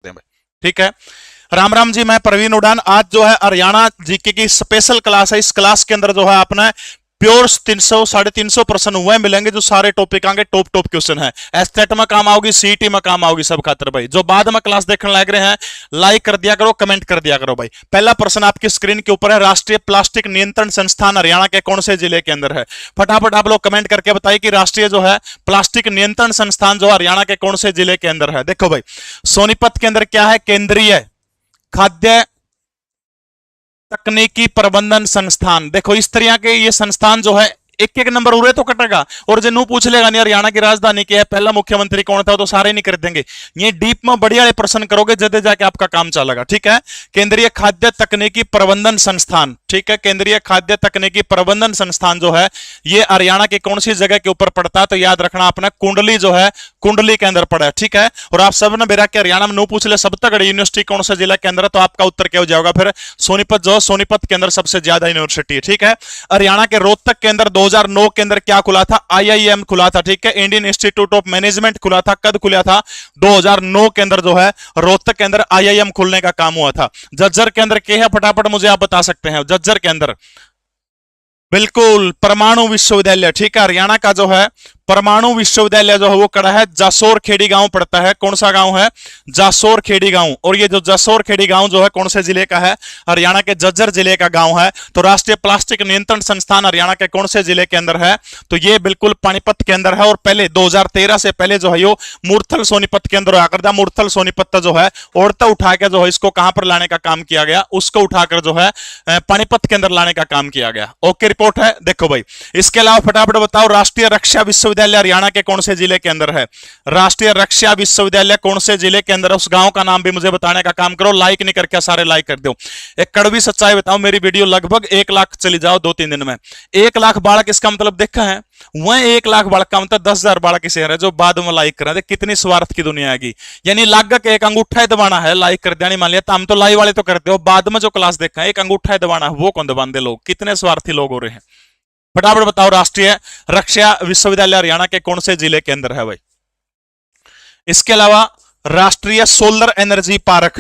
ठीक है। राम राम जी, मैं प्रवीण उड़ान। आज जो है हरियाणा जीके की स्पेशल क्लास है। इस क्लास के अंदर जो है आपने प्योर 300 350 प्रश्न हुए मिलेंगे, जो सारे टॉपिक आएंगे, टॉप टॉप क्वेश्चन है। एस्टेट में काम आओगी, सीईटी में काम आओगी, सब खातर भाई। जो बाद में क्लास देखने लग रहे हैं, लाइक कर दिया करो, कमेंट कर दिया करो भाई। पहला प्रश्न आपकी स्क्रीन के ऊपर है, राष्ट्रीय प्लास्टिक नियंत्रण संस्थान हरियाणा के कौन से जिले के अंदर है? फटाफट आप लोग कमेंट करके बताइए कि राष्ट्रीय जो है प्लास्टिक नियंत्रण संस्थान जो हरियाणा के कौन से जिले के अंदर है। देखो भाई, सोनीपत के अंदर क्या है? केंद्रीय खाद्य तकनीकी प्रबंधन संस्थान। देखो इस तरह के ये संस्थान जो है, एक एक नंबर उरे तो कटेगा। और जो नू पूछ लेगा नहीं हरियाणा की राजधानी क्या है, पहला मुख्यमंत्री कौन था, तो सारे नहीं कर देंगे। ये डीप में बढ़िया वाले प्रश्न करोगे, जदे जाके आपका काम चलेगा। ठीक है। केंद्रीय खाद्य तकनीकी प्रबंधन संस्थान, ठीक है, केंद्रीय खाद्य तकनीकी प्रबंधन संस्थान जो है ये हरियाणा की कौन सी जगह के ऊपर पड़ता है? तो याद रखना अपना कुंडली जो है, कुंडली के अंदर पड़ा है। ठीक है। और आप सब ने बेरा के हरियाणा में नू पूछ ले सब तक यूनिवर्सिटी कौन सा जिला के अंदर है, तो आपका उत्तर क्या हो जाएगा? फिर सोनीपत जो है, सोनीपत के अंदर सबसे ज्यादा यूनिवर्सिटी है। ठीक है। हरियाणा के रोहतक के अंदर 2009 के अंदर क्या खुला था? आईआईएम खुला था। ठीक है। इंडियन इंस्टीट्यूट ऑफ मैनेजमेंट खुला था। कब खुला था? 2009 के अंदर जो है रोहतक के अंदर आईआईएम खुलने का काम हुआ था। झज्जर के अंदर क्या है, फटाफट मुझे आप बता सकते हैं? झज्जर के अंदर बिल्कुल परमाणु विश्वविद्यालय। ठीक है। हरियाणा का जो है परमाणु विश्वविद्यालय जो है वो कड़ा है, जासोर खेड़ी गांव पड़ता है। कौन सा गांव है? जासोर खेड़ी गांव। और ये जो जासोर खेड़ी गांव जो है कौन से जिले का है? हरियाणा के झज्जर जिले का गांव है। तो राष्ट्रीय प्लास्टिक नियंत्रण संस्थान हरियाणा के कौन से जिले के अंदर है? तो ये बिल्कुल पानीपत के अंदर है। और पहले 2013 से पहले जो है यो मूर्थल सोनीपत के अंदर आकर था। मूर्थल सोनीपत जो है औरता उठा के जो है इसको कहां पर लाने का काम किया गया? उसको उठाकर जो है पानीपत के अंदर लाने का काम किया गया। ओके, रिपोर्ट है। देखो भाई, इसके अलावा फटाफट बताओ, राष्ट्रीय रक्षा विश्वविद्यालय हरियाणा के कौन से जिले के अंदर है? राष्ट्रीय रक्षा विश्वविद्यालय कौन से जिले के अंदर है? उस गांव का नाम भी मुझे बताने का काम करो। लाइक नहीं करके सारे लाइक कर दो। एक कड़वी सच्चाई बताओ, मेरी वीडियो लगभग 1 लाख चली जाओ 2-3 दिन में। 1 लाख बालक, इसका मतलब देखा है? वह 1 लाख बालक का मतलब 10,000 बालक इसे है जो बाद में लाइक कर रहे हैं। कितनी स्वार्थ की दुनिया है। यानी लागक एक अंगूठा ही दबाना है, लाइक कर दिया। नहीं मान लिया तो हम तो लाइव वाले तो करते हो, बाद में जो क्लास देखा है एक अंगूठा ही दबाना है, वो कौन दबाते लोग? कितने स्वार्थी लोग हो रहे हैं। फटाफट बताओ, राष्ट्रीय रक्षा विश्वविद्यालय हरियाणा के कौन से जिले के अंदर है भाई? इसके अलावा राष्ट्रीय सोलर एनर्जी पार्क,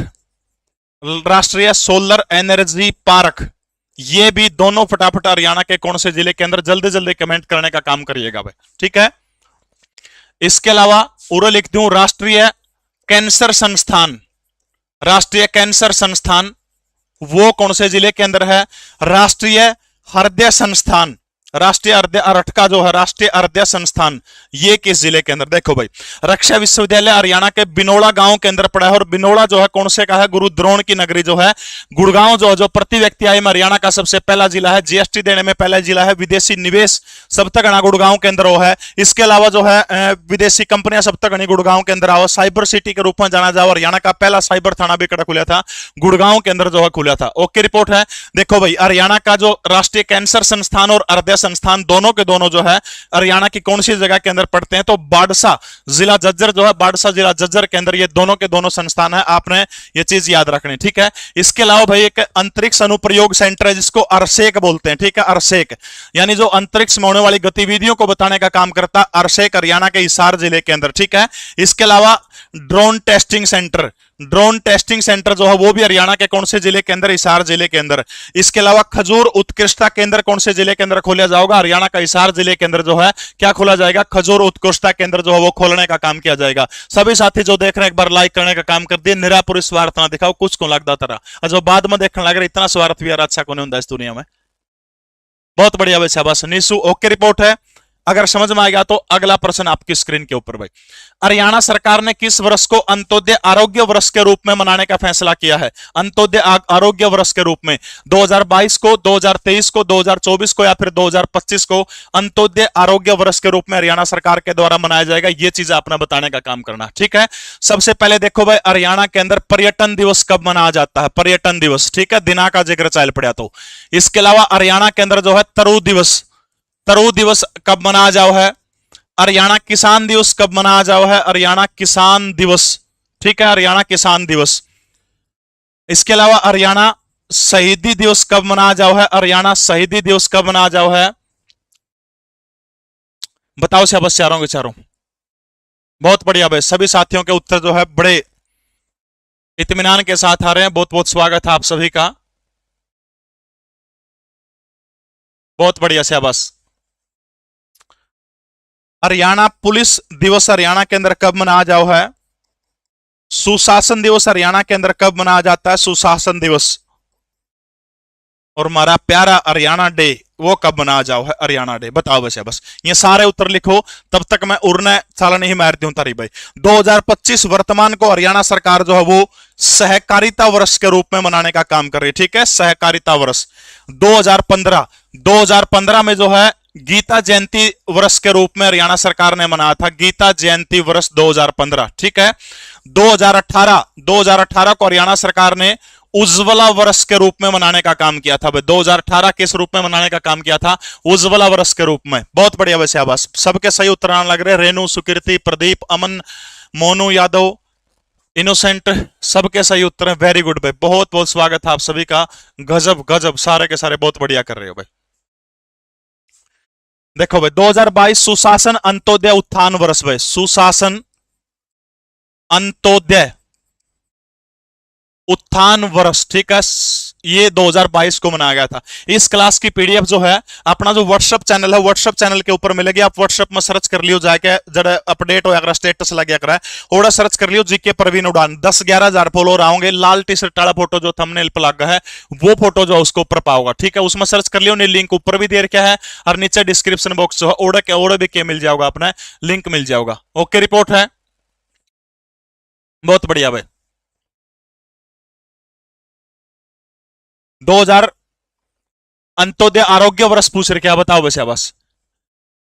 राष्ट्रीय सोलर एनर्जी पार्क, ये भी दोनों फटाफट हरियाणा के कौन से जिले के अंदर? जल्दी जल्दी कमेंट करने का काम करिएगा भाई। ठीक है। इसके अलावा पूरा लिख दूं, राष्ट्रीय कैंसर संस्थान, राष्ट्रीय कैंसर संस्थान वो कौन से जिले के अंदर है? राष्ट्रीय हृदय संस्थान, राष्ट्रीय हृदय अरटका जो है राष्ट्रीय हृदय संस्थान, ये किस जिले के अंदर? देखो भाई, रक्षा विश्वविद्यालय हरियाणा के बिनोड़ा गांव के अंदर पड़ा है। और बिनोड़ा जो है कौन से का है? गुरु द्रोण की नगरी जो है। गुड़गांव जो प्रति व्यक्ति आय में हरियाणा का सबसे पहला जिला है। जीएसटी देने में पहला जिला है। विदेशी निवेश सब तक गणा गुड़गांव के अंदर वो है। इसके अलावा जो है विदेशी कंपनियां सब तक गणी गुड़गांव के अंदर आओ। साइबर सिटी के रूप में जाना जाओ, हरियाणा का पहला साइबर थाना भी कड़ा खुला था, गुड़गांव के अंदर जो है खुला था। ओके, रिपोर्ट है। देखो भाई, हरियाणा का जो राष्ट्रीय कैंसर संस्थान और हृदय संस्थान दोनों के दोनों जो है हरियाणा की कौन सी जगह के अंदर पड़ते हैं? तो बाड़सा जिला झज्जर जो है, बाड़सा जिला झज्जर के अंदर ये दोनों के दोनों संस्थान है। आपने ये चीज याद रखनी। ठीक है। इसके अलावा भाई एक अंतरिक्ष अनुप्रयोग सेंटर है जिसको अरसेक बोलते हैं। ठीक है, अरसेक यानी जो अंतरिक्ष में होने वाली गतिविधियों को बताने का काम करता है, अरसेक हरियाणा के हिसार जिले के अंदर। ठीक है। इसके अलावा drone testing centre, drone testing centre जो है वो भी हरियाणा के कौन से जिले के अंदर? हिसार जिले के अंदर। इसके अलावा खजूर उत्कृष्टता केंद्र कौन से जिले के अंदर खोला जाएगा? हरियाणा का हिसार जिले के अंदर जो है क्या खोला जाएगा? खजूर उत्कृष्टता केंद्र जो है वो खोलने का काम किया जाएगा। सभी साथी जो देख रहे हैं एक बार लाइक करने का काम कर दिए। निरापुरी स्वार्थ ना दिखाओ, कुछ को लगता तरह जो बाद में देखने लग रहा इतना स्वार्थ भी यार अच्छा को नहीं होता इस दुनिया में। बहुत बढ़िया भाई, शाबाश नीसू। ओके, रिपोर्ट है। अगर समझ में आएगा तो अगला प्रश्न आपकी स्क्रीन के ऊपर भाई, हरियाणा सरकार ने किस वर्ष को अंत्योदय आरोग्य वर्ष के रूप में मनाने का फैसला किया है? अंत्योदय आरोग्य वर्ष के रूप में 2022 को, 2023 को, 2024 को या फिर 2025 को अंत्योदय आरोग्य वर्ष के रूप में हरियाणा सरकार के द्वारा मनाया जाएगा। यह चीज आपने बताने का काम करना। ठीक है। सबसे पहले देखो भाई, हरियाणा के अंदर पर्यटन दिवस कब मनाया जाता है? पर्यटन दिवस। ठीक है, दिना का जिक्र चल पड़ा तो। इसके अलावा हरियाणा के अंदर जो है तरु दिवस, तरु दिवस कब मनाया जाओ है? हरियाणा किसान दिवस कब मनाया जाओ है? हरियाणा किसान दिवस। ठीक है, हरियाणा किसान दिवस। इसके अलावा हरियाणा शहीदी दिवस कब मनाया जाओ है? हरियाणा शहीदी दिवस कब मनाया जाओ है? बताओ से बस चारों के चारों। बहुत बढ़िया भाई, सभी साथियों के उत्तर जो है बड़े इत्मीनान के साथ आ रहे हैं, बहुत बहुत स्वागत है आप सभी का। बहुत बढ़िया शाबाश। हरियाणा पुलिस दिवस हरियाणा के अंदर कब मनाया जाओ है? सुशासन दिवस हरियाणा के अंदर कब मनाया जाता है? सुशासन दिवस। और हमारा प्यारा हरियाणा डे वो कब मनाया जाओ है? हरियाणा डे। बताओ बस बस ये सारे उत्तर लिखो, तब तक मैं उड़ने साला नहीं मारती हूं तारी भाई। 2025 वर्तमान को हरियाणा सरकार जो है वो सहकारिता वर्ष के रूप में मनाने का काम कर रही है, ठीक है, सहकारिता वर्ष। 2015 में जो है गीता जयंती वर्ष के रूप में हरियाणा सरकार ने मनाया था, गीता जयंती वर्ष 2015, ठीक है। 2018 को हरियाणा सरकार ने उज्ज्वला वर्ष के रूप में मनाने का काम किया था। 2018 किस रूप में मनाने का काम किया था? उज्ज्वला वर्ष के रूप में। बहुत बढ़िया वैसे आवाज, सबके सही उत्तर आने लग रहे। रेणु, सुकीर्ति, प्रदीप, अमन, मोनू यादव, इनोसेंट, सबके सही उत्तर हैं। वेरी गुड भाई, बहुत बहुत स्वागत है आप सभी का। गजब गजब, सारे के सारे बहुत बढ़िया कर रहे हो भाई। देखो भाई 2022 सुशासन अंत्योदय उत्थान वर्ष भाई, सुशासन अंत्योदय उत्थान वर्ष, ठीक है, ये 2022 को मनाया गया था। इस क्लास की पीडीएफ जो है अपना जो व्हाट्सएप चैनल है, व्हाट्सएप चैनल के ऊपर मिलेगी। आप व्हाट्सएप में सर्च कर लियो, जाके जरा अपडेट हो गया, स्टेटस लग गया ओड़ा सर्च कर लियो जीके प्रवीण उड़ान। 10-11 हजार फॉलोअर आओगे। लाल टी शर्ट वाला फोटो जो थंबनेल पर लगा है वो फोटो जो उसको ऊपर पाओगा, ठीक है, उसमें सर्च कर लियो। लिंक ऊपर भी दे रखा है और नीचे डिस्क्रिप्शन बॉक्स जो है ओड़ा भी के मिल जाओगा, अपना लिंक मिल जाओगा। ओके, रिपोर्ट है, बहुत बढ़िया भाई। 2000 अंत्योदय आरोग्य वर्ष पूछ रहे, क्या बताओ वैसे बस।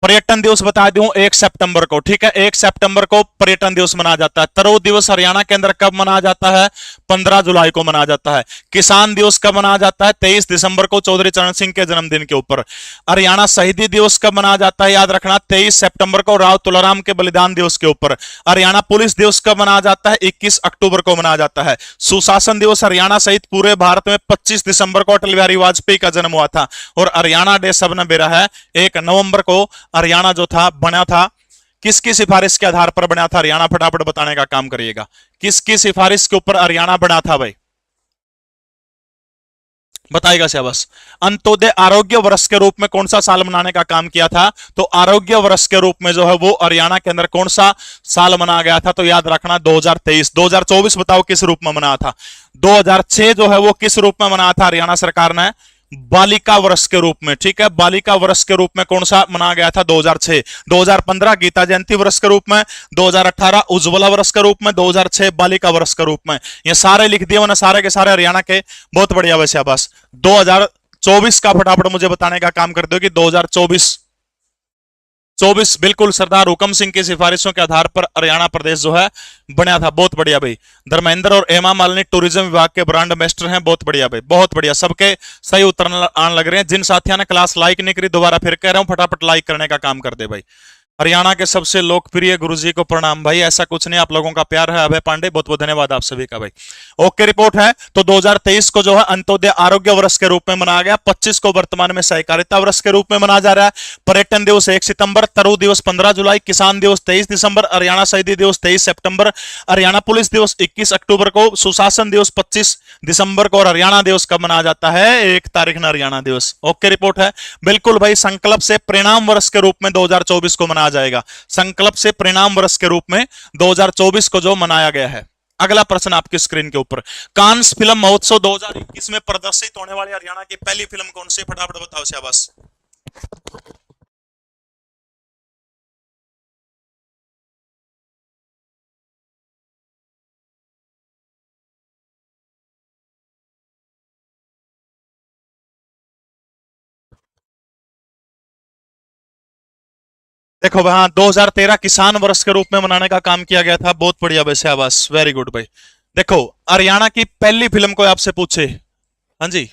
पर्यटन दिवस बता दूं 1 सितंबर को, ठीक है, 1 सितंबर को पर्यटन दिवस मनाया जाता है। तरो दिवस हरियाणा के अंदर कब मनाया जाता है? 15 जुलाई को मनाया जाता है। किसान दिवस कब मनाया जाता है? 23 दिसंबर को, चौधरी चरण सिंह के जन्मदिन के ऊपर। हरियाणा शहीदी दिवस कब मनाया जाता है? याद रखना 23 सितंबर को, राव तुलाराम के बलिदान दिवस के ऊपर। हरियाणा पुलिस दिवस कब मनाया जाता है? 21 अक्टूबर को मनाया जाता है। सुशासन दिवस हरियाणा सहित पूरे भारत में 25 दिसंबर को अटल बिहारी वाजपेयी का जन्म हुआ था। और हरियाणा डे सबने बेरा है 1 नवंबर को। हरियाणा जो था बना था किसकी सिफारिश के आधार पर बना था? हरियाणा फटाफट बताने का काम करिएगा, किसकी सिफारिश के ऊपर हरियाणा बना था भाई, बताएगा शाबाश। अंत्योदय आरोग्य वर्ष के रूप में कौन सा साल मनाने का काम किया था? तो आरोग्य वर्ष के रूप में जो है वो हरियाणा के अंदर कौन सा साल मनाया गया था? तो याद रखना 2023। 2024 बताओ किस रूप में मनाया था? 2006 जो है वो किस रूप में मनाया था हरियाणा सरकार ने? बालिका वर्ष के रूप में, ठीक है, बालिका वर्ष के रूप में कौन सा मनाया गया था? 2006। 2015 गीता जयंती वर्ष के रूप में, 2018 उज्ज्वला वर्ष के रूप में, 2006 बालिका वर्ष के रूप में। ये सारे लिख दिए मैंने, सारे के सारे हरियाणा के। बहुत बढ़िया वैसे बस 2024 का फटाफट मुझे बताने का काम कर दो कि 2024 बिल्कुल सरदार हुकम सिंह की सिफारिशों के आधार पर हरियाणा प्रदेश जो है बना था। बहुत बढ़िया भाई। धर्मेंद्र और हेमा मालिनी टूरिज्म विभाग के ब्रांड एम्बेसडर हैं। बहुत बढ़िया भाई, बहुत बढ़िया, सबके सही उत्तर आने लग रहे हैं। जिन साथियों ने क्लास लाइक नहीं करी, दोबारा फिर कह रहा हूं फटाफट लाइक करने का काम कर दे भाई। हरियाणा के सबसे लोकप्रिय गुरुजी को प्रणाम भाई। ऐसा कुछ नहीं, आप लोगों का प्यार है। अभय पांडे, बहुत बहुत धन्यवाद आप सभी का भाई। ओके, रिपोर्ट है। तो 2023 को जो है अंत्योदय आरोग्य वर्ष के रूप में मनाया गया। 25 को वर्तमान में सहकारिता वर्ष के रूप में मनाया जा रहा है। पर्यटन दिवस 1 सितंबर, तरु दिवस 15 जुलाई, किसान दिवस 23 दिसंबर, हरियाणा शहीदी दिवस 23 सितंबर, हरियाणा पुलिस दिवस 21 अक्टूबर को, सुशासन दिवस 25 दिसंबर को। और हरियाणा दिवस कब मनाया जाता है? 1 तारीख न हरियाणा दिवस। ओके, रिपोर्ट है। बिल्कुल भाई, संकल्प से परिणाम वर्ष के रूप में 2024 को मनाया जाएगा। संकल्प से परिणाम वर्ष के रूप में 2024 को जो मनाया गया है। अगला प्रश्न आपकी स्क्रीन के ऊपर, कांस फिल्म महोत्सव 2021 में प्रदर्शित होने वाली हरियाणा की पहली फिल्म कौन सी? फटाफट बताओ शाबाश। देखो भाई, हाँ 2013 किसान वर्ष के रूप में मनाने का काम किया गया था। बहुत बढ़िया वैसे आवाज, वेरी गुड भाई। देखो हरियाणा की पहली फिल्म को आपसे पूछे, हाँ जी,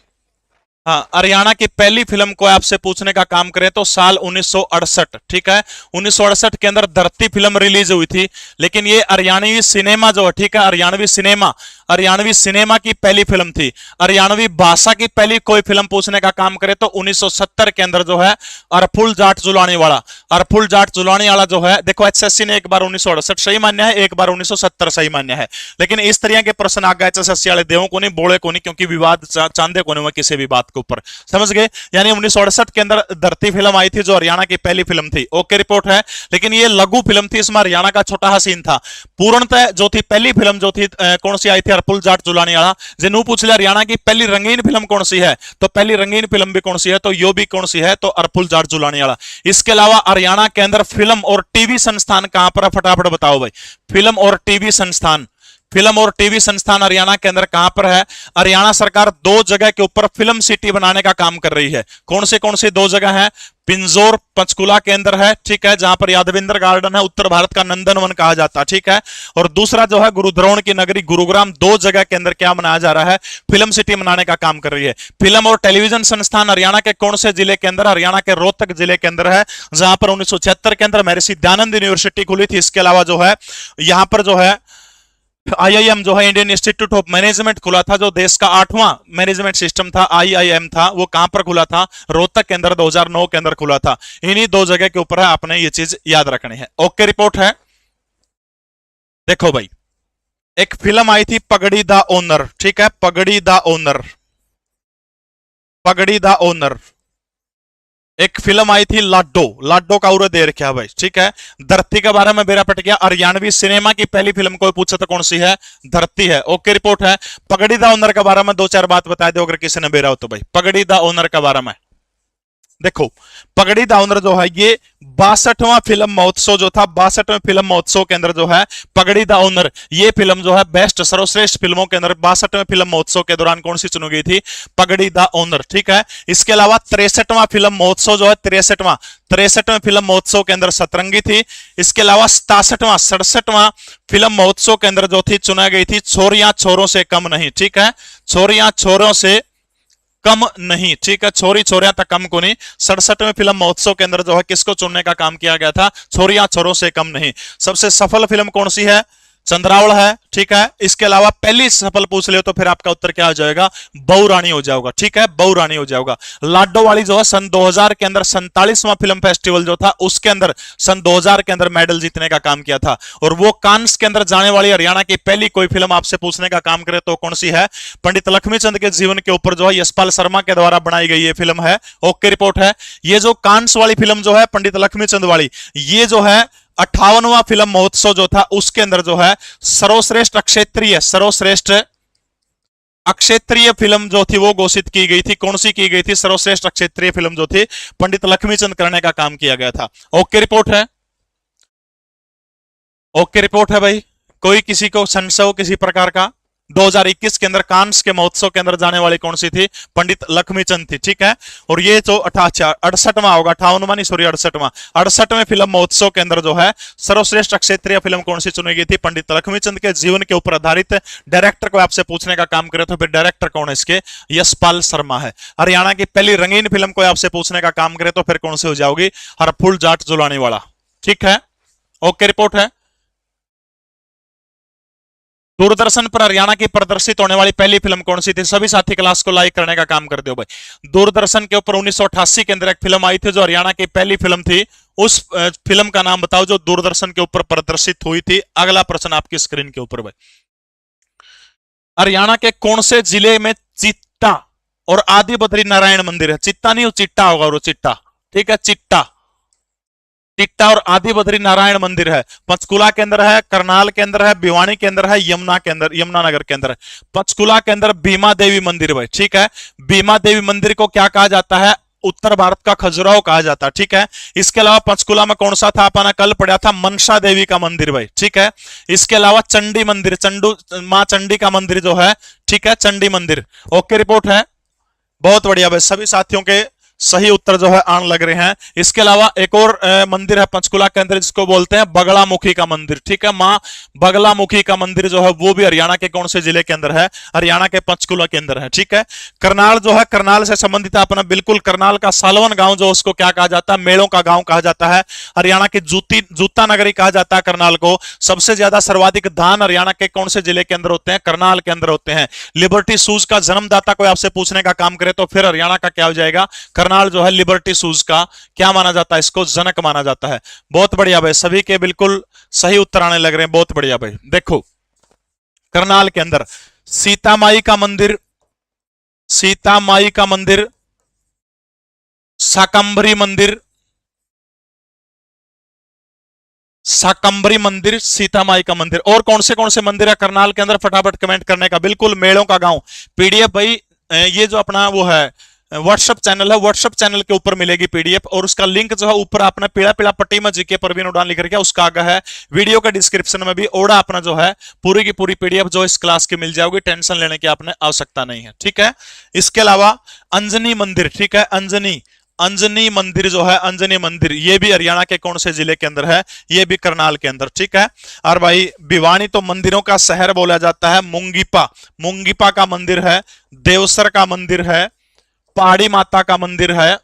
हाँ, हरियाणा की पहली फिल्म को आपसे पूछने का काम करें तो साल 1968, ठीक है, 1968 के अंदर धरती फिल्म रिलीज हुई थी। लेकिन ये हरियाणवी सिनेमा जो है, ठीक है, हरियाणवी सिनेमा हरियाणवी सिनेमा की पहली फिल्म थी, हरियाणवी भाषा की पहली कोई फिल्म पूछने का काम करे तो 1970 के अंदर जो है अरफुल जाट जुलानी वाला, अरफुल जाट जुलानी वाला जो है, देखो एचएससी ने एक बार 1968 सही मान्य है, एक बार 1970 सही मान्य है, लेकिन इस तरह के प्रश्न आ गए एचएससी वाले देवों को नहीं, बोले को नहीं, क्योंकि विवाद चांदे को नहीं हुआ किसी भी बात के ऊपर, समझ गए। यानी 1968 के अंदर धरती फिल्म आई थी जो हरियाणा की पहली फिल्म थी, ओके रिपोर्ट है। लेकिन ये लघु फिल्म थी, इसमें हरियाणा का छोटा सा सीन था। पूर्णतः जो थी पहली फिल्म जो थी कौन सी आई थी, अरफुल जाट जुलानी वाला। जिन्हों पूछ लिया हरियाणा की पहली रंगीन फिल्म कौन सी है, तो पहली रंगीन फिल्म भी कौन सी है, तो यो भी कौन सी है, तो अरफुल जाट जुलानी वाला। इसके अलावा हरियाणा के अंदर फिल्म और टीवी संस्थान कहां पर है, फटाफट बताओ भाई। फिल्म और टीवी संस्थान, फिल्म और टीवी संस्थान हरियाणा के अंदर कहां पर है। हरियाणा सरकार दो जगह के ऊपर फिल्म सिटी बनाने का काम कर रही है। कौन से दो जगह है, पिंजौर पंचकुला के अंदर है, ठीक है, जहां पर यादविंद्र गार्डन है, उत्तर भारत का नंदनवन कहा जाता है, ठीक है। और दूसरा जो है गुरुद्रोण की नगरी गुरुग्राम, दो जगह के अंदर क्या मनाया जा रहा है, फिल्म सिटी मनाने का काम कर रही है। फिल्म और टेलीविजन संस्थान हरियाणा के कौन से जिले के अंदर, हरियाणा के रोहतक जिले के अंदर है, जहां पर 1976 के अंदर महर्षि दयानंद यूनिवर्सिटी खुली थी। इसके अलावा जो है यहां पर जो है आईआईएम जो है इंडियन इंस्टीट्यूट ऑफ मैनेजमेंट खुला था, जो देश का 8वां मैनेजमेंट सिस्टम था, आईआईएम था, वो कहां पर खुला था, रोहतक के अंदर 2009 के अंदर खुला था। इन्हीं दो जगह के ऊपर है, आपने ये चीज याद रखनी है। ओके रिपोर्ट है। देखो भाई, एक फिल्म आई थी पगड़ी द ओनर, ठीक है, पगड़ी द ओनर, पगड़ी द ओनर। एक फिल्म आई थी लाडो, लाडो का उरे दे रखा भाई, ठीक है। धरती के बारे में बेरा पट गया। हरियाणवी सिनेमा की पहली फिल्म कोई पूछे तो कौन सी है, धरती है। ओके रिपोर्ट है। पगड़ी दा ओनर के बारे में दो चार बात बता दो अगर किसी ने बेरा हो तो भाई। पगड़ी दा ओनर के बारे में देखो, पगड़ी दा ओनर जो है ये 62वां फिल्म महोत्सव जो था, 62वें फिल्म महोत्सव के अंदर जो है पगड़ी दा ओनर, ये फिल्म जो है बेस्ट सर्वश्रेष्ठ फिल्मों के अंदर 62वें फिल्म महोत्सव के दौरान कौन सी चुनी गई थी, पगड़ी दा ओनर, ठीक है। इसके अलावा 63वां फिल्म महोत्सव जो है 63वें फिल्म महोत्सव के अंदर सतरंगी थी। इसके अलावा 67वां फिल्म महोत्सव के अंदर जो थी चुना गई थी छोरियां छोरों से कम नहीं, ठीक है, छोरियां छोरों से कम नहीं, ठीक है, छोरी छोरियां तक कम को नहीं। 67वें फिल्म महोत्सव के अंदर जो है किसको चुनने का काम किया गया था, छोरियां छोरों से कम नहीं। सबसे सफल फिल्म कौन सी है, चंद्रावल है, ठीक है। इसके अलावा पहली सफल पूछ लियो तो फिर आपका उत्तर क्या हो जाएगा, बहु रानी हो जाएगा, ठीक है, बहु रानी हो जाएगा। लाडो वाली जो है सन 2000 के अंदर 47वां फिल्म फेस्टिवल जो था उसके अंदर सन 2000 के अंदर मेडल जीतने का काम किया था। और वो कांस के अंदर जाने वाली हरियाणा की पहली कोई फिल्म आपसे पूछने का काम करे तो कौन सी है, पंडित लक्ष्मीचंद के जीवन के ऊपर जो है यशपाल शर्मा के द्वारा बनाई गई ये फिल्म है। ओके रिपोर्ट है। ये जो कांस वाली फिल्म जो है पंडित लक्ष्मीचंद वाली, ये जो है 58वां फिल्म महोत्सव जो था उसके अंदर जो है सर्वश्रेष्ठ अक्षेत्रीय फिल्म जो थी वो घोषित की गई थी। कौन सी की गई थी, सर्वश्रेष्ठ अक्षेत्रीय फिल्म जो थी पंडित लक्ष्मीचंद करने का काम किया गया था। ओके रिपोर्ट है। ओके रिपोर्ट है भाई। कोई किसी को संशय हो किसी प्रकार का। 2021 के अंदर कांस के महोत्सव के अंदर जाने वाली कौन सी थी, पंडित लक्ष्मीचंद थी, ठीक है। और ये जो 68वां होगा, 58वां नहीं सॉरी 68वें फिल्म महोत्सव के अंदर जो है सर्वश्रेष्ठ अक्षेत्रीय फिल्म कौन सी चुनी गई थी, पंडित लक्ष्मीचंद के जीवन के ऊपर आधारित। डायरेक्टर को आपसे पूछने का काम करे तो फिर डायरेक्टर कौन है इसके, यशपाल शर्मा है। हरियाणा की पहली रंगीन फिल्म को आपसे पूछने का काम करे तो फिर कौन सी हो जाओगी, अरफुल जाट जुलानी वाला, ठीक है। ओके रिपोर्ट है। दूरदर्शन पर हरियाणा की प्रदर्शित होने वाली पहली फिल्म कौन सी थी, सभी साथी क्लास को लाइक करने का काम कर दो भाई। दूरदर्शन के ऊपर 1988 के अंदर एक फिल्म आई थी जो हरियाणा की पहली फिल्म थी, उस फिल्म का नाम बताओ जो दूरदर्शन के ऊपर प्रदर्शित हुई थी। अगला प्रश्न आपकी स्क्रीन के ऊपर भाई। हरियाणा के कौन से जिले में चिट्टा और आदि बद्री नारायण मंदिर है, चिट्टा नहीं चिट्टा होगा, वो चिट्टा, ठीक है, चिट्टा और आदि बद्री नारायण मंदिर है। पंचकुला के अंदर है, करनाल के अंदर है, भिवानी के अंदर है, यमुना के अंदर, यमुनानगर के अंदर है। पंचकुला के अंदर भीमा देवी मंदिर भाई, ठीक है। भीमा देवी मंदिर को क्या कहा जाता है, उत्तर भारत का खजुराहो कहा जाता है, ठीक है। इसके अलावा पंचकुला में कौन सा था, अपना कल पढ़ा था मनसा देवी का मंदिर भाई, ठीक है। इसके अलावा चंडी मंदिर, मां चंडी का मंदिर जो है, ठीक है, चंडी मंदिर। ओके रिपोर्ट है, बहुत बढ़िया भाई। सभी साथियों के सही उत्तर जो है आण लग रहे हैं। इसके अलावा एक और मंदिर है पंचकुला के अंदर, जिसको बोलते हैं बगलामुखी का मंदिर। ठीक है, मां बगलामुखी का मंदिर जो है वो भी हरियाणा के कौन से जिले के अंदर है? हरियाणा के पंचकुला के अंदर है। ठीक है, करनाल जो है, करनाल से संबंधित है अपना बिल्कुल। करनाल का सालवन गांव जो उसको क्या कहा जाता है? मेलों का गांव कहा जाता है। हरियाणा की जूता नगरी कहा जाता है करनाल को। सबसे ज्यादा सर्वाधिक धान हरियाणा के कौन से जिले के अंदर होते हैं? करनाल के अंदर होते हैं। लिबर्टी शूज का जन्मदाता कोई आपसे पूछने का काम करे तो फिर हरियाणा का क्या हो जाएगा? करनाल जो है लिबर्टी शूज का क्या माना जाता है? इसको जनक माना जाता है। बहुत बढ़िया भाई, सभी के बिल्कुल सही उत्तर आने लग रहे हैं। बहुत बढ़िया भाई। देखो करनाल के अंदर सीता माई का मंदिर, सीता माई का मंदिर, शाकंभरी मंदिर, शाकंभरी मंदिर, सीता माई का मंदिर। और कौन से मंदिर है करनाल के अंदर? फटाफट कमेंट करने का। बिल्कुल मेलों का गांव। पीडीएफ भाई ये जो अपना वो है व्हाट्सएप चैनल है, व्हाट्सएप चैनल के ऊपर मिलेगी पीडीएफ, और उसका लिंक जो है ऊपर आपने पीला पीला पट्टी में जीके परवीन उड़ान लिख रखा है, उसका आगे है। वीडियो के डिस्क्रिप्शन में भी ओड़ा अपना जो है पूरी की पूरी पीडीएफ जो इस क्लास की मिल जाएगी। टेंशन लेने की आपने आवश्यकता नहीं है। ठीक है, इसके अलावा अंजनी मंदिर। ठीक है, अंजनी, अंजनी मंदिर जो है, अंजनी मंदिर ये भी हरियाणा के कौन से जिले के अंदर है? ये भी करनाल के अंदर। ठीक है, और भाई भिवानी तो मंदिरों का शहर बोला जाता है। मुंगीपा, मुंगीपा का मंदिर है। देवसर का मंदिर है। पहाड़ी माता का मंदिर है।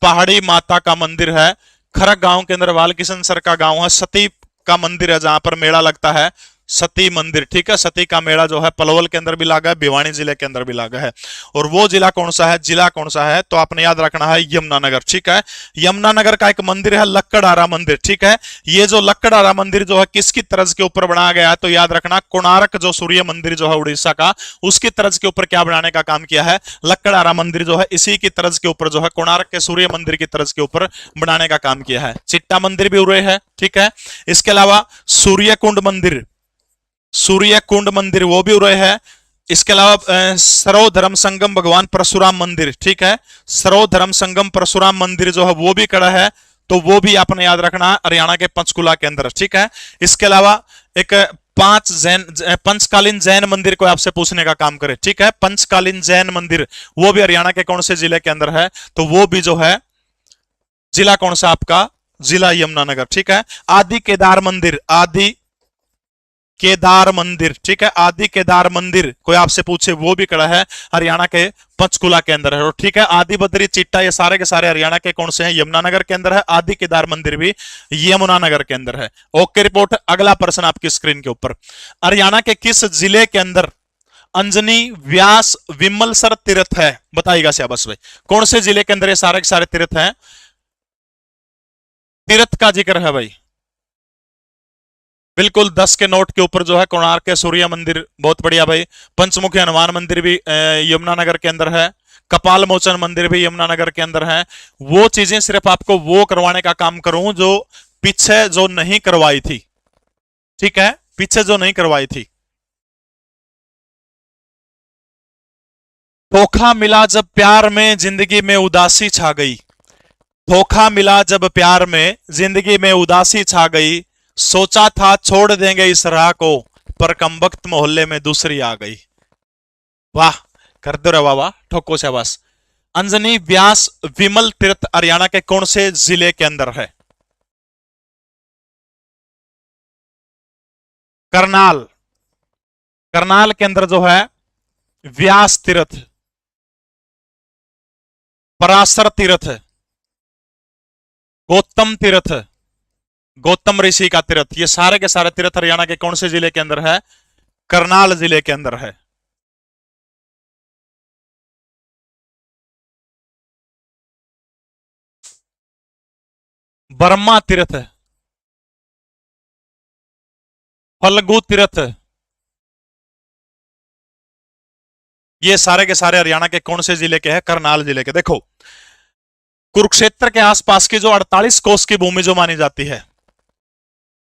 पहाड़ी माता का मंदिर है। खरक गांव के अंदर बालकिशन सर का गांव है। सती का मंदिर है जहां पर मेला लगता है, सती मंदिर। ठीक है, सती का मेला जो है पलवल के अंदर भी लगा है, भिवानी जिले के अंदर भी लगा है। और वो जिला कौन सा है? जिला कौन सा है? तो आपने याद रखना है यमुनानगर। ठीक है, यमुनानगर का एक मंदिर है लक्कड़हारा मंदिर। ठीक है, ये जो लक्कड़हारा मंदिर जो है किसकी तर्ज के ऊपर बनाया गया है? तो याद रखना कोणार्क जो सूर्य मंदिर जो है उड़ीसा का, उसकी तर्ज के ऊपर क्या बनाने का काम किया है? लक्कड़हारा मंदिर जो है इसी की तर्ज के ऊपर जो है कोणार्क के सूर्य मंदिर की तर्ज के ऊपर बनाने का काम किया है। चिट्टा मंदिर भी उड़े है। ठीक है, इसके अलावा सूर्यकुंड मंदिर, सूर्यकुंड मंदिर वो भी उड़े है। इसके अलावा सरो धर्म संगम भगवान परशुराम मंदिर। ठीक है, सरो धर्म संगम परशुराम मंदिर जो है वो भी खड़ा है, तो वो भी आपने याद रखना है हरियाणा के पंचकुला के अंदर। ठीक है, इसके अलावा एक पंचकालीन जैन मंदिर को आपसे पूछने का काम करे। ठीक है, पंचकालीन जैन मंदिर वो भी हरियाणा के कौन से जिले के अंदर है? तो वो भी जो है जिला कौन सा आपका? जिला यमुनानगर। ठीक है, आदि केदार मंदिर, आदि केदार मंदिर। ठीक है, आदि केदार मंदिर कोई आपसे पूछे वो भी खड़ा है हरियाणा के पंचकुला के अंदर है। ठीक है, आदि बद्री चिट्टा ये सारे के सारे हरियाणा के कौन से हैं? यमुनानगर के अंदर है। आदि केदार मंदिर भी यमुनानगर के अंदर है। Okay report. अगला प्रश्न आपकी स्क्रीन के ऊपर, हरियाणा के किस जिले के अंदर अंजनी, व्यास, विमलसर तीर्थ है? बताइएगा शाबाश भाई, कौन से जिले के अंदर ये सारे के सारे तीर्थ हैं? तीर्थ का जिक्र है भाई। बिल्कुल 10 के नोट के ऊपर जो है कोणार्क के सूर्य मंदिर, बहुत बढ़िया भाई। पंचमुखी हनुमान मंदिर भी यमुनानगर के अंदर है। कपाल मोचन मंदिर भी यमुनानगर के अंदर है। वो चीजें सिर्फ आपको वो करवाने का काम करूं जो पीछे जो नहीं करवाई थी। ठीक है, पीछे जो नहीं करवाई थी। धोखा मिला जब प्यार में जिंदगी में उदासी छा गई, धोखा मिला जब प्यार में जिंदगी में उदासी छा गई, सोचा था छोड़ देंगे इस राह को, पर कमबख्त मोहल्ले में दूसरी आ गई। वाह, कर दो रे वाह, ठोको शाबाश। अंजनी, व्यास, विमल तीर्थ हरियाणा के कौन से जिले के अंदर है? करनाल, करनाल के अंदर जो है व्यास तीर्थ, पराशर तीर्थ, गौतम तीर्थ, गौतम ऋषि का तीर्थ, ये सारे के सारे तीर्थ हरियाणा के कौन से जिले के अंदर है? करनाल जिले के अंदर है। बर्मा तीर्थ, फल्गु तीर्थ, ये सारे के सारे हरियाणा के कौन से जिले के हैं? करनाल जिले के। देखो कुरुक्षेत्र के आसपास की जो 48 कोस की भूमि जो मानी जाती है,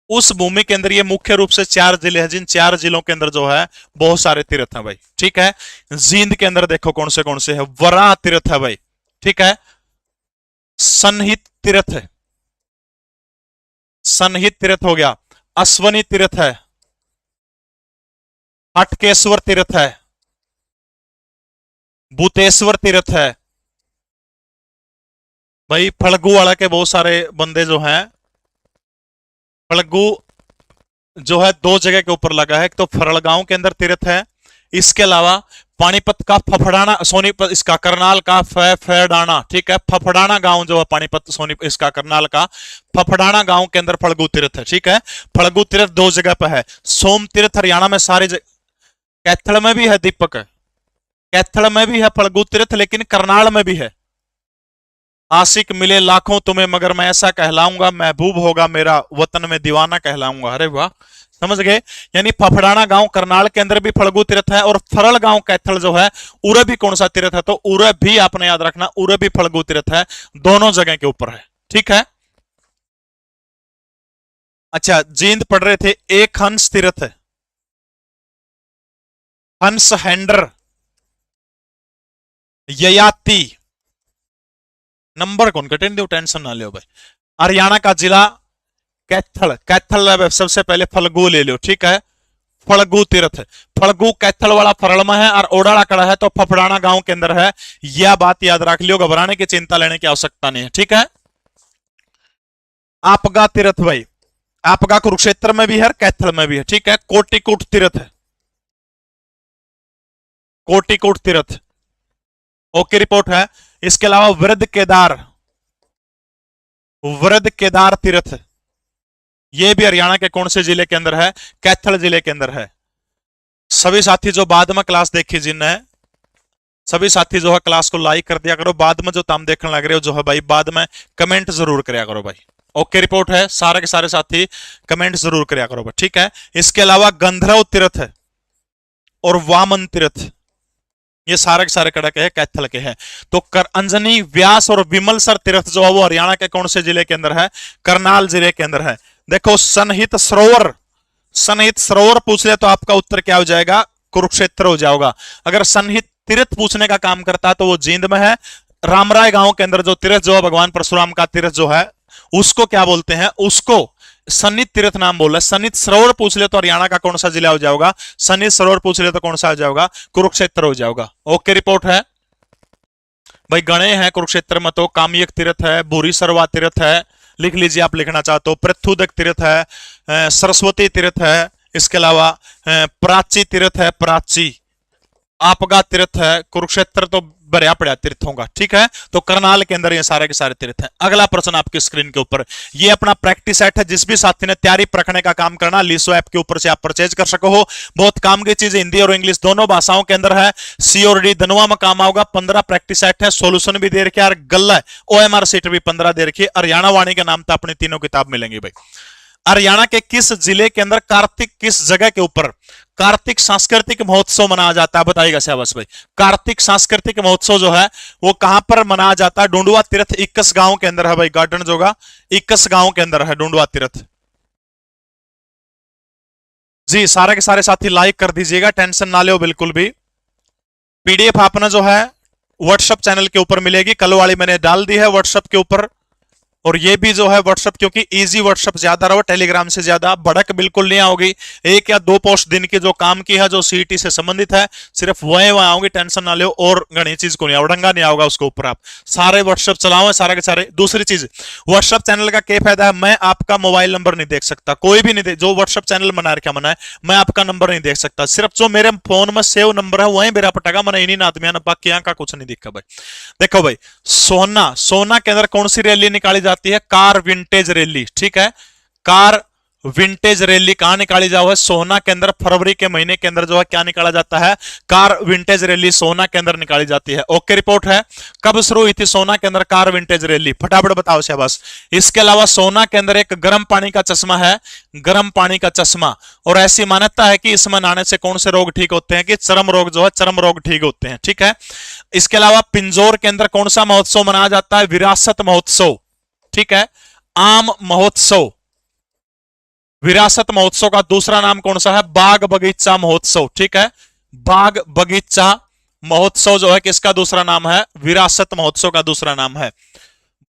उस भूमि के अंदर ये मुख्य रूप से 4 जिले हैं, जिन 4 जिलों के अंदर जो है बहुत सारे तीर्थ हैं भाई। ठीक है, जींद के अंदर देखो कौन से है, वराह तीर्थ है भाई। ठीक है, सनहित तीर्थ है, सनहित तीर्थ हो गया। अश्वनी तीर्थ है, हटकेश्वर तीर्थ है, भूतेश्वर तीर्थ है, भाई फड़गू वाला के बहुत सारे बंदे जो हैं, फड़गू जो है दो जगह के ऊपर लगा है। एक तो फरड़गांव के अंदर तीर्थ है, इसके अलावा पानीपत का फफड़ाना, सोनीपत इसका करनाल का फेडाना, ठीक है, फफड़ाना गांव जो है पानीपत सोनी इसका करनाल का फफड़ाना गांव के अंदर फड़गू तीर्थ है, ठीक है। फड़गू तीर्थ दो जगह पर है। सोम तीर्थ हरियाणा में सारे कैथल में भी है दीपक, कैथल में भी है फड़गू तीर्थ, लेकिन करनाल में भी है। आशिक मिले लाखों तुम्हें मगर मैं ऐसा कहलाऊंगा, महबूब होगा मेरा वतन में दीवाना कहलाऊंगा। अरे वाह, समझ गए। यानी फफड़ाना गांव करनाल के अंदर भी फड़गू तीर्थ है, और फरल गांव कैथल जो है उरे भी कौन सा तीर्थ है, तो उरे भी आपने याद रखना, उरे भी फड़गू तीर्थ है, दोनों जगह के ऊपर है, ठीक है। अच्छा, जींद पढ़ रहे थे, एक हंस तीर्थ है, हंस हैंडर ययाति, नंबर कौन कटें दो, टेंशन ना लो भाई। हरियाणा का जिला कैथल, कैथल सबसे पहले फलगू ले लो, ठीक है। फड़गू तीर्थ, फड़गू कैथल वाला फरल में है, और ओडाला कड़ा है तो फफड़ाना गांव के अंदर है। यह बात याद रख लियो, घबराने की चिंता लेने की आवश्यकता नहीं है, ठीक है। आपगा तीर्थ भाई, आपगा कुरुक्षेत्र में भी है, कैथल में भी है, ठीक है। कोटिकूट तीर्थ है, कोटिकूट तीर्थ ओके रिपोर्ट है। इसके अलावा वृद्ध केदार, वृद्ध केदार तीर्थ, यह भी हरियाणा के कौन से जिले के अंदर है, कैथल जिले के अंदर है। सभी साथी जो बाद में क्लास देखी जिनने, सभी साथी जो है क्लास को लाइक कर दिया करो, बाद में जो तुम देखने लग रहे हो जो है भाई बाद में कमेंट जरूर कराया करो भाई। ओके रिपोर्ट है, सारे के सारे साथी कमेंट जरूर कराया करो भाई, ठीक है। इसके अलावा गंधर्व तीर्थ है और वामन तीर्थ, ये सारे के सारे कड़क है कैथल के हैं। तो कर अंजनी, व्यास और विमलसर तीर्थ जो है वो हरियाणा के कौन से जिले के अंदर है, करनाल जिले के अंदर है। देखो सनहित सरोवर, सनहित सरोवर पूछ ले तो आपका उत्तर क्या हो जाएगा, कुरुक्षेत्र हो जाएगा। अगर सनहित तीर्थ पूछने का काम करता है तो वो जींद में है। रामराय गांव के अंदर जो तीर्थ जो है भगवान परशुराम का तीर्थ जो है उसको क्या बोलते हैं, उसको सन्नित तीर्थ नाम बोल रहा है। सन्नित सरोवर पूछ ले तो हरियाणा का कौन सा जिला हो जाएगा, सन्नित सरोवर पूछ ले तो कौन सा हो जाएगा, कुरुक्षेत्र हो जाएगा। ओके रिपोर्ट है भाई। गणे हैं कुरुक्षेत्र में तो कामयक तीर्थ है, भूरी सरवा तीर्थ है, लिख लीजिए आप लिखना चाहते हो। पृथुदक तीर्थ है, सरस्वती तीर्थ है, इसके अलावा प्राची तीर्थ है, प्राची आपगा तीर्थ है, कुरुक्षेत्र तो भरिया पड़ा तीर्थों का, ठीक है। तो करनाल के अंदर ये सारे के सारे तीर्थ हैं। अगला प्रश्न आपकी स्क्रीन के ऊपर, ये अपना प्रैक्टिस सेट है, जिस भी साथी ने तैयारी परखने का काम करना लीसो ऐप के ऊपर से आप परचेज कर सको हो। बहुत काम की चीज हिंदी और इंग्लिश दोनों भाषाओं के अंदर है। सी और डी दोनों में काम आओगा। 15 प्रैक्टिस सेट है, सोल्यूशन भी दे रखे और गल्ला OMR सीट भी 15 दे रखी है। हरियाणा वाणी के नाम तो अपनी तीनों किताब मिलेंगी भाई। हरियाणा के किस जिले के अंदर कार्तिक, किस जगह के ऊपर कार्तिक सांस्कृतिक महोत्सव मनाया जाता है, बताइएगा शाबाश भाई। कार्तिक सांस्कृतिक महोत्सव जो है वो कहां पर मनाया जाता है, डूंडुआ तीर्थ इक्कस गांव के अंदर है भाई। गार्डन जो होगा इक्कस गांव के अंदर है डूंडुआ तीर्थ। जी सारे के सारे साथी लाइक कर दीजिएगा, टेंशन ना लो बिल्कुल भी। पीडीएफ आपने जो है व्हाट्सएप चैनल के ऊपर मिलेगी, कल वाली मैंने डाल दी है व्हाट्सएप के ऊपर। और ये भी जो है व्हाट्सएप, क्योंकि इजी व्हाट्सएप ज्यादा रहो, टेलीग्राम से ज्यादा भड़क बिल्कुल नहीं आओगी। एक या दो पोस्ट दिन की जो काम की है, जो सीईटी से संबंधित है, सिर्फ वही वहां आओगी, टेंशन ना लो। और गणी चीज को नहीं अवडंगा नहीं आओगा उसके ऊपर। आप सारे व्हाट्सएप चलाओ सारे के सारे। दूसरी चीज, व्हाट्सएप चैनल का क्या फायदा है, मैं आपका मोबाइल नंबर नहीं देख सकता, कोई भी नहीं दे, जो व्हाट्सएप चैनल बना रखा मना है, मैं आपका नंबर नहीं देख सकता। सिर्फ जो मेरे फोन में सेव नंबर है वही मेरा पटेगा, मैंने इन्हीं आदमी ने बाकी यहाँ का कुछ नहीं दिखा भाई। देखो भाई, सोना, सोना के अंदर कौन सी रैली निकाली जाती है, कार विंटेज रैली, ठीक है। कार विंटेज रैली कहां निकाली जाओ है, सोना के अंदर। फरवरी के महीने के अंदर जो है क्या निकाला जाता है, कार विंटेज रैली सोना के अंदर निकाली जाती है। ओके रिपोर्ट है। कब शुरू हुई थी सोना के अंदर कार विंटेज रैली, फटाफट बताओ शाबाश। इसके अलावा सोना के अंदर एक गर्म पानी का चश्मा है, गर्म पानी का चश्मा, और ऐसी मान्यता है कि इसमें नहाने से कौन से रोग ठीक होते हैं, कि चर्म रोग जो है, चर्म रोग ठीक होते हैं, ठीक है। इसके अलावा पिंजौर के अंदर कौन सा महोत्सव मनाया जाता है, विरासत महोत्सव, ठीक है। आम महोत्सव, विरासत महोत्सव का दूसरा नाम कौन सा है, बाग बगीचा महोत्सव, ठीक है। बाग बगीचा महोत्सव जो है किसका दूसरा नाम है, विरासत महोत्सव का दूसरा नाम है।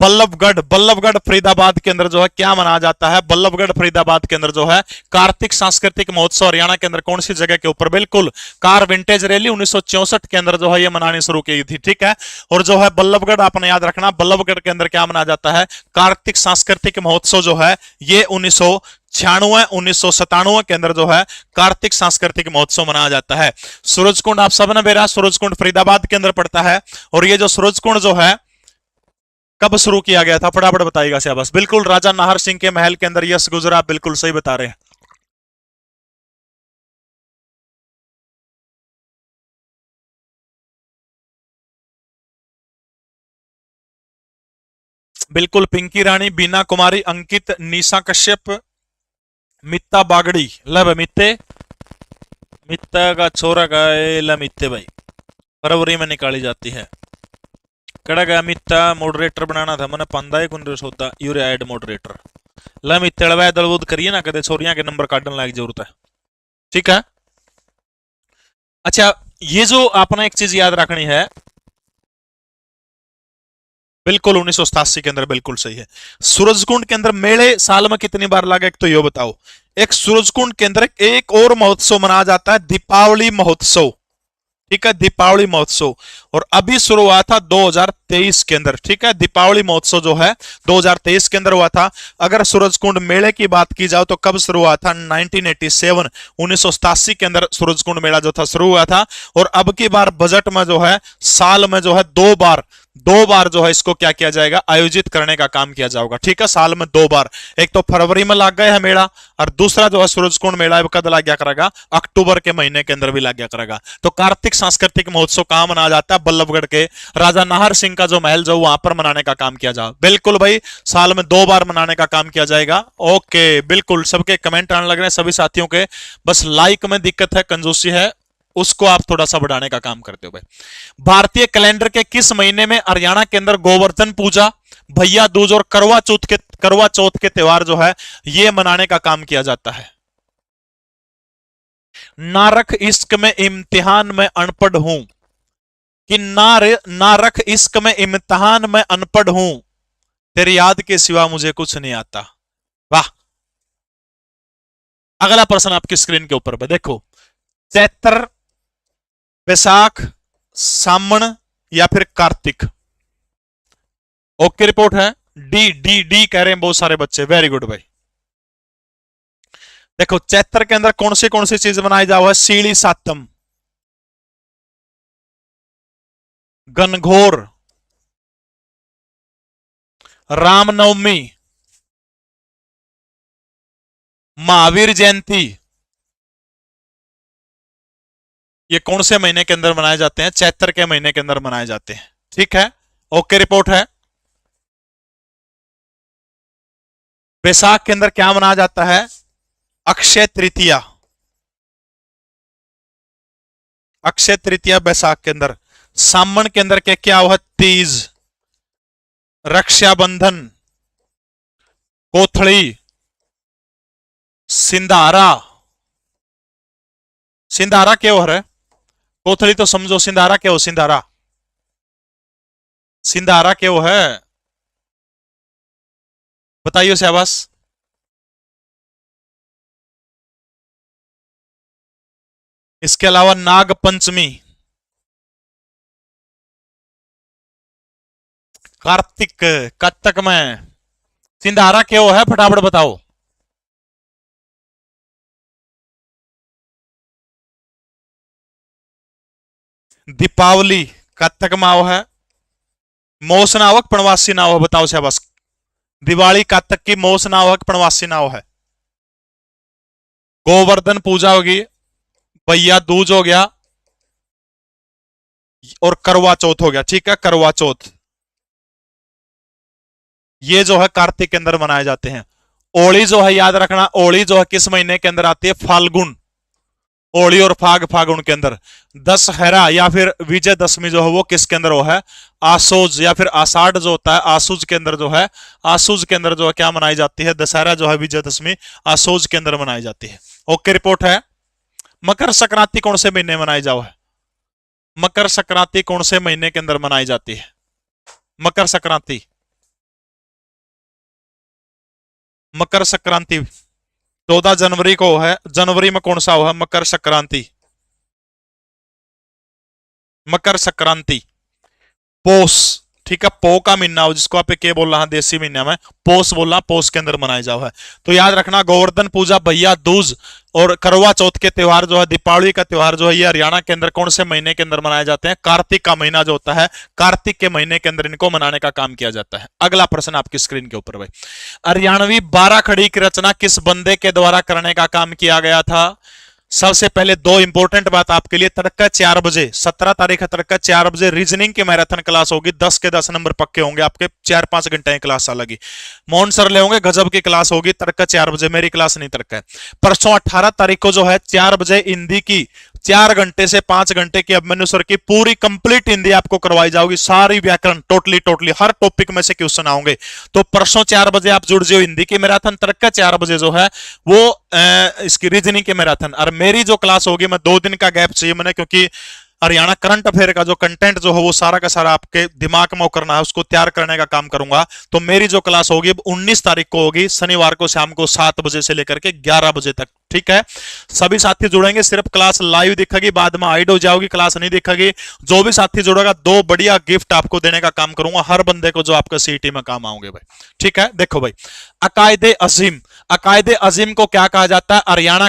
बल्लभगढ़, बल्लभगढ़ फरीदाबाद के अंदर जो है क्या मनाया जाता है? बल्लभगढ़ फरीदाबाद के अंदर जो है कार्तिक सांस्कृतिक महोत्सव। हरियाणा के अंदर कौन सी जगह के ऊपर? बिल्कुल कार विंटेज रैली 1964 के अंदर जो है ये मनानी शुरू की थी, ठीक है। और जो है बल्लभगढ़ आपने याद रखना, बल्लभगढ़ के अंदर क्या मनाया जाता है? कार्तिक सांस्कृतिक महोत्सव जो है ये 1996 के अंदर जो है कार्तिक सांस्कृतिक महोत्सव मनाया जाता है। सूरजकुंड आप सब ने बेरा, सूरजकुंड फरीदाबाद के अंदर पड़ता है। और ये जो सूरजकुंड जो है कब शुरू किया गया था? फटाफट बताइएगा शाबाश। बिल्कुल राजा नाहर सिंह के महल के अंदर यश गुजरा, आप बिल्कुल सही बता रहे हैं। बिल्कुल पिंकी रानी, बीना कुमारी, अंकित, निशा कश्यप, मित्ता बागड़ी। लब मित्ते, मित्ता का छोरा गाय ला मित्ते भाई, फरवरी में निकाली जाती है। कड़ा गया मित्ता मॉडरेटर बनाना था मैंने, पंदा कुंड्रेस होता यूरे ऐड मॉडरेटर। ला मित्ते लवाया दलबूद करिए ना, कदे छोरियां के नंबर काटने लायक जरूरत है, ठीक है। अच्छा ये जो आपने एक चीज याद रखनी है, बिल्कुल 1987 के अंदर, बिल्कुल सही है। सूरजकुंड के अंदर मेले साल में कितनी बार लगे? एक तो ये बताओ। एक सूरजकुंड के अंदर एक और महोत्सव मनाया जाता है, दीपावली महोत्सव, ठीक है, दीपावली महोत्सव। और अभी शुरू हुआ था 2023 के अंदर, ठीक है। दीपावली महोत्सव जो है 2023 के अंदर हुआ था। अगर सूरजकुंड मेले की बात की जाए तो कब शुरू हुआ था? 1987, 1987 के अंदर सूरजकुंड मेला जो था शुरू हुआ था। और अब की बार बजट में जो है साल में जो है दो बार जो है इसको क्या किया जाएगा? आयोजित करने का काम किया जाएगा, ठीक है। साल में 2 बार, एक तो फरवरी में लग गया है मेला, और दूसरा जो है सूरजकुंड मेला कद लग गया करेगा? अक्टूबर के महीने के अंदर भी लग गया करेगा। तो कार्तिक सांस्कृतिक महोत्सव कहां मनाया जाता है? बल्लभगढ़ के राजा नाहर सिंह का जो महल जो वहां पर मनाने का काम किया जाए। बिल्कुल भाई, साल में 2 बार मनाने का काम किया जाएगा। ओके, बिल्कुल सबके कमेंट आने लग रहे हैं सभी साथियों के, बस लाइक में दिक्कत है, कंजूसी है, उसको आप थोड़ा सा बढ़ाने का काम करते हो भाई। भारतीय कैलेंडर के किस महीने में हरियाणा के अंदर गोवर्धन पूजा, भैया दूज और करवा चौथ के त्योहार जो है ये मनाने का काम किया जाता है? ना रख इश्क में इम्तिहान में अनपढ़ हूं, कि ना रख इश्क में इम्तिहान में अनपढ़ हूं, तेरी याद के सिवा मुझे कुछ नहीं आता। वाह। अगला प्रश्न आपकी स्क्रीन के ऊपर देखो, चैत्र, बैसाख, सामण या फिर कार्तिक? ओके रिपोर्ट है, डी डी डी कह रहे हैं बहुत सारे बच्चे, वेरी गुड भाई। देखो चैत्र के अंदर कौन सी चीज बनाई जाओ है? सीढ़ी सातम, गनघोर, रामनवमी, महावीर जयंती। ये कौन से महीने के अंदर मनाए जाते हैं? चैत्र के महीने के अंदर मनाए जाते हैं, ठीक है। ओके रिपोर्ट है। बैसाख के अंदर क्या मनाया जाता है? अक्षय तृतीया, अक्षय तृतीया बैसाख के अंदर। सामन के अंदर क्या हुआ? तीज, रक्षाबंधन, कोथड़ी, सिंधारा। सिंधारा क्या हो रहा है? कोथड़ी तो समझो, सिंधारा क्या हो? सिंधारा, सिंधारा क्या हो है? बताइए शाबाश। इसके अलावा नाग पंचमी, कार्तिक, कत्तक में। सिंधारा क्या है? फटाफट बताओ। दीपावली कत्तक माओ है, मोस नावक पणवासी नाव है, बताओ शाबाश। दिवाली कत्तक की मोस नावक पणवासी नाव है। गोवर्धन पूजा होगी, भैया दूज हो गया, और करवा चौथ हो गया, ठीक है। करवा चौथ ये जो है कार्तिक के अंदर मनाए जाते हैं। होली जो है याद रखना, होली जो है किस महीने के अंदर आती है? फाल्गुन। होली और फागुन के अंदर। दशहरा या फिर विजयदशमी जो है वो किसके अंदर वो है? आसोज या फिर आषाढ़ जो होता है, आसूज के अंदर जो है, आसूज के अंदर जो है क्या मनाई जाती है? दशहरा जो है विजयदशमी आसोज के अंदर मनाई जाती है। ओके रिपोर्ट है। मकर संक्रांति कौन से महीने मनाई जाओ है? मकर संक्रांति कौन से महीने के अंदर मनाई जाती है? मकर संक्रांति मकर संक्रांति 14 जनवरी को है, जनवरी में कौन सा हुआ मकर संक्रांति? मकर संक्रांति पोस, ठीक है, पो का महीना हो जिसको आप के बोल रहा देसी महीना में पोस बोलना, पोस के अंदर मनाया जाओ है। तो याद रखना गोवर्धन पूजा, भैया दूज और करवा चौथ के त्योहार जो है, दीपावली का त्योहार जो है, ये हरियाणा के अंदर कौन से महीने के अंदर मनाए जाते हैं? कार्तिक का महीना जो होता है, कार्तिक के महीने के अंदर इनको मनाने का काम किया जाता है। अगला प्रश्न आपकी स्क्रीन के ऊपर भाई, हरियाणवी 12 खड़ी की रचना किस बंदे के द्वारा करने का काम किया गया था? सबसे पहले दो इंपॉर्टेंट बात आपके लिए, तड़का 4 बजे 17 तारीख है, तड़का 4 बजे रीजनिंग की मैराथन क्लास होगी, 10 के 10 नंबर पक्के होंगे आपके, 4-5 घंटे की क्लास अलग। मोहन सर ले होंगे, गजब की क्लास होगी, तड़का 4 बजे, मेरी क्लास नहीं तड़का है। परसों 18 तारीख को जो है 4 बजे हिंदी की 4 घंटे से 5 घंटे की अभिमन्यु सर की पूरी कंप्लीट हिंदी आपको करवाई जाओगी, सारी व्याकरण टोटली हर टॉपिक में से क्वेश्चन आओगे। तो परसों 4 बजे आप जुड़ जाओ हिंदी की मैराथन, तड़का 4 बजे जो है वो इसकी रीजनिंग की मैराथन। और मेरी जो क्लास होगी, मैं 2 दिन का गैप चाहिए मैंने, क्योंकि हरियाणा करंट अफेयर का जो कंटेंट जो है वो सारा का सारा आपके दिमाग में करना है, उसको तैयार करने का काम करूंगा। तो मेरी जो क्लास होगी 19 तारीख को होगी, शनिवार को शाम को 7 बजे से लेकर के 11 बजे तक, ठीक है। सभी साथी जुड़ेंगे, सिर्फ क्लास लाइव दिखेगी, बाद में हाइड हो जाओगी, क्लास नहीं दिखेगी। जो भी साथी जुड़ेगा 2 बढ़िया गिफ्ट आपको देने का काम करूंगा हर बंदे को जो आपका सीईटी में काम आओगे भाई, ठीक है। देखो भाई, अकायदे अजीम, अकायदे अजीम को क्या कहा जाता है? हरियाणा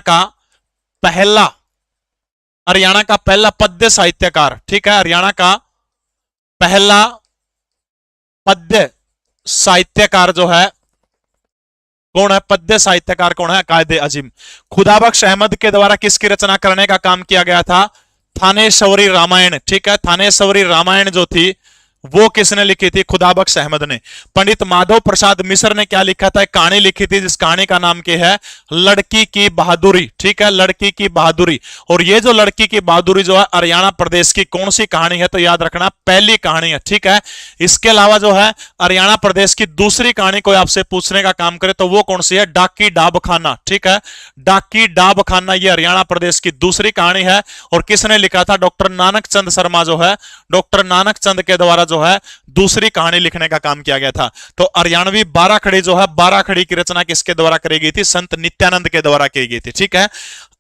का पहला पद्य साहित्यकार, ठीक है, हरियाणा का पहला पद्य साहित्यकार जो है कौन है? पद्य साहित्यकार कौन है? कायदे अजीम। खुदाबख्श अहमद के द्वारा किसकी रचना करने का काम किया गया था? थानेश्वरी रामायण, ठीक है, थानेश्वरी रामायण जो थी वो किसने लिखी थी? खुदाबख्श अहमद ने। पंडित माधव प्रसाद मिश्र ने क्या लिखा था? एक कहानी लिखी थी, जिस कहानी का नाम क्या है? लड़की की बहादुरी, ठीक है, लड़की की बहादुरी। और ये जो लड़की की बहादुरी जो है हरियाणा प्रदेश की कौन सी कहानी है? तो याद रखना पहली कहानी है, ठीक है। इसके अलावा जो है हरियाणा प्रदेश की दूसरी कहानी कोई आपसे पूछने का काम करे तो वो कौन सी है? डाकी डाबखाना, ठीक है, डाकी डाबखाना, ये हरियाणा प्रदेश की दूसरी कहानी है। और किसने लिखा था? डॉक्टर नानक चंद शर्मा जो है, डॉक्टर नानक चंद के द्वारा जो है दूसरी कहानी लिखने का काम किया गया था। तो हरियाणवी 12 खड़ी जो है, 12 खड़ी की रचना किसके द्वारा करी गई थी? संत नित्यानंद के द्वारा की गई थी, ठीक है।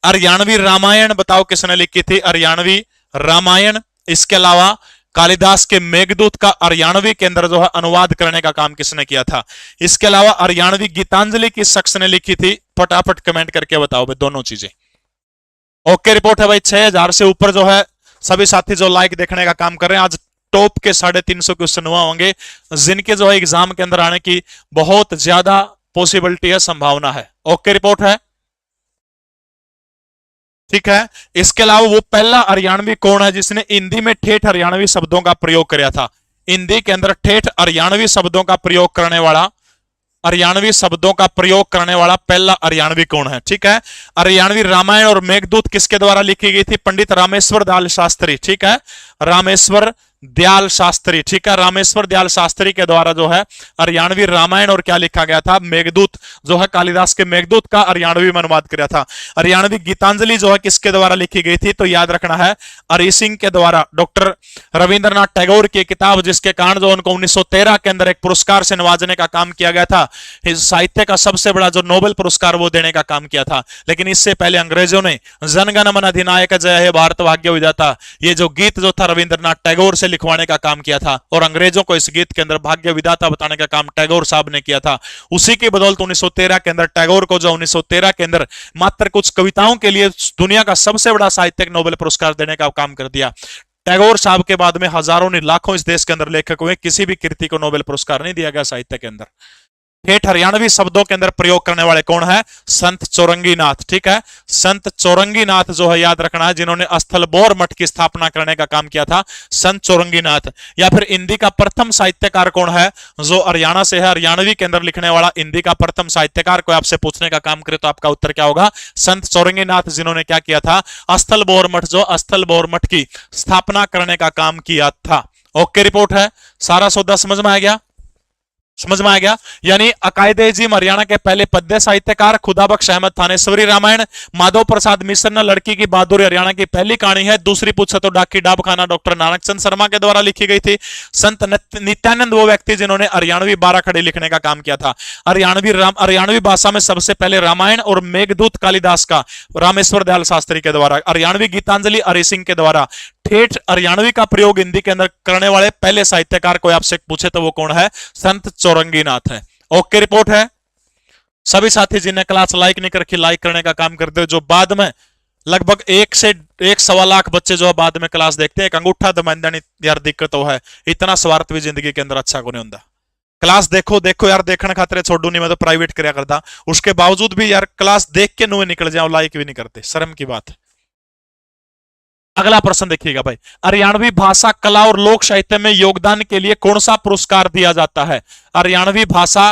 हरियाणवी रामायण बताओ किसने लिखी थी? हरियाणवी रामायण। इसके अलावा कालिदास के मेघदूत का हरियाणवी के अंदर जो है अनुवाद करने का काम किसने किया था? इसके अलावा हरियाणवी गीतांजलि किस शख्स ने लिखी थी? फटाफट कमेंट करके बताओ भाई, दोनों चीजें। ओके रिपोर्ट है भाई, 6000 से ऊपर जो है सभी साथी जो लाइक देखने का काम कर रहे हैं। आज टॉप के 350 क्वेश्चन हुआ होंगे, जिनके जो है एग्जाम के अंदर आने की बहुत ज्यादा पॉसिबिलिटी है, संभावना है। ओके रिपोर्ट है, ठीक है। इसके अलावा वो पहला हरियाणवी कौन है जिसने हिंदी में ठेठ हरियाणवी शब्दों का प्रयोग किया था? हिंदी के अंदर ठेठ हरियाणवी शब्दों का प्रयोग करने वाला, हरियाणवी शब्दों का प्रयोग करने वाला पहला हरियाणवी कौन है? ठीक है, हरियाणवी रामायण और मेघदूत किसके द्वारा लिखी गई थी? पंडित रामेश्वर दयाल शास्त्री, ठीक है, रामेश्वर दयाल शास्त्री, ठीक है, रामेश्वर दयाल शास्त्री के द्वारा जो है हरियाणवी रामायण और क्या लिखा गया था? मेघदूत जो है कालिदास के मेघदूत का हरियाणवी में अनुवाद किया था। हरियाणवी गीतांजलि जो है किसके द्वारा लिखी गई थी? तो याद रखना है हरि सिंह के द्वारा, डॉक्टर रविंद्रनाथ टैगोर की किताब, जिसके कारण जो उनको 1913 के अंदर एक पुरस्कार से नवाजने का काम किया गया था, साहित्य का सबसे बड़ा जो नोबेल पुरस्कार वो देने का काम किया था। लेकिन इससे पहले अंग्रेजों ने जनगण मन अधिनायक जय हे भारत भाग्य विधाता, ये जो गीत जो था रविंद्रनाथ टैगोर से लिखवाने का काम किया था, और अंग्रेजों को इस गीत के अंदर भाग्य विधाता बताने का काम टैगोर साहब ने किया था। उसी की बदौलत 1913 के अंदर टैगोर को जो 1913 के अंदर मात्र कुछ कविताओं के लिए दुनिया का सबसे बड़ा साहित्यिक नोबेल पुरस्कार देने का काम कर दिया। टैगोर साहब के बाद में हजारों ने लाखों इस देश के अंदर लेखक हुए, किसी भी कृति को नोबेल पुरस्कार नहीं दिया गया साहित्य के अंदर। ठेठ हरियाणवी शब्दों के अंदर प्रयोग करने वाले कौन है? संत चौरंगीनाथ, ठीक है, संत चौरंगीनाथ जो है याद रखना है, जिन्होंने स्थलबोर मठ की स्थापना करने का काम किया था, संत चौरंगीनाथ। या फिर हिंदी का प्रथम साहित्यकार कौन है जो हरियाणा से है? हरियाणवी के अंदर लिखने वाला हिंदी का प्रथम साहित्यकार को आपसे पूछने का काम करे तो आपका उत्तर क्या होगा? संत चौरंगीनाथ, जिन्होंने क्या किया था? स्थलबोर मठ, जो स्थलबोर मठ की स्थापना करने का काम किया था। ओके रिपोर्ट है, सारा सौदा समझ में आ गया? समझ में आ गया। यानी अकायदे जिम हरियाणा के पहले पद्य साहित्यकार, खुदाबख्श अहमद थानेश्वरी रामायण, माधव प्रसाद मिश्र न लड़की की बहादुरी हरियाणा की पहली कहानी है। दूसरी पूछे तो डाकी डाबखाना डॉक्टर नानक चंद शर्मा के द्वारा लिखी गई थी। संत नित्यानंद वो व्यक्ति जिन्होंने हरियाणवी 12 खड़े लिखने का काम किया था। हरियाणवी भाषा में सबसे पहले रामायण और मेघदूत कालिदास का रामेश्वर दयाल शास्त्री के द्वारा, हरियाणवी गीतांजलि हरि सिंह के द्वारा। ठेठ हरियाणवी का प्रयोग हिंदी के अंदर करने वाले पहले साहित्यकार कोई आपसे पूछे तो वो कौन है? संत चौरंगीनाथ है। ओके, रिपोर्ट है। सभी साथी जिन्हें क्लास लाइक नहीं कर रखी, लाइक करने का काम करते हो। जो बाद में लगभग 1 से 1.25 लाख बच्चे जो है बाद में क्लास देखते हैं, एक अंगूठा दबाने नहीं यार, दिक्कत तो है। इतना स्वार्थ भी जिंदगी के अंदर अच्छा को नहीं होता। क्लास देखो देखो यार, देखने खातिर छोड़ू नहीं, मैं तो प्राइवेट करया करता। उसके बावजूद भी यार क्लास देख के नुए निकल जाओ, लाइक भी नहीं करते, शर्म की बात है। अगला प्रश्न देखिएगा भाई, हरियाणवी भाषा कला और लोक साहित्य में योगदान के लिए कौन सा पुरस्कार दिया जाता है? हरियाणवी भाषा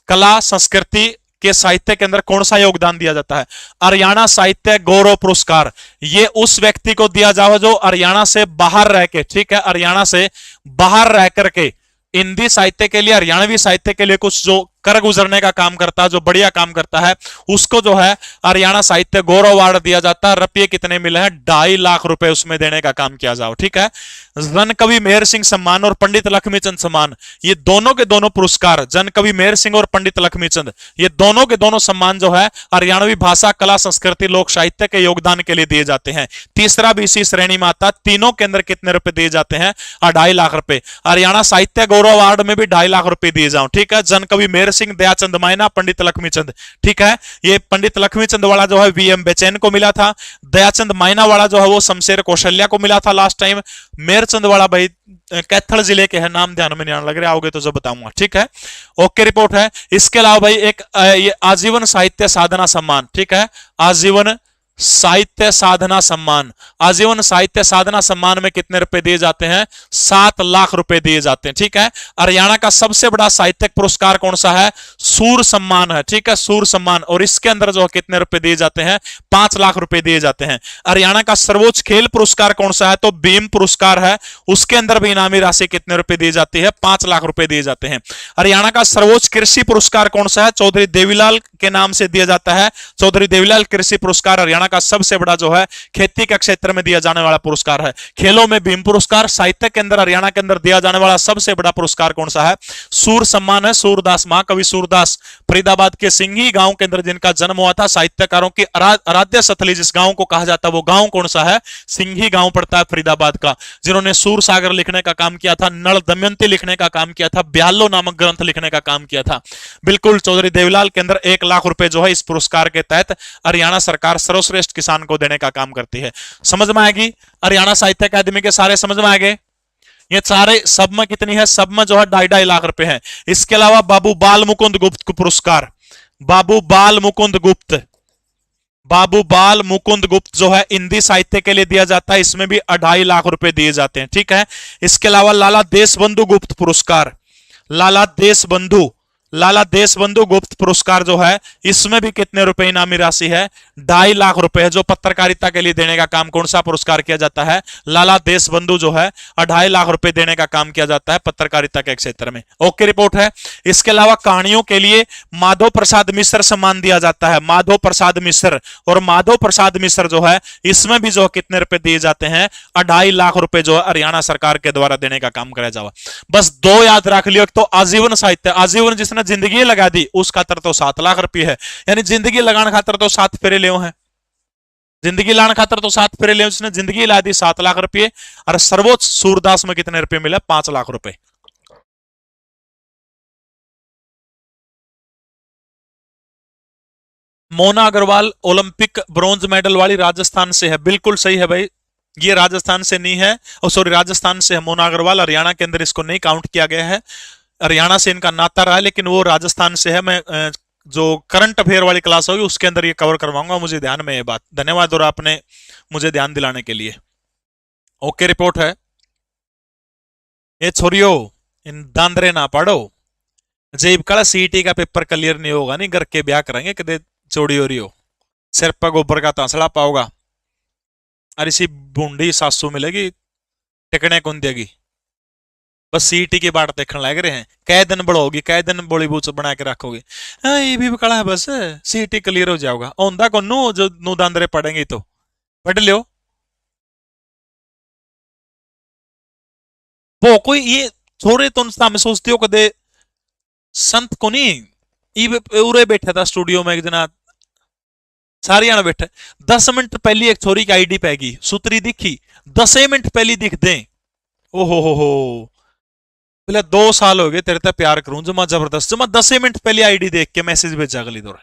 कला संस्कृति के साहित्य के अंदर कौन सा योगदान दिया जाता है? हरियाणा साहित्य गौरव पुरस्कार। ये उस व्यक्ति को दिया जाओ जो हरियाणा से बाहर रह के, ठीक है, हरियाणा से बाहर रह करके हिंदी साहित्य के लिए, हरियाणवी साहित्य के लिए कुछ जो कर गुजरने का काम करता है, जो बढ़िया काम करता है, उसको जो है हरियाणा साहित्य गौरव अवार्ड दिया जाता है। रुपये कितने मिले हैं? 2.5 लाख रुपए उसमें देने का काम किया जाओ, ठीक है। जन कवि मेहर सिंह सम्मान और पंडित लक्ष्मीचंद सम्मान, ये दोनों के दोनों पुरस्कार, जन कवि मेहर सिंह और पंडित लक्ष्मीचंद, ये दोनों के दोनों सम्मान जो है हरियाणवी भाषा कला संस्कृति लोक साहित्य के योगदान के लिए दिए जाते हैं। तीसरा भी इसी श्रेणी में आता। तीनों के अंदर कितने रुपए दिए जाते हैं? 2.5 लाख रुपए। हरियाणा साहित्य गौरव अवार्ड में भी 2.5 लाख रुपए दिए जाओ, ठीक है। जन कवि मेहर सिंह, दयाचंद मायना, पंडित लक्ष्मीचंद, ठीक है। ये पंडित लक्ष्मीचंद वाला जो है वीएम बेचैन को मिला था। दयाचंद मायना वाला जो है वो शमशेर कौशल्या को मिला था लास्ट टाइम। मेहरचंद वाला भाई कैथल जिले के है, नाम ध्यान में नहीं आने लग रहा, आओगे तो जो बताऊंगा, ठीक है। ओके, रिपोर्ट है। इसके अलावा भाई एक ये आजीवन साहित्य साधना सम्मान, ठीक है, आजीवन साहित्य साधना सम्मान। आजीवन साहित्य साधना सम्मान में कितने रुपए दिए जाते हैं? 7 लाख रुपए दिए जाते हैं, ठीक है। हरियाणा का सबसे बड़ा साहित्यिक पुरस्कार कौन सा है? सूर सम्मान है, ठीक है, सूर सम्मान। और इसके अंदर जो कितने रुपए दिए जाते हैं? 5 लाख रुपए दिए जाते हैं। हरियाणा का सर्वोच्च खेल पुरस्कार कौन सा है? तो भीम पुरस्कार है। उसके अंदर भी इनामी राशि कितने रुपए दी जाती है? 5 लाख रुपए दिए जाते हैं। हरियाणा का सर्वोच्च कृषि पुरस्कार कौन सा है? चौधरी देवीलाल के नाम से दिया जाता है। चौधरी देवीलाल कृषि पुरस्कार हरियाणा का सबसे बड़ा जो है खेती के क्षेत्र में दिया जाने वाला पुरस्कार है। खेलों में भीम पुरस्कार। साहित्य के अंदर हरियाणा के अंदर दिया जाने वाला सबसे बड़ा पुरस्कार कौन सा है? सूर सम्मान है। सूरदास, महाकवि सूरदास फरीदाबाद के सिंघी गांव के अंदर जिनका जन्म हुआ था, साहित्यकारों की आराध्य स्थली जिस गांव को कहा जाता है, वो गांव कौन सा है? सिंघी गांव पड़ता है फरीदाबाद का। जिन्होंने सूर सागर लिखने का काम किया था, नल दमयंती लिखने का काम किया था, ब्यालो नामक ग्रंथ लिखने का काम किया था। बिल्कुल, चौधरी देवीलाल के अंदर 1 लाख रुपए जो है इस पुरस्कार के तहत हरियाणा सरकार सर्वश्रेष्ठ किसान को देने का काम करती है। समझ में आएगी? हरियाणा साहित्य अकादमी के सारे समझ में आ गए? ये सारे सब में कितनी है? सब में जो है 2.5 लाख रुपए है। इसके अलावा बाबू बाल मुकुंद गुप्त को पुरस्कार, बाबू बाल मुकुंद गुप्त, बाबू बाल मुकुंद गुप्त जो है हिंदी साहित्य के लिए दिया जाता है। इसमें भी 2.5 लाख रुपए दिए जाते हैं, ठीक है। इसके अलावा लाला देशबंधु गुप्त पुरस्कार, लाला देशबंधु गुप्त पुरस्कार जो है इसमें भी कितने रुपए इनामी राशि है? 2.5 लाख रुपए है। जो पत्रकारिता के लिए देने का काम कौन सा पुरस्कार किया जाता है? लाला देशबंधु जो है 2.5 लाख रुपए देने का काम किया जाता है पत्रकारिता के क्षेत्र में। ओके, रिपोर्ट है। इसके अलावा कहानियों के लिए माधव प्रसाद मिश्र सम्मान दिया जाता है। माधव प्रसाद मिश्र, और माधव प्रसाद मिश्र जो है इसमें भी जो कितने रुपए दिए जाते हैं? 2.5 लाख रुपए जो है हरियाणा सरकार के द्वारा देने का काम कराया जावा। बस 2 याद रख लियो, तो आजीवन साहित्य, आजीवन जिसने जिंदगी लगा दी उस खातर तो 7 लाख रुपए है। यानी जिंदगी लगाने खातर तो 7 फेरे ले हैं, जिंदगी लाने खातर तो 7 फेरे ले, उसने जिंदगी ला दी 7 लाख रुपए। और सर्वोच्च सूरदास में कितने रुपए मिले? 5 लाख रुपए। Mona Agarwal Olympic bronze medal वाली राजस्थान से है, बिल्कुल सही है भाई। ये राजस्थान से नहीं है, सॉरी, राजस्थान से है मोना अग्रवाल। हरियाणा के अंदर इसको नहीं काउंट किया गया है। हरियाणा से इनका नाता रहा है, लेकिन वो राजस्थान से है। मैं जो करंट अफेयर वाली क्लास होगी उसके अंदर ये कवर करवाऊंगा, मुझे ध्यान में ये बात। धन्यवाद और आपने मुझे ध्यान दिलाने के लिए। ओके, रिपोर्ट है। ये छोरियो इन दांदरे ना पढ़ो, जेब कल सीटी का पेपर क्लियर नहीं होगा नहीं घर के ब्याह करेंगे कदे चोड़ी हो रही हो, सिर पर गोबर का तांसला पाओगा। अरे सी बूंदी सासू मिलेगी टिकने कौन देगी। बस सीईटी की बाट देखने लग रहे हैं, कै दिन बढ़ोगी, कै दिन बोली बूच बना के रखोगे। हाँ ये भी बकड़ा है, बस सीईटी क्लियर हो जाओगा, औंधा को नु जो नु दांदरे पड़ेंगे तो पढ़ लियो। वो कोई ये छोरे तो में सोचते हो कदे संत को नहीं, उरे बैठा था स्टूडियो में एक जना, सारे जने बैठे, 10 मिनट पहली एक छोरी की आईडी पैगी सुतरी दिखी, 10 मिनट पहली दिख दे, ओहो हो, बोले 2 साल हो गए तेरे ते प्यार करूं जमा जबरदस्त, जमा 10 मिनट पहले आईडी देख के मैसेज भेजा अगली दौर,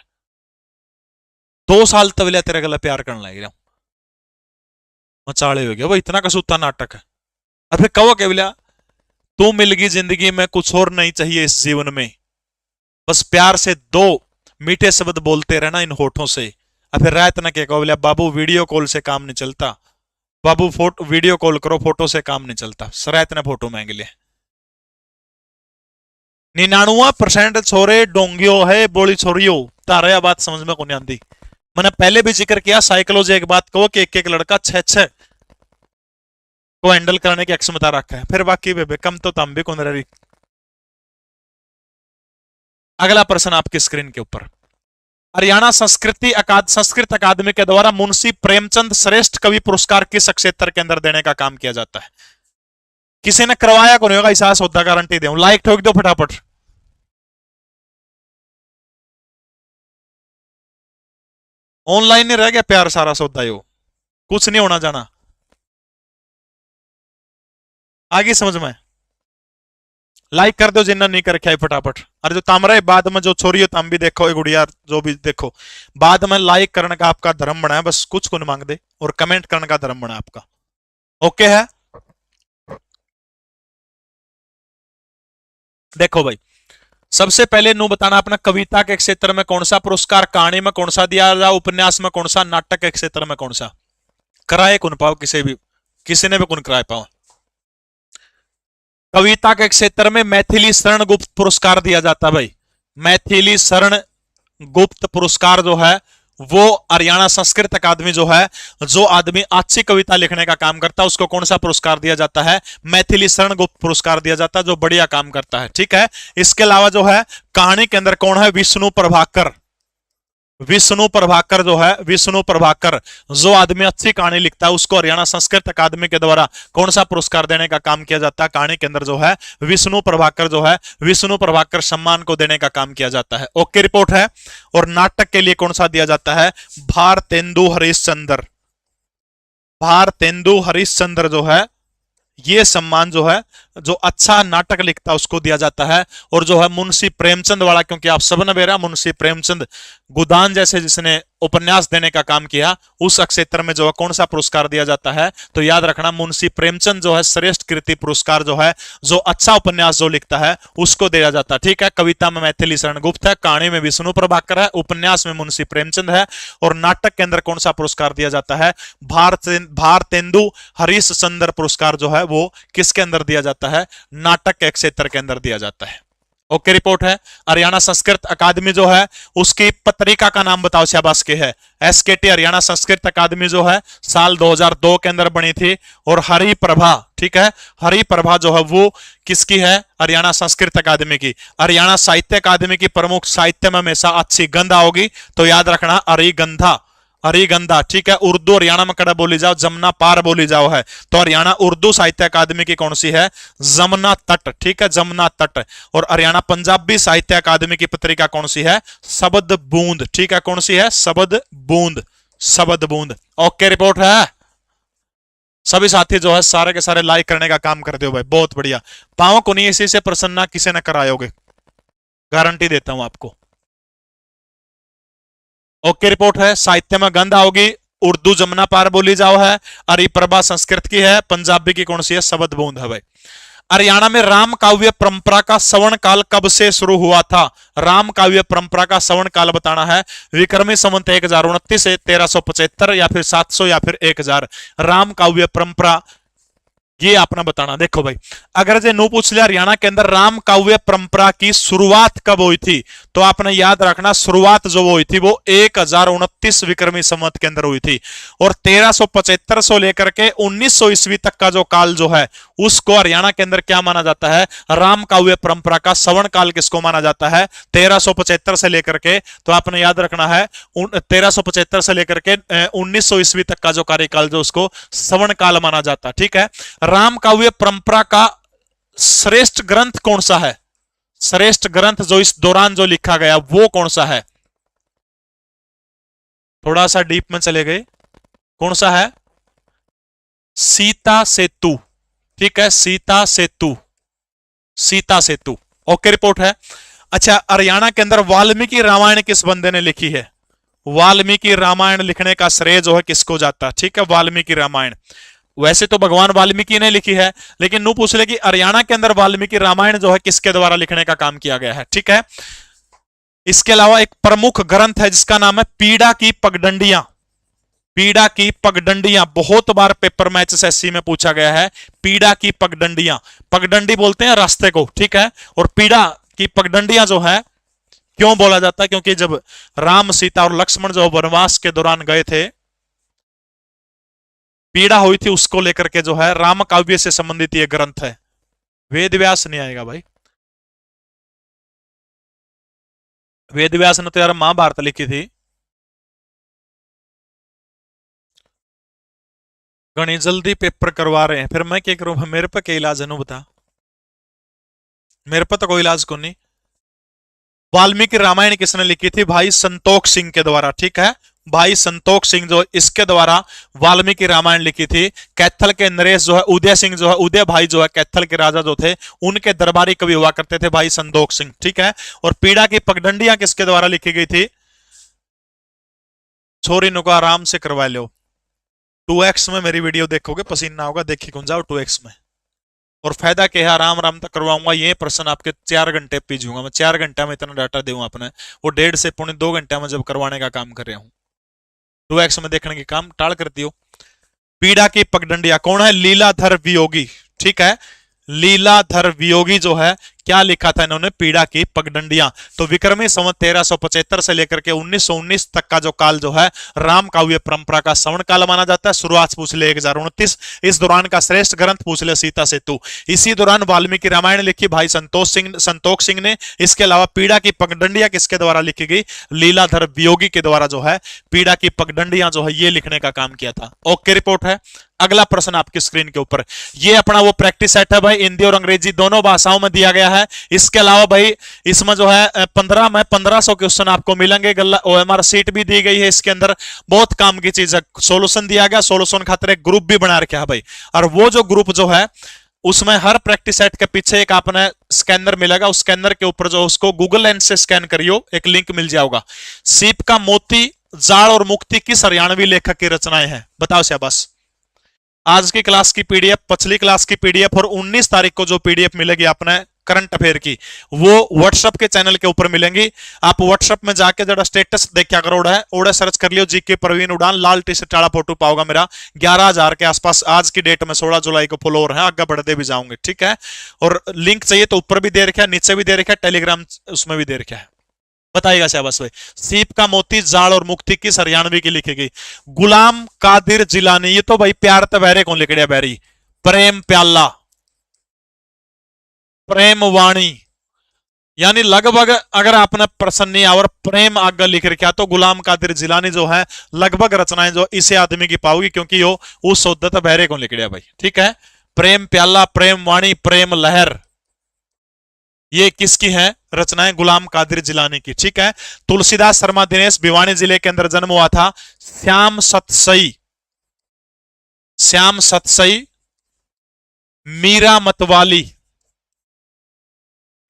2 साल तक बोले तेरे गला प्यार करने लग गया, मचाले हो गया वो, इतना कसूता नाटक है। अब फिर कहो क्या बोला, तू मिल गई जिंदगी में, कुछ और नहीं चाहिए इस जीवन में, बस प्यार से 2 मीठे शब्द बोलते रहना इन होठों से। अब फिर रात ना क्या कहो बोला, बाबू वीडियो कॉल से काम नहीं चलता, बाबू फोटो वीडियो कॉल करो, फोटो से काम नहीं चलता, सरायत ने फोटो मांग लिया। 99% छोरे डोंगियो है, बोली छोरियो, तारा यह बात समझ में को नहीं आती। मैंने पहले भी जिक्र किया साइकोलॉजी एक बात कहो कि एक लड़का 6 को हैंडल करने की क्षमता रखा है, फिर बाकी बेबे कम तो तम भी कौन रही। अगला प्रश्न आपकी स्क्रीन के ऊपर, हरियाणा संस्कृत अकादमी के द्वारा मुंशी प्रेमचंद श्रेष्ठ कवि पुरस्कार किस क्षेत्र के अंदर देने का काम किया जाता है? किसी ने करवाया को नहीं होगा, ऐसा सौदा गारंटी दे, लाइक ठोक दो फटाफट। ऑनलाइन नहीं रह गया प्यार सारा सौदा, यो कुछ नहीं होना जाना, आगे समझ में, लाइक कर दो जिन्ना नहीं कर फटाफट। अरे जो तामरा है बाद में जो छोरी हो तम भी देखो, गुड़िया जो भी देखो, बाद में लाइक करने का आपका धर्म बना है, बस कुछ को नहीं मांग दे, और कमेंट करने का धर्म बना है आपका, ओके है। देखो भाई, सबसे पहले नु बताना अपना कविता के क्षेत्र में कौन सा पुरस्कार, कहानी में कौन सा दिया जाए, उपन्यास में कौन सा, नाटक के क्षेत्र में कौन सा, कराए कौन पाओ, किसी ने भी कौन कराए पाओ। कविता के क्षेत्र में मैथिली शरण गुप्त पुरस्कार दिया जाता है भाई, मैथिली शरण गुप्त पुरस्कार जो है वो हरियाणा संस्कृत अकादमी जो है, जो आदमी अच्छी कविता लिखने का काम करता है उसको कौन सा पुरस्कार दिया जाता है, मैथिली शरण गुप्त पुरस्कार दिया जाता है, जो बढ़िया काम करता है, ठीक है। इसके अलावा जो है कहानी के अंदर कौन है, विष्णु प्रभाकर, विष्णु प्रभाकर जो है, विष्णु प्रभाकर जो आदमी अच्छी कहानी लिखता है उसको हरियाणा संस्कृत अकादमी के द्वारा कौन सा पुरस्कार देने का काम किया जाता है, कहानी के अंदर जो है विष्णु प्रभाकर जो है, विष्णु प्रभाकर सम्मान को देने का काम किया जाता है, ओके रिपोर्ट है। और नाटक के लिए कौन सा दिया जाता है, भारतेंदु हरिश्चंद्र, भारतेंदु हरिश्चंद्र जो है ये सम्मान जो है, जो अच्छा नाटक लिखता है उसको दिया जाता है। और जो है मुंशी प्रेमचंद वाला, क्योंकि आप सब ने बेरा मुंशी प्रेमचंद गोदान जैसे जिसने उपन्यास देने का काम किया, उस क्षेत्र में जो है कौन सा पुरस्कार दिया जाता है, तो याद रखना मुंशी प्रेमचंद जो है श्रेष्ठ कृति पुरस्कार जो है, जो अच्छा उपन्यास जो लिखता है उसको दिया जाता है, ठीक है। कविता में मैथिली शरण गुप्त है, कहानी में विष्णु प्रभाकर है, उपन्यास में मुंशी प्रेमचंद है, और नाटक के अंदर कौन सा पुरस्कार दिया जाता है, भारतेंदु हरीश चंद्र पुरस्कार जो है वो किसके अंदर दिया जाता है, नाटक के क्षेत्र के अंदर दिया जाता है, ओके रिपोर्ट है। हरियाणा संस्कृत अकादमी जो है उसकी पत्रिका का नाम बताओ, शाबाश के है, एसकेटी हरियाणा संस्कृत अकादमी जो है साल 2002 के अंदर बनी थी। और हरिप्रभा, ठीक है, हरिप्रभा जो है वो किसकी है, हरियाणा संस्कृत अकादमी की। हरियाणा साहित्य अकादमी की प्रमुख साहित्य में हमेशा अच्छी गंधा होगी, तो याद रखना हरिगंधा, हरिगंधा, ठीक है। उर्दू हरियाणा में कड़ा बोली जाओ, जमुना पार बोली जाओ है, तो हरियाणा उर्दू साहित्य अकादमी की कौन सी है, जमुना तट, ठीक है, जमुना तट। और हरियाणा पंजाबी साहित्य अकादमी की पत्रिका कौन सी है, शब्द बूंद, ठीक है, कौन सी है, शब्द बूंद, शब्द बूंद, ओके रिपोर्ट है। सभी साथी जो है सारे के सारे लाइक करने का काम कर दो भाई, बहुत बढ़िया। पाओ को नहीं इसी से प्रसन्न किसी ने करायोगे, गारंटी देता हूं आपको, ओके रिपोर्ट है। साहित्य में गंध आओगी, उर्दू जमुना पार बोली जाओ है, हरिप्रभा संस्कृत की है, पंजाबी की कौन सी है, शब्द बूंद है भाई। हरियाणा में राम काव्य परंपरा का श्रवण काल कब से शुरू हुआ था, राम काव्य परंपरा का श्रवण काल बताना है, विक्रमी संवत 1029 से 1375 या फिर 700 या फिर 1000। राम काव्य परंपरा ये आपने बताना। देखो भाई, अगर जे नो पूछ लिया हरियाणा के अंदर राम काव्य परंपरा की शुरुआत कब हुई थी, तो आपने याद रखना शुरुआत जो वो हुई थी वो 1029 विक्रमी संवत के अंदर हुई थी। और 1375 से लेकर के 1900 ईस्वी तक का जो काल जो है उसको हरियाणा के अंदर क्या माना जाता है, राम काव्य परंपरा का सवर्ण काल किसको माना जाता है, 1375 से लेकर के, तो आपने याद रखना है 1375 से लेकर के 1900 ईस्वी तक का जो कार्यकाल जो उसको सवर्ण काल माना जाता है। ठीक है। राम काव्य परंपरा का श्रेष्ठ ग्रंथ कौन सा है, श्रेष्ठ ग्रंथ जो इस दौरान जो लिखा गया वो कौन सा है, थोड़ा सा डीप में चले गए, कौन सा है, सीता सेतु। ठीक है, सीता सेतु, सीता सेतु। ओके, रिपोर्ट है। अच्छा, हरियाणा के अंदर वाल्मीकि रामायण किस बंदे ने लिखी है, वाल्मीकि रामायण लिखने का श्रेय जो है किसको जाता है। ठीक है, वाल्मीकि रामायण, वैसे तो भगवान वाल्मीकि ने लिखी है, लेकिन नू पूछ ले कि हरियाणा के अंदर वाल्मीकि रामायण जो है किसके द्वारा लिखने का काम किया गया है। ठीक है। इसके अलावा एक प्रमुख ग्रंथ है जिसका नाम है पीड़ा की पगडंडियां। पीड़ा की पगडंडियां बहुत बार पेपर में एचएसएससी में पूछा गया है। पीड़ा की पगडंडियां, पगडंडी बोलते हैं रास्ते को। ठीक है। और पीड़ा की पगडंडियां जो है क्यों बोला जाता है, क्योंकि जब राम सीता और लक्ष्मण जो वनवास के दौरान गए थे, पीड़ा हुई थी, उसको लेकर के जो है राम काव्य से संबंधित ये ग्रंथ है। वेद व्यास नहीं आएगा भाई, वेद व्यास ने तो यार महाभारत लिखी थी। घनी जल्दी पेपर करवा रहे हैं, फिर मैं क्या करूं, मेरे पे क्या इलाज है नु बता, मेरे पे तो कोई इलाज को नहीं। वाल्मीकि रामायण किसने लिखी थी, भाई संतोख सिंह के द्वारा। ठीक है, भाई संतोख सिंह जो इसके द्वारा वाल्मीकि रामायण लिखी थी। कैथल के नरेश जो है, उदय सिंह जो है, उदय भाई जो है कैथल के राजा जो थे, उनके दरबारी कवि हुआ करते थे भाई संतोख सिंह। ठीक है। और पीड़ा की पगडंडियां किसके द्वारा लिखी गई थी, छोरी नुको आराम से करवा लो, 2x में मेरी वीडियो देखोगे पसीना होगा, देखी कौन जाओ 2x में। और फायदा क्या है, आराम आराम तक करवाऊंगा, ये प्रश्न आपके 4 घंटे पीजूंगा मैं, 4 घंटा में इतना डाटा दूंगा अपने, वो 1.5 से पौने 2 घंटा में जब करवाने का काम कर रहा हूं। 2x में देखने के काम टाल करती हो। पीड़ा की पगडंडिया कौन है, लीलाधर वियोगी। ठीक है, लीलाधर वियोगी जो है क्या लिखा था इन्होंने, पीड़ा की पगडंडियां। तो विक्रमी संवत 1375 से लेकर के 1919 तक का जो काल जो है राम काव्य परंपरा का सवर्ण काल माना जाता है। शुरुआत पूछ ले 1029, इस दौरान का श्रेष्ठ ग्रंथ पूछ ले सीता सेतु। इसी दौरान वाल्मीकि रामायण लिखी भाई संतोख सिंह ने। इसके अलावा पीड़ा की पगडंडियां किसके द्वारा लिखी गई, लीलाधर वियोगी के द्वारा जो है पीड़ा की पगडंडियां जो है ये लिखने का काम किया था। ओके, रिपोर्ट है। अगला प्रश्न आपकी स्क्रीन के ऊपर, ये अपना वो प्रैक्टिस सेट है भाई, हिंदी और अंग्रेजी दोनों भाषाओं में दिया गया है। इसके अलावा भाई इसमें जो है 1500 क्वेश्चन आपको मिलेंगे। ओएमआर सीट भी दी गई है इसके अंदर, बहुत काम की चीज है। सोल्यूशन दिया गया, सोल्यूशन खातिर एक ग्रुप भी बना रखा है भाई, और वो जो ग्रुप जो है उसमें हर प्रैक्टिस सेट के पीछे एक आपने स्कैनर मिलेगा, उस स्कैनर के ऊपर जो उसको गूगल लेंस से स्कैन करियो, एक लिंक मिल जाएगा। सीप का मोती, जाल और मुक्ति किस हरियाणवी लेखक की रचनाएं हैं, बताओ शाबाश। आज की क्लास की पीडीएफ, पिछली क्लास की पीडीएफ और 19 तारीख को जो पीडीएफ मिलेगी आपने करंट अफेयर की, वो व्हाट्सएप के चैनल के ऊपर मिलेंगी। आप व्हाट्सएप में जाके जरा स्टेटस देखा करो, ओड़ा सर्च कर लियो जीके प्रवीण उड़ान, लाल टी शर्ट वाला फोटो पाओगा मेरा। 11,000 के आसपास आज की डेट में 16 जुलाई को फॉलोअर है, आगे बढ़ते भी जाऊंगे। ठीक है। और लिंक चाहिए तो ऊपर भी दे रखा है, नीचे भी दे रखा है, टेलीग्राम उसमें भी दे रखा है। बताइएगा शाबाश भाई। सीप का मोती, जाल और मुक्ति किस हरियाणवी की लिखी गई, गुलाम कादिर जिलानी। ये तो भाई प्यार तबहरे कौन लिख रहा बैरी, प्रेम प्याला, प्रेम वाणी, यानी लगभग अगर आपने प्रश्न नहीं और प्रेम आगे लिख रखा तो गुलाम कादिर जिलानी जो है लगभग रचनाएं जो इसे आदमी की पाओगी, क्योंकि वो उस सौदत बहरे को लिख रहा भाई। ठीक है। प्रेम प्याला, प्रेम वाणी, प्रेम लहर, ये किसकी है रचनाएं, गुलाम कादिर जिलानी की। ठीक है। तुलसीदास शर्मा दिनेश भिवानी जिले के अंदर जन्म हुआ था। श्याम सतसई, श्याम सतसई, मीरा मतवाली,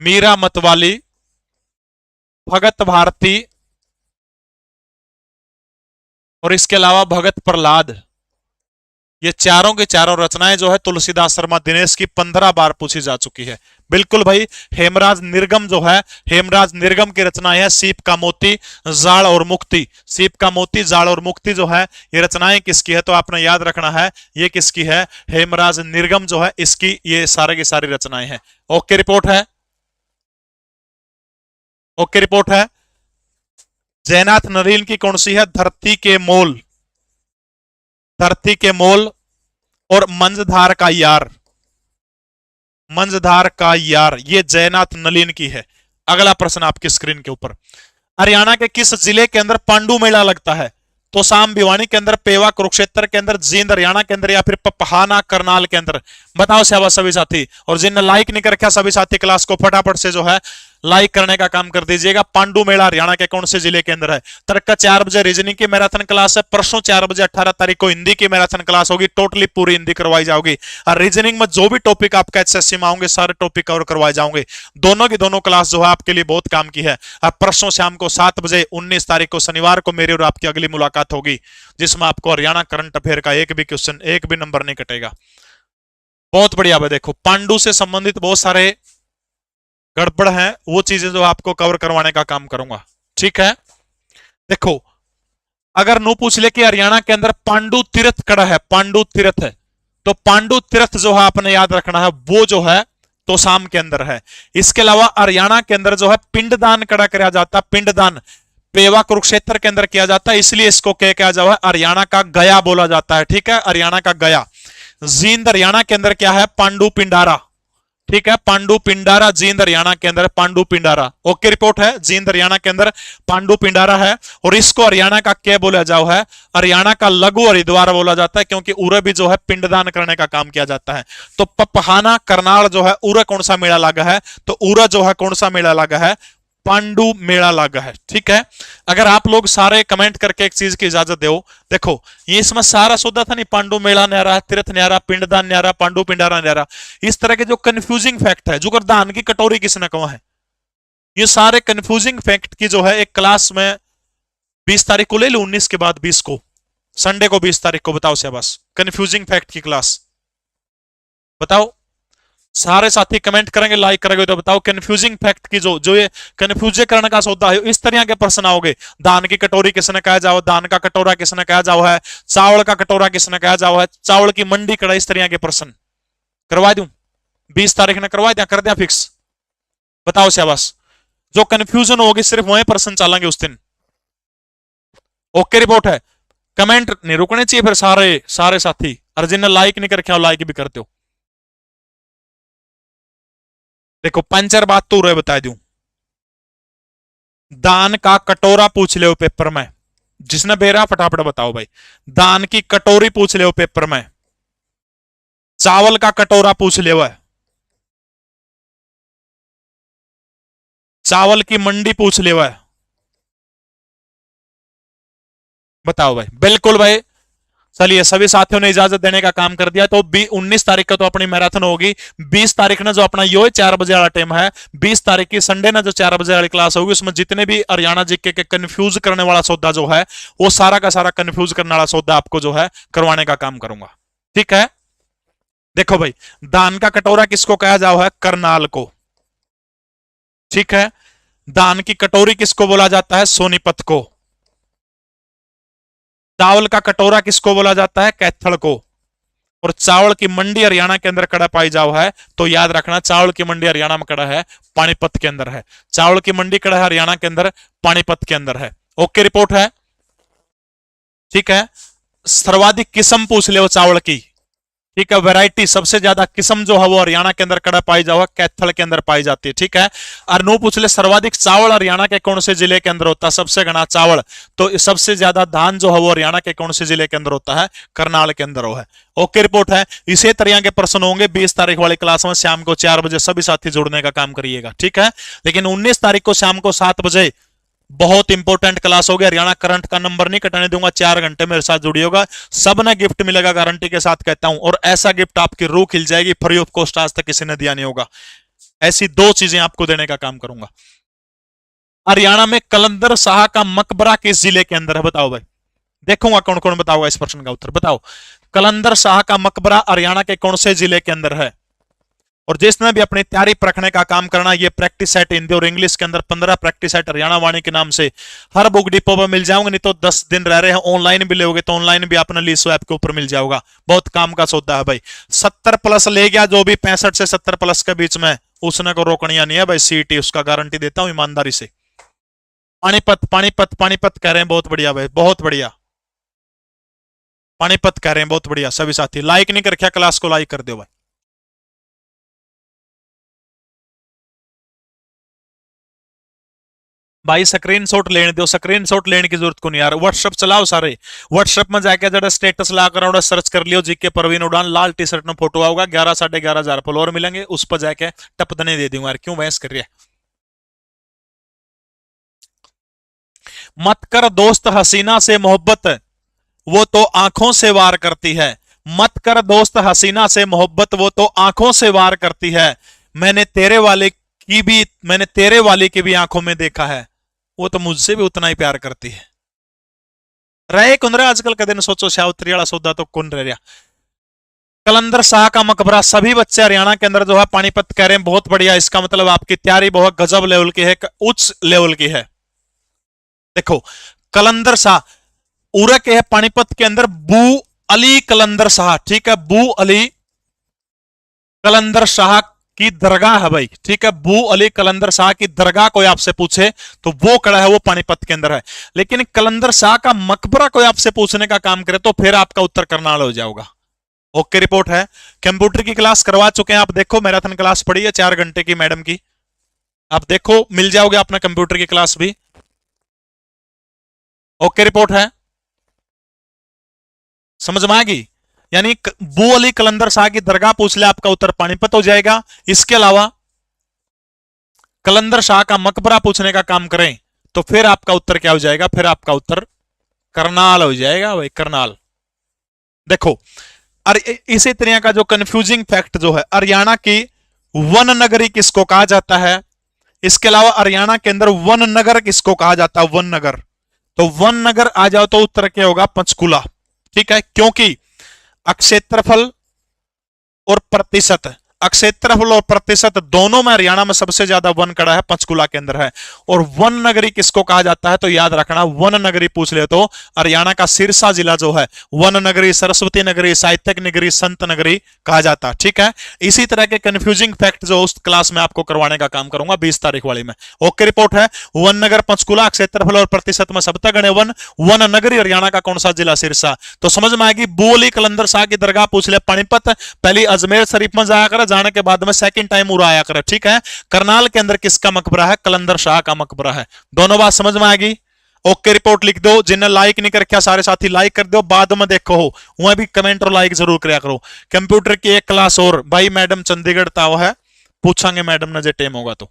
मीरा मतवाली, भगत भारती, और इसके अलावा भगत प्रहलाद। ये चारों की चारों रचनाएं जो है तुलसीदास शर्मा दिनेश की 15 बार पूछी जा चुकी है। बिल्कुल भाई, हेमराज निर्गम जो है, हेमराज निर्गम की रचनाएं है सीप का मोती, जाड़ और मुक्ति। सीप का मोती, जाड़ और मुक्ति जो है ये रचनाएं किसकी है, तो आपने याद रखना है ये किसकी है, हेमराज निर्गम जो है इसकी ये सारे की सारी रचनाएं हैं। ओके रिपोर्ट है, ओके रिपोर्ट है। जयनाथ नरेन की कौन सी है, धरती के मोल, धरती के मोल और मंझधार का यार, मंझधार का यार, ये जयनाथ नलिन की है। अगला प्रश्न आपकी स्क्रीन के ऊपर, हरियाणा के किस जिले के अंदर पांडु मेला लगता है, तो साम भिवानी के अंदर, पेवा कुरुक्षेत्र के अंदर, जींद हरियाणा के अंदर, या फिर पपहाना करनाल के अंदर। बताओ शाबाश सभी साथी, और जिनने लाइक नहीं कर रखा सभी साथी क्लास को फटाफट से जो है लाइक करने का काम कर दीजिएगा। पांडु मेला हरियाणा के कौन से जिले के अंदर है। तर्क का 4 बजे रीजनिंग की मैराथन क्लास है, परसों 4 बजे 18 तारीख को हिंदी की मैराथन क्लास होगी, टोटली पूरी हिंदी करवाई जाओगी। और रीजनिंग में जो भी टॉपिक आपका एचएससी में आएंगे सारे टॉपिक कवर करवाए जाओगे। दोनों की दोनों क्लास जो है आपके लिए बहुत काम की है। और परसों शाम को 7 बजे 19 तारीख को शनिवार को मेरी और आपकी अगली मुलाकात होगी, जिसमें आपको हरियाणा करंट अफेयर का एक भी क्वेश्चन, एक भी नंबर नहीं कटेगा। बहुत बढ़िया भाई, देखो पांडु से संबंधित बहुत सारे गड़बड़ है, वो चीजें जो आपको कवर करवाने का काम करूंगा, ठीक है। देखो अगर नो पूछ ले कि हरियाणा के अंदर पांडु तीर्थ कड़ा है, पांडु तीर्थ है, तो पांडु तीर्थ जो है आपने याद रखना है वो जो है तो शाम के अंदर है। इसके अलावा हरियाणा के अंदर जो है पिंडदान कड़ा किया जाता है, पिंडदान पेवा कुरुक्षेत्र के अंदर किया जाता है, इसलिए इसको क्या किया जाए, हरियाणा का गया बोला जाता है, ठीक है, हरियाणा का गया। जींद हरियाणा के अंदर क्या है, पांडु पिंडारा, ठीक है, पांडु पिंडारा जींद हरियाणा के अंदर पांडु पिंडारा। ओके रिपोर्ट है, जींद हरियाणा के अंदर पांडु पिंडारा है। और इसको हरियाणा का क्या बोला जाओ है, हरियाणा का लघु हरिद्वार बोला जाता है, क्योंकि उरे भी जो है पिंडदान करने का काम किया जाता है। तो पपहाना करनाल जो है उरे कौन सा मेला लगा है, तो उरे जो है कौन सा मेला लगा है, पांडु मेला लगा है, ठीक है। अगर आप लोग सारे कमेंट करके एक चीज की इजाजत दो, देखो ये इसमें सारा सौदा था नहीं, पांडु मेला न्यारा, तीर्थ न्यारा, पिंडदान न्यारा, पांडु पिंडारा न्यारा, इस तरह के जो कंफ्यूजिंग फैक्ट है, जो दान की कटोरी किसने कहा है, ये सारे कंफ्यूजिंग फैक्ट की जो है एक क्लास में 20 तारीख को ले लो, 19 के बाद 20 को, संडे को 20 तारीख को, बताओ शाबाश, कंफ्यूजिंग फैक्ट की क्लास बताओ। सारे साथी कमेंट करेंगे, लाइक करेंगे, तो बताओ कंफ्यूजिंग फैक्ट की जो ये कंफ्यूज करने का सौदा है, इस तरह के प्रश्न आओगे। दान की कटोरी किसने कहा जाओ, दान का कटोरा किसने कहा जाओ है, चावल का कटोरा किसने कहा जाओ है, चावल की मंडी कड़ा, इस तरह के प्रश्न करवा दूं, 20 तारीख ने करवा दिया, कर दिया फिक्स, बताओ शाबाश। जो कंफ्यूजन होगी सिर्फ वही प्रश्न चलेंगे उस दिन। ओके रिपोर्ट है, कमेंट नहीं रुकने चाहिए फिर सारे सारे साथी, और जिन्हें लाइक नहीं करके लाइक भी करते हो। देखो पंचर बात तो रहे बता दूं, दान का कटोरा पूछ ले पेपर में, जिसने बेरा फटाफट बताओ भाई। दान की कटोरी पूछ ले पेपर में, चावल का कटोरा पूछ ले, चावल की मंडी पूछ ले, बताओ भाई। बिल्कुल भाई, चलिए सभी साथियों ने इजाजत देने का काम कर दिया। तो 19 तारीख का तो अपनी मैराथन होगी, 20 तारीख ना जो अपना यो 4 बजे वाला टाइम है, 20 तारीख की संडे ना जो 4 बजे वाली क्लास होगी, उसमें जितने भी हरियाणा जीके के कंफ्यूज करने वाला सौदा जो है, वो सारा का सारा कंफ्यूज करने वाला सौदा आपको जो है करवाने का काम करूंगा, ठीक है। देखो भाई, दान का कटोरा किसको कहा जाओ है, करनाल को, ठीक है। दान की कटोरी किसको बोला जाता है, सोनीपत को। चावल का कटोरा किसको बोला जाता है, कैथल को। और चावल की मंडी हरियाणा के अंदर कड़ा पाई जाओ है, तो याद रखना चावल की मंडी हरियाणा में कड़ा है, पानीपत के अंदर है। चावल की मंडी कड़ा है हरियाणा के अंदर, पानीपत के अंदर है। ओके रिपोर्ट है, ठीक है। सर्वाधिक किस्म पूछ ले वो चावल की, ठीक है, वैरायटी सबसे ज्यादा किस्म जो है वो हरियाणा के अंदर कड़ा पाई जाओ, कैथल के अंदर पाई जाती है, ठीक है। और नो पूछ ले सर्वाधिक चावल हरियाणा के कौन से जिले के अंदर होता है, सबसे घना चावल, तो सबसे ज्यादा धान जो है वो हरियाणा के कौन से जिले के अंदर होता है, करनाल के अंदर है। ओके रिपोर्ट है। इसी तरह के प्रश्न होंगे 20 तारीख वाली क्लास में शाम को 4 बजे, सभी साथी जुड़ने का काम करिएगा, ठीक है। लेकिन 19 तारीख को शाम को 7 बजे बहुत इंपॉर्टेंट क्लास हो गया, हरियाणा करंट का नंबर नहीं कटाने दूंगा, 4 घंटे मेरे साथ जुड़िएगा, सब ने गिफ्ट मिलेगा, गारंटी के साथ कहता हूं। और ऐसा गिफ्ट आपकी रूह खिल जाएगी, फ्री ऑफ कॉस्ट, आज तक किसी ने दिया नहीं होगा। ऐसी 2 चीजें आपको देने का काम करूंगा। हरियाणा में कलंदर शाह का मकबरा किस जिले के अंदर है, बताओ भाई। देखूंगा कौन कौन बताओगा इस प्रश्न का उत्तर, बताओ। कलंदर शाह का मकबरा हरियाणा के कौन से जिले के अंदर है? और जिसने भी अपनी तैयारी परखने का काम करना, ये प्रैक्टिस सेट हिंदी और इंग्लिश के अंदर 15 प्रैक्टिस सेट हरियाणा वाणी के नाम से हर बुक डिपो पर मिल जाओगे, नहीं तो 10 दिन रह रहे हैं ऑनलाइन भी लोगे तो ऑनलाइन भी अपना लीसो ऐप के ऊपर मिल जाओगा। बहुत काम का सौदा है भाई। 70 प्लस ले गया जो भी 65 से 70 प्लस के बीच में, उसने को रोकनिया नहीं है भाई सीईटी, उसका गारंटी देता हूं ईमानदारी से। पानीपत पानीपत पानीपत कह रहे हैं, बहुत बढ़िया भाई, बहुत बढ़िया। पानीपत कह रहे हैं, बहुत बढ़िया। सभी साथी लाइक नहीं कर रखा, क्लास को लाइक कर दो भाई। भाई स्क्रीनशॉट लेने दो, स्क्रीनशॉट लेने की जरूरत को नहीं यार। व्हाट्सएप चलाओ सारे, व्हाट्सएप में जाके जरा स्टेटस ला कर सर्च कर लियो जीके परवीन उड़ान, लाल टी शर्ट में फोटो आऊगा, 11 साढ़े 11,000 फॉलोअर मिलेंगे, उस पर जाके टपदने दे दूंगा यार, क्यों बहस कर रही है। मत कर दोस्त हसीना से मोहब्बत, वो तो आंखों से वार करती है। मत कर दोस्त हसीना से मोहब्बत, वो तो आंखों से वार करती है। मैंने तेरे वाले की भी आंखों में देखा है, वो तो मुझसे भी उतना ही प्यार करती है। रहे कौन रहे आजकल का दिन, सोचो शावत्री वाला सौदा तो कौन रह रहा। कलंदर शाह का मकबरा, सभी बच्चे हरियाणा के अंदर जो है पानीपत कह रहे हैं, बहुत बढ़िया। इसका मतलब आपकी तैयारी बहुत गजब लेवल की है, उच्च लेवल की है। देखो कलंदर शाह उरे के है पानीपत के अंदर, बू अली कलंदर शाह, ठीक है, बू अली कलंदर शाह की दरगाह है भाई, ठीक है। बू अली कलंदर शाह की दरगाह कोई आपसे पूछे तो वो कड़ा है, वो पानीपत के अंदर है। लेकिन कलंदर शाह का मकबरा कोई आपसे पूछने का काम करे तो फिर आपका उत्तर करनाल हो जाएगा। ओके रिपोर्ट है। कंप्यूटर की क्लास करवा चुके हैं आप, देखो मैराथन क्लास पड़ी है 4 घंटे की मैडम की, आप देखो मिल जाओगे अपना कंप्यूटर की क्लास भी। ओके रिपोर्ट है, समझ में आएगी। यानी बू अली कलंदर शाह की दरगाह पूछ ले, आपका उत्तर पानीपत हो जाएगा। इसके अलावा कलंदर शाह का मकबरा पूछने का काम करें तो फिर आपका उत्तर क्या हो जाएगा, फिर आपका उत्तर करनाल हो जाएगा भाई, करनाल। देखो इसी तरह का जो कंफ्यूजिंग फैक्ट जो है, हरियाणा की वन नगरी किसको कहा जाता है। इसके अलावा हरियाणा के अंदर वन नगर किसको कहा जाता है, वन नगर। तो वन नगर आ जाओ तो उत्तर क्या होगा, पंचकुला, ठीक है। क्योंकि अक्षेत्रफल और प्रतिशत, अक्षेत्रफल और प्रतिशत दोनों में हरियाणा में सबसे ज्यादा वन कड़ा है, पंचकुला के अंदर है। और वन नगरी किसको कहा जाता है, तो याद रखना वन नगरी पूछ ले तो हरियाणा का सिरसा जिला जो है वन नगरी, सरस्वती नगरी, साहित्यक नगरी, संत नगरी कहा जाता है, ठीक है। इसी तरह के कंफ्यूजिंग फैक्ट जो उस क्लास में आपको करवाने का काम करूंगा 20 तारीख वाली में। ओके रिपोर्ट है। वन नगर पंचकुला, क्षेत्रफल और प्रतिशत में सबतक गणे वन, वन नगरी हरियाणा का कौन सा जिला, सिरसा। तो समझ में आएगी। बोली कलंदर शाह की दरगाह पूछ ले पानीपत, पहली अजमेर शरीफ में जाया कर, जाने के बाद में सेकंड टाइम उड़ाया करे, ठीक है। करनाल के अंदर किसका मकबरा है, कलंदर शाह का मकबरा है। दोनों बात समझ में आएगी। ओके रिपोर्ट लिख दो, जिन्हें लाइक नहीं कर क्या सारे साथी लाइक कर दो, बाद में देखो हो वह भी कमेंट और लाइक जरूर कराया करो। कंप्यूटर की एक क्लास और भाई मैडम चंडीगढ़ ताव है, पूछांगे मैडम ने जे टाइम होगा तो।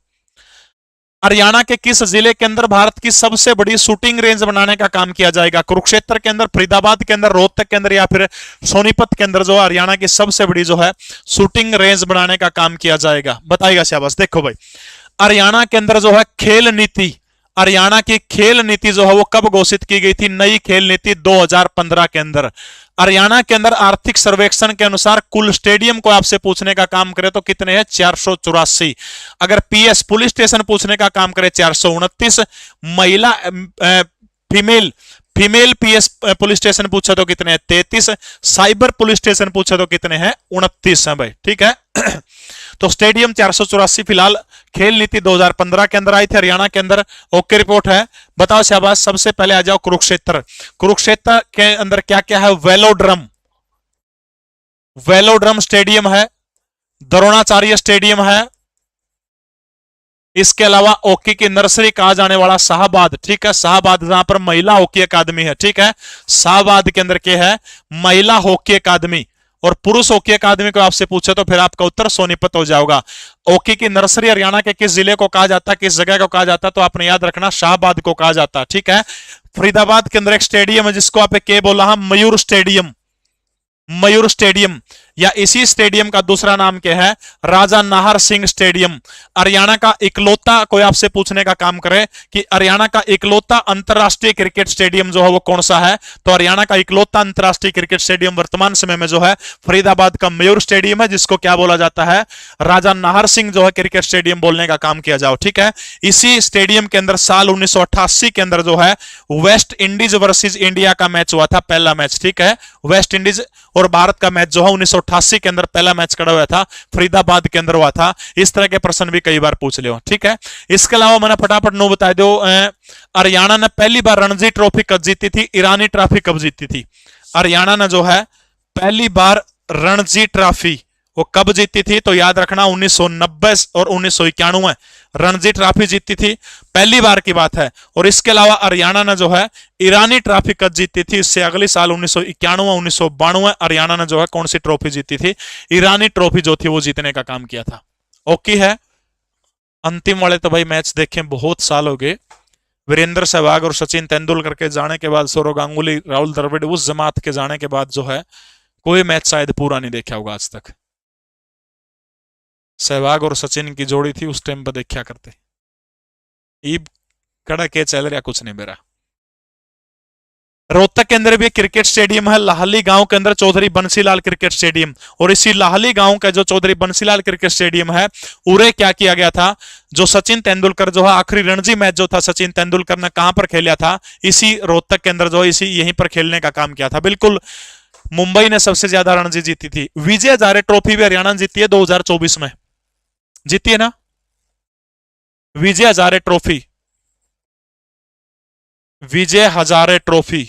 हरियाणा के किस जिले के अंदर भारत की सबसे बड़ी शूटिंग रेंज बनाने का काम किया जाएगा, कुरुक्षेत्र के अंदर, फरीदाबाद के अंदर, रोहतक के अंदर या फिर सोनीपत के अंदर जो हरियाणा की सबसे बड़ी जो है शूटिंग रेंज बनाने का काम किया जाएगा, बताइएगा शाबाश। देखो भाई हरियाणा के अंदर जो है खेल नीति, हरियाणा की खेल नीति जो है वो कब घोषित की गई थी, नई खेल नीति 2015 के अंदर। हरियाणा के अंदर आर्थिक सर्वेक्षण के अनुसार कुल स्टेडियम को आपसे पूछने का काम करे तो कितने हैं, 484। अगर पीएस पुलिस स्टेशन पूछने का काम करे 429। महिला female female PS police station पूछा तो कितने हैं, 33। साइबर पुलिस स्टेशन पूछा तो कितने हैं, 29 है भाई, ठीक है। तो स्टेडियम 484 फिलहाल खेल नीति 2015 के अंदर आई थी हरियाणा के अंदर। ओके रिपोर्ट है, बताओ शाबाश। सबसे पहले आ जाओ कुरुक्षेत्र, कुरुक्षेत्र के अंदर क्या क्या है, वेलोड्रम, वेलोड्रम स्टेडियम है, द्रोणाचार्य स्टेडियम है, इसके अलावा हॉकी की नर्सरी कहा जाने वाला शाहबाद, ठीक है, शाहबाद जहां पर महिला हॉकी अकादमी है, ठीक है। शाहबाद के अंदर क्या है, महिला हॉकी अकादमी। और पुरुष हॉकी अकादमी को आपसे पूछे तो फिर आपका उत्तर सोनीपत हो जाएगा। हॉकी की नर्सरी हरियाणा के किस जिले को कहा जाता है, किस जगह को कहा जाता है, तो आपने याद रखना शाहबाद को कहा जाता है, ठीक है। फरीदाबाद के अंदर एक स्टेडियम है जिसको आप क्या बोला, मयूर स्टेडियम, मयूर स्टेडियम। या इसी स्टेडियम का दूसरा नाम क्या है? राजा नाहर सिंह स्टेडियम। हरियाणा का इकलौता, कोई आपसे पूछने का काम करे कि हरियाणा का इकलौता अंतरराष्ट्रीय क्रिकेट स्टेडियम जो है वो कौन सा है, तो हरियाणा का इकलौता अंतरराष्ट्रीय क्रिकेट स्टेडियम वर्तमान समय में जो है फरीदाबाद का मयूर स्टेडियम है, जिसको क्या बोला जाता है? राजा नाहर सिंह जो है क्रिकेट स्टेडियम बोलने का काम किया जाओ, ठीक है। इसी स्टेडियम के अंदर साल 1988 के अंदर जो है वेस्ट इंडीज वर्सेस इंडिया का मैच हुआ था, पहला मैच, ठीक है। वेस्ट इंडीज और भारत का मैच जो है 1988 के अंदर पहला मैच खड़ा हुआ था, फरीदाबाद के अंदर हुआ था। इस तरह के प्रश्न भी कई बार पूछ लियो, ठीक है। इसके अलावा मैंने फटाफट नो बता दो, हरियाणा ने पहली बार रणजी ट्रॉफी कब जीती थी? ईरानी ट्रॉफी कब जीती थी? हरियाणा ने जो है पहली बार रणजी ट्रॉफी वो कब जीती थी? तो याद रखना 1990 और 1991 रणजी ट्रॉफी जीती थी, पहली बार की बात है। और इसके अलावा हरियाणा ने जो है ईरानी ट्रॉफी कब जीती थी? इससे अगले साल 1991 1992 हरियाणा ने जो है कौन सी ट्रॉफी जीती थी? ईरानी ट्रॉफी जो थी वो जीतने का काम किया था। ओके है। अंतिम वाले तो भाई मैच देखें बहुत साल हो गए। वीरेंद्र सहवाग और सचिन तेंदुलकर के जाने के बाद, सौरव गांगुली, राहुल द्रविड़ उस जमात के जाने के बाद जो है कोई मैच शायद पूरा नहीं देखा होगा आज तक। सहवाग और सचिन की जोड़ी थी उस टाइम पर देखा करते। ईब कड़ा के चल रहा कुछ नहीं मेरा। रोहतक के अंदर भी क्रिकेट स्टेडियम है, लाहली गांव के अंदर चौधरी बंसीलाल क्रिकेट स्टेडियम। और इसी लाहली गांव का जो चौधरी बंसीलाल क्रिकेट स्टेडियम है, उरे क्या किया गया था? जो सचिन तेंदुलकर जो है आखिरी रणजी मैच जो था सचिन तेंदुलकर ने कहां पर खेला था? इसी रोहतक के अंदर जो इसी यहीं पर खेलने का काम किया था। बिल्कुल मुंबई ने सबसे ज्यादा रणजी जीती थी। विजय हजारे ट्रॉफी भी हरियाणा ने जीती है 2024 में, जीती है ना विजय हजारे ट्रॉफी? विजय हजारे ट्रॉफी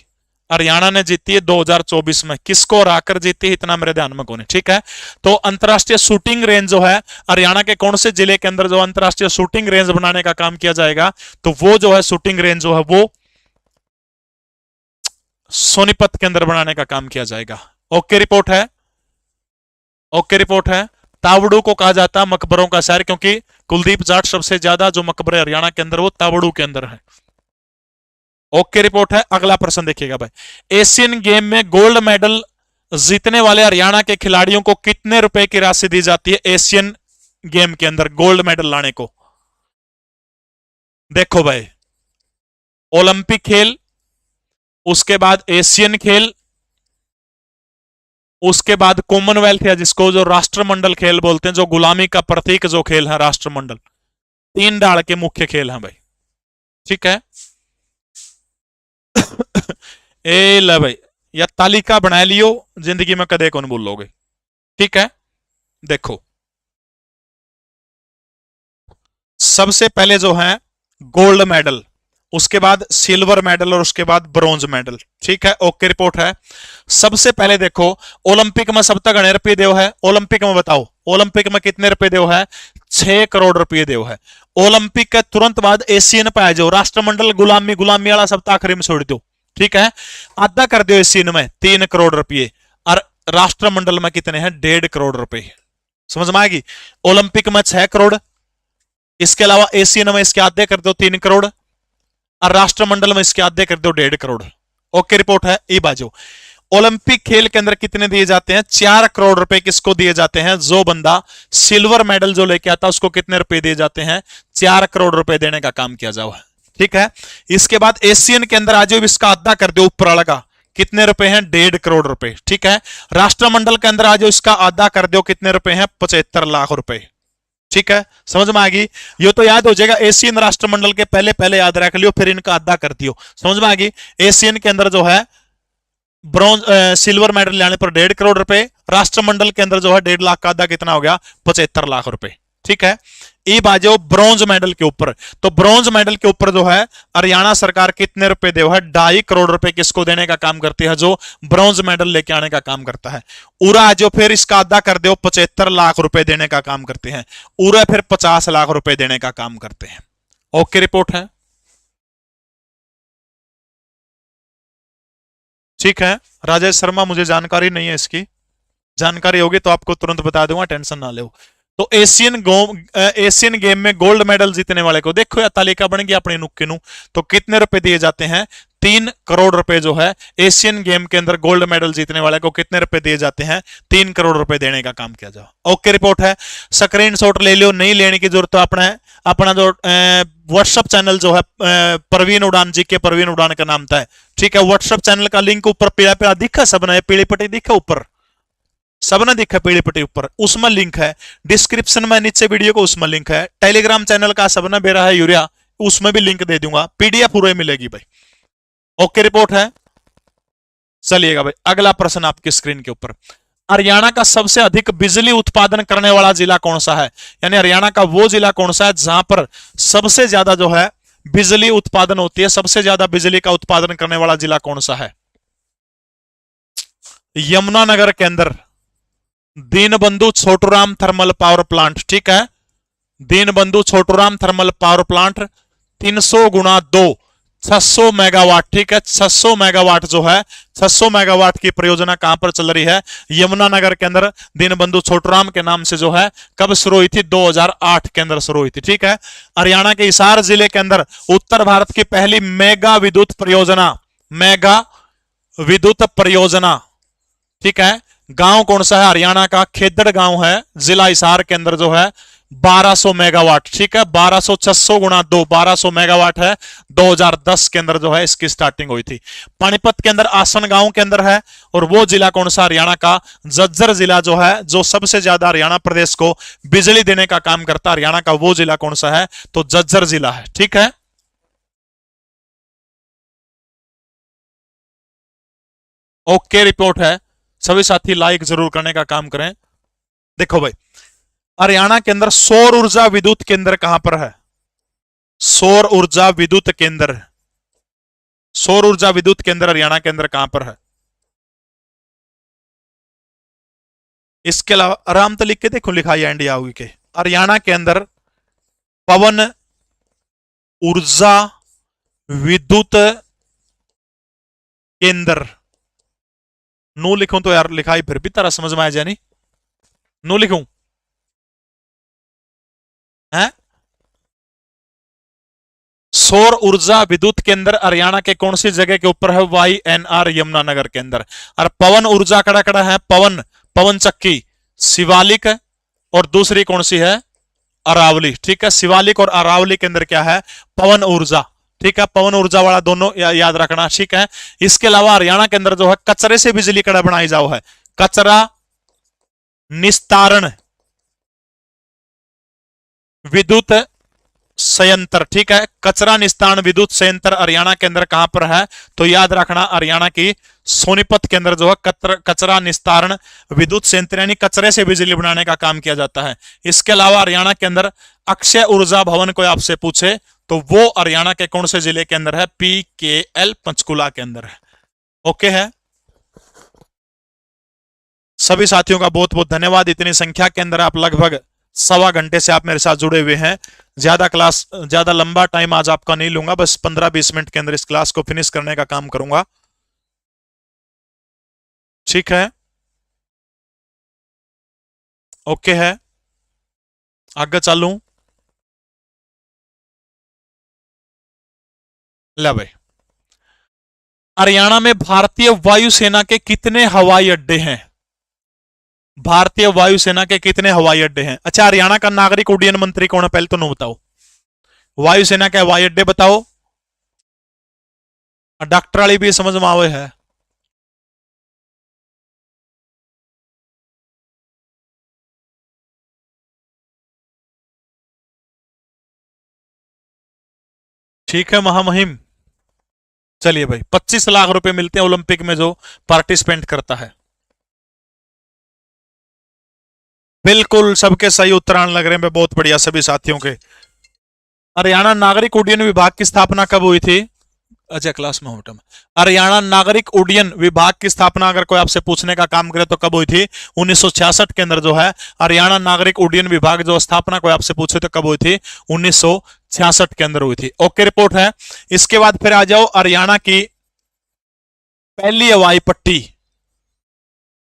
हरियाणा ने जीती है 2024 में। किसको हराकर जीती है इतना मेरे ध्यान में कौन है, ठीक है। तो अंतरराष्ट्रीय शूटिंग रेंज जो है हरियाणा के कौन से जिले के अंदर जो अंतरराष्ट्रीय शूटिंग रेंज बनाने का काम किया जाएगा? तो वो जो है शूटिंग रेंज जो है वो सोनीपत के अंदर बनाने का काम किया जाएगा। ओके रिपोर्ट है, ओके रिपोर्ट है। तावड़ू को कहा जाता है मकबरों का शहर, क्योंकि कुलदीप जाट सबसे ज्यादा जो मकबरे हरियाणा के अंदर वो तावड़ू के अंदर है। ओके रिपोर्ट है। अगला प्रश्न देखिएगा भाई, एशियन गेम में गोल्ड मेडल जीतने वाले हरियाणा के खिलाड़ियों को कितने रुपए की राशि दी जाती है? एशियन गेम के अंदर गोल्ड मेडल लाने को। देखो भाई, ओलंपिक खेल, उसके बाद एशियन खेल, उसके बाद कॉमनवेल्थ या जिसको जो राष्ट्रमंडल खेल बोलते हैं, जो गुलामी का प्रतीक जो खेल है राष्ट्रमंडल, 3 डाल के मुख्य खेल हैं भाई, ठीक है। ए ले भाई, या तालिका बना लियो, जिंदगी में कदे कौन बोलोगे, ठीक है। देखो सबसे पहले जो है गोल्ड मेडल, उसके बाद सिल्वर मेडल और उसके बाद ब्रॉन्ज मेडल, ठीक है। ओके रिपोर्ट है। सबसे पहले देखो ओलंपिक में सब तक गणे रुपये देव है। ओलंपिक में बताओ, ओलंपिक में कितने रुपए देव है? 6 करोड़ रुपये देव है। ओलंपिक के तुरंत बाद एशियन पे आ जाओ, राष्ट्रमंडल गुलामी गुलामी वाला सब आखिरी में छोड़ दो, ठीक है। आधा कर दो एशियन में 3 करोड़ रुपये, और राष्ट्रमंडल में कितने हैं? 1.5 करोड़ रुपए। समझ में आएगी। ओलंपिक में 6 करोड़, इसके अलावा एशियन में इसके आधे कर दो 3 करोड़, और राष्ट्रमंडल में इसके आधे कर दो 1.5 करोड़। ओके रिपोर्ट है। ई बाजू ओलंपिक खेल के अंदर कितने दिए जाते हैं? 4 करोड़ रुपए किसको दिए जाते हैं? जो बंदा सिल्वर मेडल जो लेके आता उसको कितने रुपए दिए जाते हैं? 4 करोड़ रुपए देने का काम किया जाओ, ठीक है। इसके बाद एशियन के अंदर आज इसका आधा कर दो ऊपर वाला का, कितने रुपए हैं? 1.5 करोड़ रुपए, ठीक है। राष्ट्रमंडल के अंदर आज इसका आधा कर दो, कितने रुपए हैं? 75 लाख रुपए, ठीक है। समझ में आ गई। ये तो याद हो जाएगा, एशियन राष्ट्रमंडल के पहले पहले याद रख लियो, फिर इनका आधा कर दियो। समझ में आ गई। एशियन के अंदर जो है ब्रॉन्ज सिल्वर मेडल लाने पर 1.5 करोड़ रुपए, राष्ट्रमंडल के अंदर जो है 1.5 लाख का आधा कितना हो गया? 75 लाख रुपए, ठीक है। ये बाजो ब्रॉन्ज मेडल के ऊपर, तो ब्रॉन्ज मेडल के ऊपर जो है हरियाणा सरकार कितने रुपए दे है? 2.5 करोड़ रुपए किसको देने का काम करती है? जो ब्रॉन्ज मेडल लेके आने का काम करता है। उरा जो फिर इसका आधा कर दो 75 लाख रुपए देने का काम करते हैं। उरा फिर 50 लाख रुपए देने का काम करते हैं। ओके रिपोर्ट है, ठीक है। राजेश शर्मा, मुझे जानकारी नहीं है इसकी, जानकारी होगी तो आपको तुरंत बता दूंगा, टेंशन ना लो। तो एशियन गेम में गोल्ड मेडल जीतने वाले को देखो, या तालिका बन गई अपनी नुक्के नु, तो कितने रुपए दिए जाते हैं? 3 करोड़ रुपए जो है एशियन गेम के अंदर गोल्ड मेडल जीतने वाले को कितने रुपए दिए जाते हैं? 3 करोड़ रुपए देने का काम किया जाओ। ओके रिपोर्ट है, स्क्रीनशॉट ले लो, नहीं लेने की जरूरत। तो अपना जो व्हाट्सएप चैनल जो है परवीन उड़ान जी के, परवीन उड़ान का नाम था, ठीक है। व्हाट्सएप चैनल का लिंक ऊपर पीला पीला दिखा सबने, पीली पट्टी दिखा ऊपर, सबने दिखा पीली पट्टी ऊपर, उसमें लिंक है। डिस्क्रिप्शन में नीचे वीडियो को उसमें लिंक है। टेलीग्राम चैनल का सबने बेरा है यूरिया, उसमें भी लिंक दे दूंगा, पीडीएफ पूरे मिलेगी भाई। ओके रिपोर्ट है, चलिएगा भाई अगला प्रश्न आपकी स्क्रीन के ऊपर। हरियाणा का सबसे अधिक बिजली उत्पादन करने वाला जिला कौन सा है? यानी हरियाणा का वो जिला कौन सा है जहां पर सबसे ज्यादा जो है बिजली उत्पादन होती है, सबसे ज्यादा बिजली का उत्पादन करने वाला जिला कौन सा है? यमुनानगर के अंदर Deenbandhu Chhoturam thermal power plant, ठीक है। Deenbandhu Chhoturam thermal power plant 300 गुणा 2 600 मेगावाट, ठीक है। 600 मेगावाट जो है, 600 मेगावाट की परियोजना कहां पर चल रही है? यमुनानगर के अंदर दीनबंधु छोटूराम के नाम से जो है कब शुरू हुई थी? 2008 के अंदर शुरू हुई थी, ठीक है। हरियाणा के हिसार जिले के अंदर उत्तर भारत की पहली मेगा विद्युत परियोजना, मेगा विद्युत परियोजना, ठीक है। गांव कौन सा है? हरियाणा का खेदड़ गांव है, जिला हिसार के अंदर जो है 1200 मेगावाट, ठीक है। 1200 600 गुणा 2 1200 मेगावाट है। 2010 के अंदर जो है इसकी स्टार्टिंग हुई थी। पानीपत के अंदर आसन गांव के अंदर है, और वो जिला कौन सा? हरियाणा का झज्जर जिला जो है, जो सबसे ज्यादा हरियाणा प्रदेश को बिजली देने का काम करता है, हरियाणा का वो जिला कौन सा है? तो झज्जर जिला है, ठीक है। ओके रिपोर्ट है, सभी साथी लाइक जरूर करने का काम करें। देखो भाई हरियाणा के अंदर सौर ऊर्जा विद्युत केंद्र कहां पर है? सौर ऊर्जा विद्युत केंद्र, सौर ऊर्जा विद्युत केंद्र हरियाणा के अंदर कहां पर है? इसके अलावा आराम तो लिख के देखो, लिखाई इंडिया होगी के हरियाणा के अंदर पवन ऊर्जा विद्युत केंद्र, नो लिखूं तो यार लिखाई फिर भी तरह समझ में आ जाए, नहीं नो लिखूं है? सौर ऊर्जा विद्युत केंद्र हरियाणा के कौन सी जगह के ऊपर है? YNR यमुनानगर के अंदर। और पवन ऊर्जा कड़ा कड़ा है, पवन पवन चक्की शिवालिक, और दूसरी कौन सी है? अरावली, ठीक है। शिवालिक और अरावली के अंदर क्या है? पवन ऊर्जा, ठीक है। पवन ऊर्जा वाला दोनों याद रखना, ठीक है। इसके अलावा हरियाणा के अंदर जो है कचरे से बिजली कड़ा बनाई जाओ है, कचरा निस्तारण विद्युत संयंत्र, ठीक है। कचरा निस्तारण विद्युत संयंत्र हरियाणा के अंदर कहां पर है? तो याद रखना हरियाणा की सोनीपत के अंदर जो है कचरा निस्तारण विद्युत संयंत्र, यानी कचरे से बिजली बनाने का काम किया जाता है। इसके अलावा हरियाणा के अंदर अक्षय ऊर्जा भवन कोई आपसे पूछे तो वो हरियाणा के कौन से जिले के अंदर है? PKL पंचकुला के अंदर है। ओके है, सभी साथियों का बहुत बहुत धन्यवाद। इतनी संख्या के अंदर आप लगभग 1.25 घंटे से आप मेरे साथ जुड़े हुए हैं। ज्यादा लंबा टाइम आज आपका नहीं लूंगा, बस 15-20 मिनट के अंदर इस क्लास को फिनिश करने का काम करूंगा, ठीक है। ओके है, आगे चलूं? ले भाई, हरियाणा में भारतीय वायुसेना के कितने हवाई अड्डे हैं? भारतीय वायुसेना के कितने हवाई अड्डे हैं? अच्छा, हरियाणा का नागरिक उड्डयन मंत्री कौन है? पहले तो नो बताओ, वायुसेना के हवाई अड्डे बताओ। डॉक्टर वाली भी समझ में आवे है। ठीक है महामहिम, चलिए भाई 25 लाख रुपए मिलते हैं ओलंपिक में जो पार्टिसिपेंट करता है। बिल्कुल सबके सही उत्तरायण लग रहे हैं, बहुत बढ़िया सभी साथियों के। हरियाणा नागरिक उड्डयन विभाग की स्थापना कब हुई थी? अच्छा क्लास में होटम। हरियाणा नागरिक उड्डयन विभाग की स्थापना अगर कोई आपसे पूछने का काम करे तो कब हुई थी? 1966 के अंदर जो है हरियाणा नागरिक उड्डयन विभाग जो स्थापना कोई आपसे पूछे तो कब हुई थी? 1966 के अंदर हुई थी। ओके रिपोर्ट है। इसके बाद फिर आ जाओ हरियाणा की पहली हवाई पट्टी,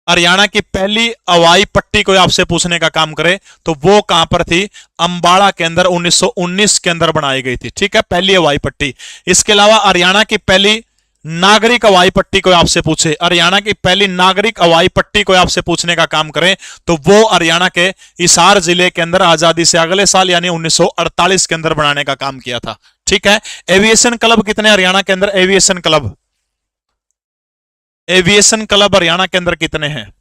हरियाणा की पहली हवाई पट्टी कोई आपसे पूछने का काम करे तो वो कहां पर थी? अंबाला के अंदर 1919 के अंदर बनाई गई थी, ठीक है, पहली हवाई पट्टी। इसके अलावा हरियाणा की पहली नागरिक हवाई पट्टी कोई आपसे पूछे, हरियाणा की पहली नागरिक हवाई पट्टी कोई आपसे पूछने का काम करें तो वो हरियाणा के हिसार जिले के अंदर आजादी से अगले साल यानी 1948 के अंदर बनाने का काम किया था। ठीक है। एविएशन क्लब कितने हरियाणा के अंदर? Aviation club, aviation club Haryana के अंदर कितने हैं?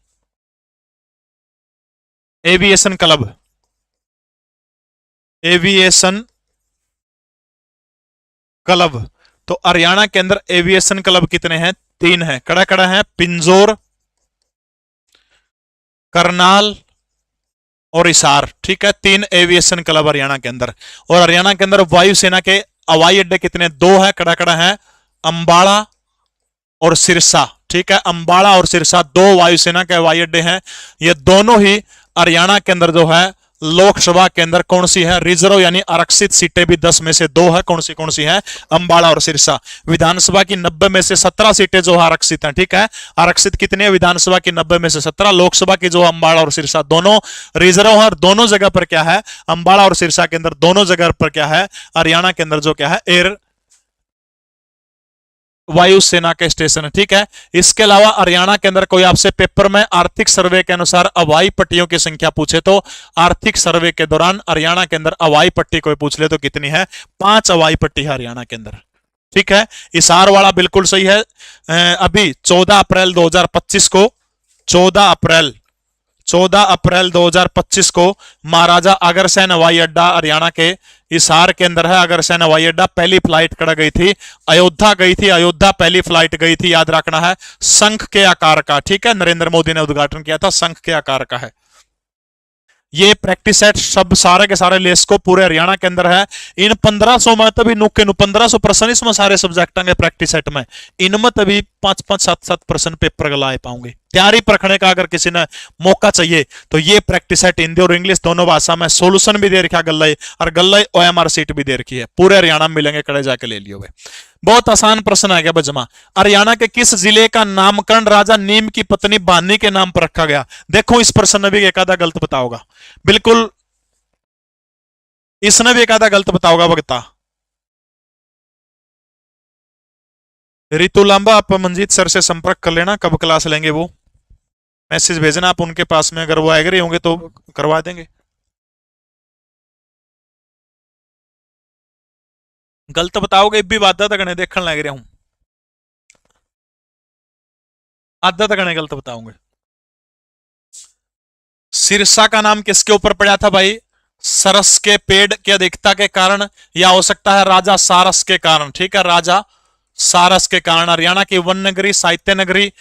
एविएशन क्लब, एविएशन क्लब, तो हरियाणा के अंदर एविएशन क्लब कितने हैं? 3 हैं। कड़ा कड़ा है, पिंजौर, करनाल और हिसार। ठीक है, 3 एविएशन क्लब हरियाणा के अंदर। और हरियाणा के अंदर वायुसेना के हवाई अड्डे कितने? 2 है। कड़ा कड़ा है, अंबाला और सिरसा। ठीक है, अंबाला और सिरसा 2 वायुसेना के हवाई अड्डे हैं। ये दोनों ही हरियाणा के अंदर जो है लोकसभा के अंदर कौन सी है? रिजर्व यानी आरक्षित सीटें भी 10 में से 2 है। कौन सी है? अंबाला और सिरसा। विधानसभा की 90 में से 17 सीटें जो आरक्षित हैं। ठीक है, आरक्षित कितनी है? विधानसभा की 90 में से 17। लोकसभा की जो अंबाला और सिरसा दोनों रिजर्व है। दोनों जगह पर क्या है? अंबाला और सिरसा के अंदर दोनों जगह पर क्या है? हरियाणा के अंदर जो क्या है? एयर वायुसेना के स्टेशन है। ठीक है, इसके अलावा हरियाणा के अंदर कोई आपसे पेपर में आर्थिक सर्वे के अनुसार हवाई पट्टियों की संख्या पूछे तो आर्थिक सर्वे के दौरान हरियाणा के अंदर हवाई पट्टी कोई पूछ ले तो कितनी है? 5 हवाई पट्टी है हरियाणा के अंदर। ठीक है, हिसार वाला बिल्कुल सही है। अभी 14 अप्रैल 2025 को 14 अप्रैल 2025 को महाराजा अग्रसेन हवाई अड्डा हरियाणा के हिसार के अंदर है। अग्रसेन हवाई अड्डा पहली फ्लाइट कड़ा गई थी? अयोध्या गई थी। अयोध्या पहली फ्लाइट गई थी, याद रखना है, शंख के आकार का। ठीक है, नरेंद्र मोदी ने उद्घाटन किया था, शंख के आकार का है। ये प्रैक्टिस सेट सब सारे के सारे लेस को पूरे हरियाणा के अंदर है। इन 1500 में तभी नुक्के 1500 प्रश्न इसमें सारे सब्जेक्ट के प्रैक्टिस सेट में, इनमें तभी 5-5, 7-7 प्रश्न पेपर गलाए पाऊंगे। तैयारी परखने का अगर किसी ने मौका चाहिए तो ये प्रैक्टिस सेट हिंदी और इंग्लिश दोनों भाषा में सोल्यूशन भी दे रखा गल्ला और गल्ला ओएमआर सीट भी दे रखी है। पूरे हरियाणा में मिलेंगे, कड़े जाके ले लियो। बहुत आसान प्रश्न आ गया बजमा। हरियाणा के किस जिले का नामकरण राजा नीम की पत्नी भानी के नाम पर रखा गया? देखो इस प्रश्न में भी एक आधा गलत बताओगा, बिल्कुल इसने भी एक आधा गलत बताओगा। बगता रितु लांबा, आप मंजीत सर से संपर्क कर लेना, कब क्लास लेंगे वो मैसेज भेजना आप उनके पास में, अगर वो एग्री होंगे तो करवा देंगे। गलत बताओगे भी आधा तक देखने लग रहा हूं, आधा तक गलत बताओगे। सिरसा का नाम किसके ऊपर पड़ा था भाई? सरस के पेड़ की अधिकता के कारण, या हो सकता है राजा सारस के कारण। ठीक है, राजा सारस के कारण। हरियाणा की वन नगरी, साहित्य नगरी,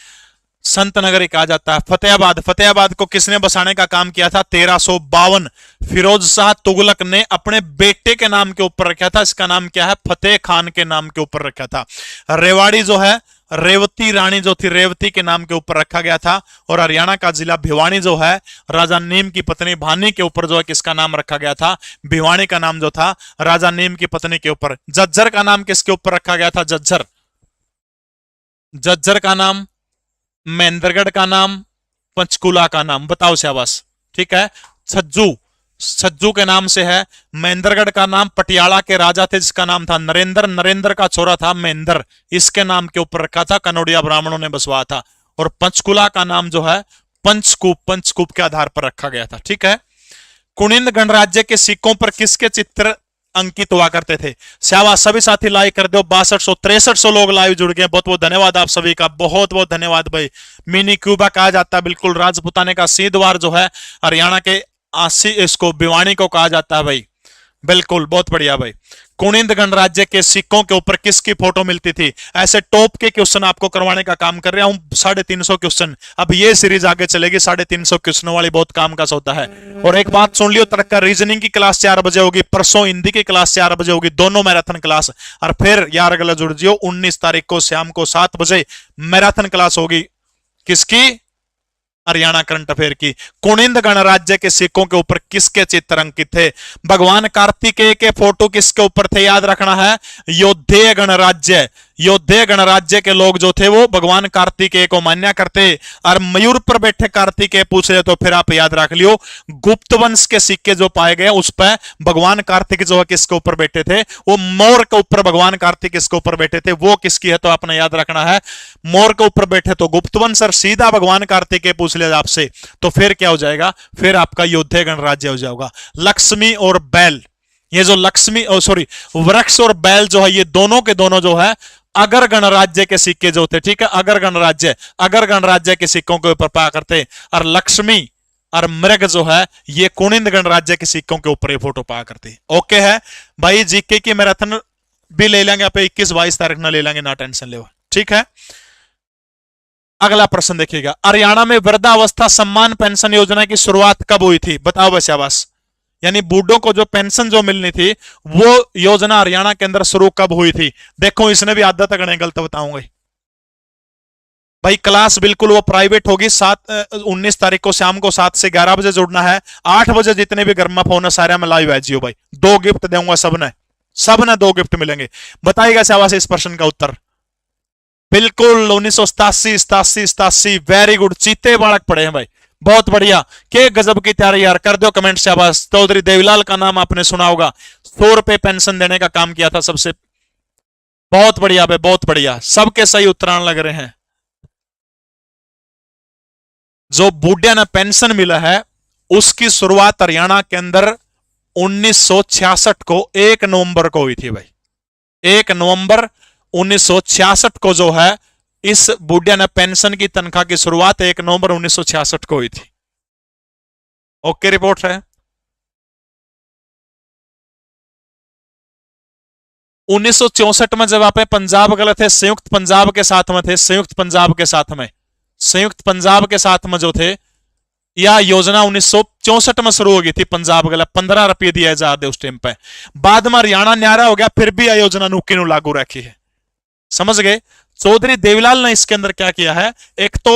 संत नगरी कहा जाता है। फतेहाबाद, फतेहाबाद को किसने बसाने का काम किया था? 1352 फिरोज शाह तुगलक ने अपने बेटे के नाम के ऊपर रखा था। इसका नाम क्या है? फतेह खान के नाम के ऊपर रखा था। रेवाड़ी जो है, रेवती रानी जो थी, रेवती के नाम के ऊपर रखा गया था। और हरियाणा का जिला भिवानी जो है, राजा नीम की पत्नी भानी के ऊपर जो है किसका नाम रखा गया था? भिवानी का नाम जो था राजा नीम की पत्नी के ऊपर। झज्जर का नाम किसके ऊपर रखा गया था? झज्जर, झज्जर का नाम, महेंद्रगढ़ का नाम, पंचकुला का नाम, बताओ शाबाश। ठीक है, छज्जू, छज्जू के नाम से है। महेंद्रगढ़ का नाम पटियाला के राजा थे जिसका नाम था नरेंद्र, नरेंद्र का छोरा था महेंद्र, इसके नाम के ऊपर रखा था, कनौड़िया ब्राह्मणों ने बसवाया था। और पंचकुला का नाम जो है पंचकूप, पंचकूप के आधार पर रखा गया था। ठीक है, कुनिंद गणराज्य के सिक्कों पर किसके चित्र अंकित हुआ करते थे? शाबाश, सभी साथी लाइक कर दो। 6200 6300 लोग लाइव जुड़ गए, बहुत बहुत धन्यवाद आप सभी का, बहुत बहुत धन्यवाद भाई। मिनी क्यूबा कहा जाता है, बिल्कुल। राजपुताने का सीधवार जो है हरियाणा के इसको भिवानी को कहा जाता है भाई, बिल्कुल, बहुत बढ़िया भाई। कुनिंद गणराज्य के सिक्कों के ऊपर किसकी फोटो मिलती थी? ऐसे टॉप के क्वेश्चन आपको करवाने का काम कर रहा हूं, 350 क्वेश्चन। अब ये सीरीज आगे चलेगी, 350 क्वेश्चनों वाली, बहुत काम का होता है। और एक बात सुन लियो, तड़का रीजनिंग की क्लास 4 बजे होगी, परसों हिंदी की क्लास 4 बजे होगी, दोनों मैराथन क्लास। और फिर यार अगला जुड़ जियो, 19 तारीख को शाम को 7 बजे मैराथन क्लास होगी, किसकी? हरियाणा करंट अफेयर की। कुनिंद गणराज्य के सिक्कों के ऊपर किसके चित्र अंकित थे? भगवान कार्तिकेय के फोटो किसके ऊपर थे? याद रखना है, योद्धेय गणराज्य, योद्धे गणराज्य के लोग जो थे वो भगवान कार्तिकेय को मान्या करते। और मयूर पर बैठे कार्तिकेय पूछ रहे तो फिर आप याद रख लियो, गुप्त वंश के सिक्के जो पाए गए उस पर भगवान कार्तिक जो है किसके ऊपर बैठे थे, वो मोर के ऊपर भगवान कार्तिक किसके ऊपर बैठे थे, वो किसकी है तो आपने याद रखना है, मोर के ऊपर बैठे तो गुप्त वंश। और सीधा भगवान कार्तिकेय पूछ ले आपसे तो फिर क्या हो जाएगा, फिर आपका योद्धे गणराज्य हो जाएगा। लक्ष्मी और बैल, ये जो लक्ष्मी सॉरी वृक्ष और बैल जो है ये दोनों के दोनों जो है अगर गणराज्य के सिक्के जो थे, ठीक है, अगर गणराज्य के सिक्कों के ऊपर पाया करते। और लक्ष्मी और मृग जो है ये कुनिंद गणराज्य के सिक्कों के ऊपर ये फोटो पाया करते। ओके है भाई, जीके की मैराथन भी ले लेंगे आप 21-22 तारीख ना ले लेंगे, ना टेंशन ले, ठीक है। अगला प्रश्न देखिएगा, हरियाणा में वृद्धावस्था सम्मान पेंशन योजना की शुरुआत कब हुई थी, बताओ बस शाबाश। यानी बूढ़ों को जो पेंशन जो मिलनी थी वो योजना हरियाणा के अंदर शुरू कब हुई थी। देखो इसने भी आधा तक नहीं गलत बताऊंगा भाई। क्लास बिल्कुल वो प्राइवेट होगी, 19 तारीख को शाम को 7 से 11 बजे जुड़ना है। 8 बजे जितने भी गर्मा फोन है सारे में लाइव है जियो भाई। 2 गिफ्ट दूंगा सबने 2 गिफ्ट मिलेंगे। बताइएगा शाबाश इस प्रश्न का उत्तर। बिल्कुल 1987 वेरी गुड, चीते बालक पड़े हैं भाई, बहुत बढ़िया। के गजब की तैयारी यार, कर दो कमेंट शाबाश। चौधरी देवीलाल का नाम आपने सुना होगा, 100 रुपए पेंशन देने का काम किया था सबसे। बहुत बढ़िया भाई, बहुत बढ़िया, सबके सही उत्तरायण लग रहे हैं। जो बूढ़िया ने पेंशन मिला है उसकी शुरुआत हरियाणा के अंदर 1966 को 1 नवंबर को हुई थी भाई। 1 नवंबर 1966 को जो है इस बूढ़िया ने पेंशन की तनख्वाह की शुरुआत 1 नवंबर 1966 को हुई थी। ओके रिपोर्ट है। 1964 में जब आप पंजाब गए थे, संयुक्त पंजाब के साथ में थे, संयुक्त पंजाब के साथ में जो थे, यह योजना 1964 में शुरू हो गई थी। पंजाब गला 15 रुपये दिया जाते उस टाइम पे। बाद में हरियाणा न्यारा हो गया, फिर भी यह योजना नुकी लागू रखी है, समझ गए। चौधरी देवीलाल ने इसके अंदर क्या किया है, एक तो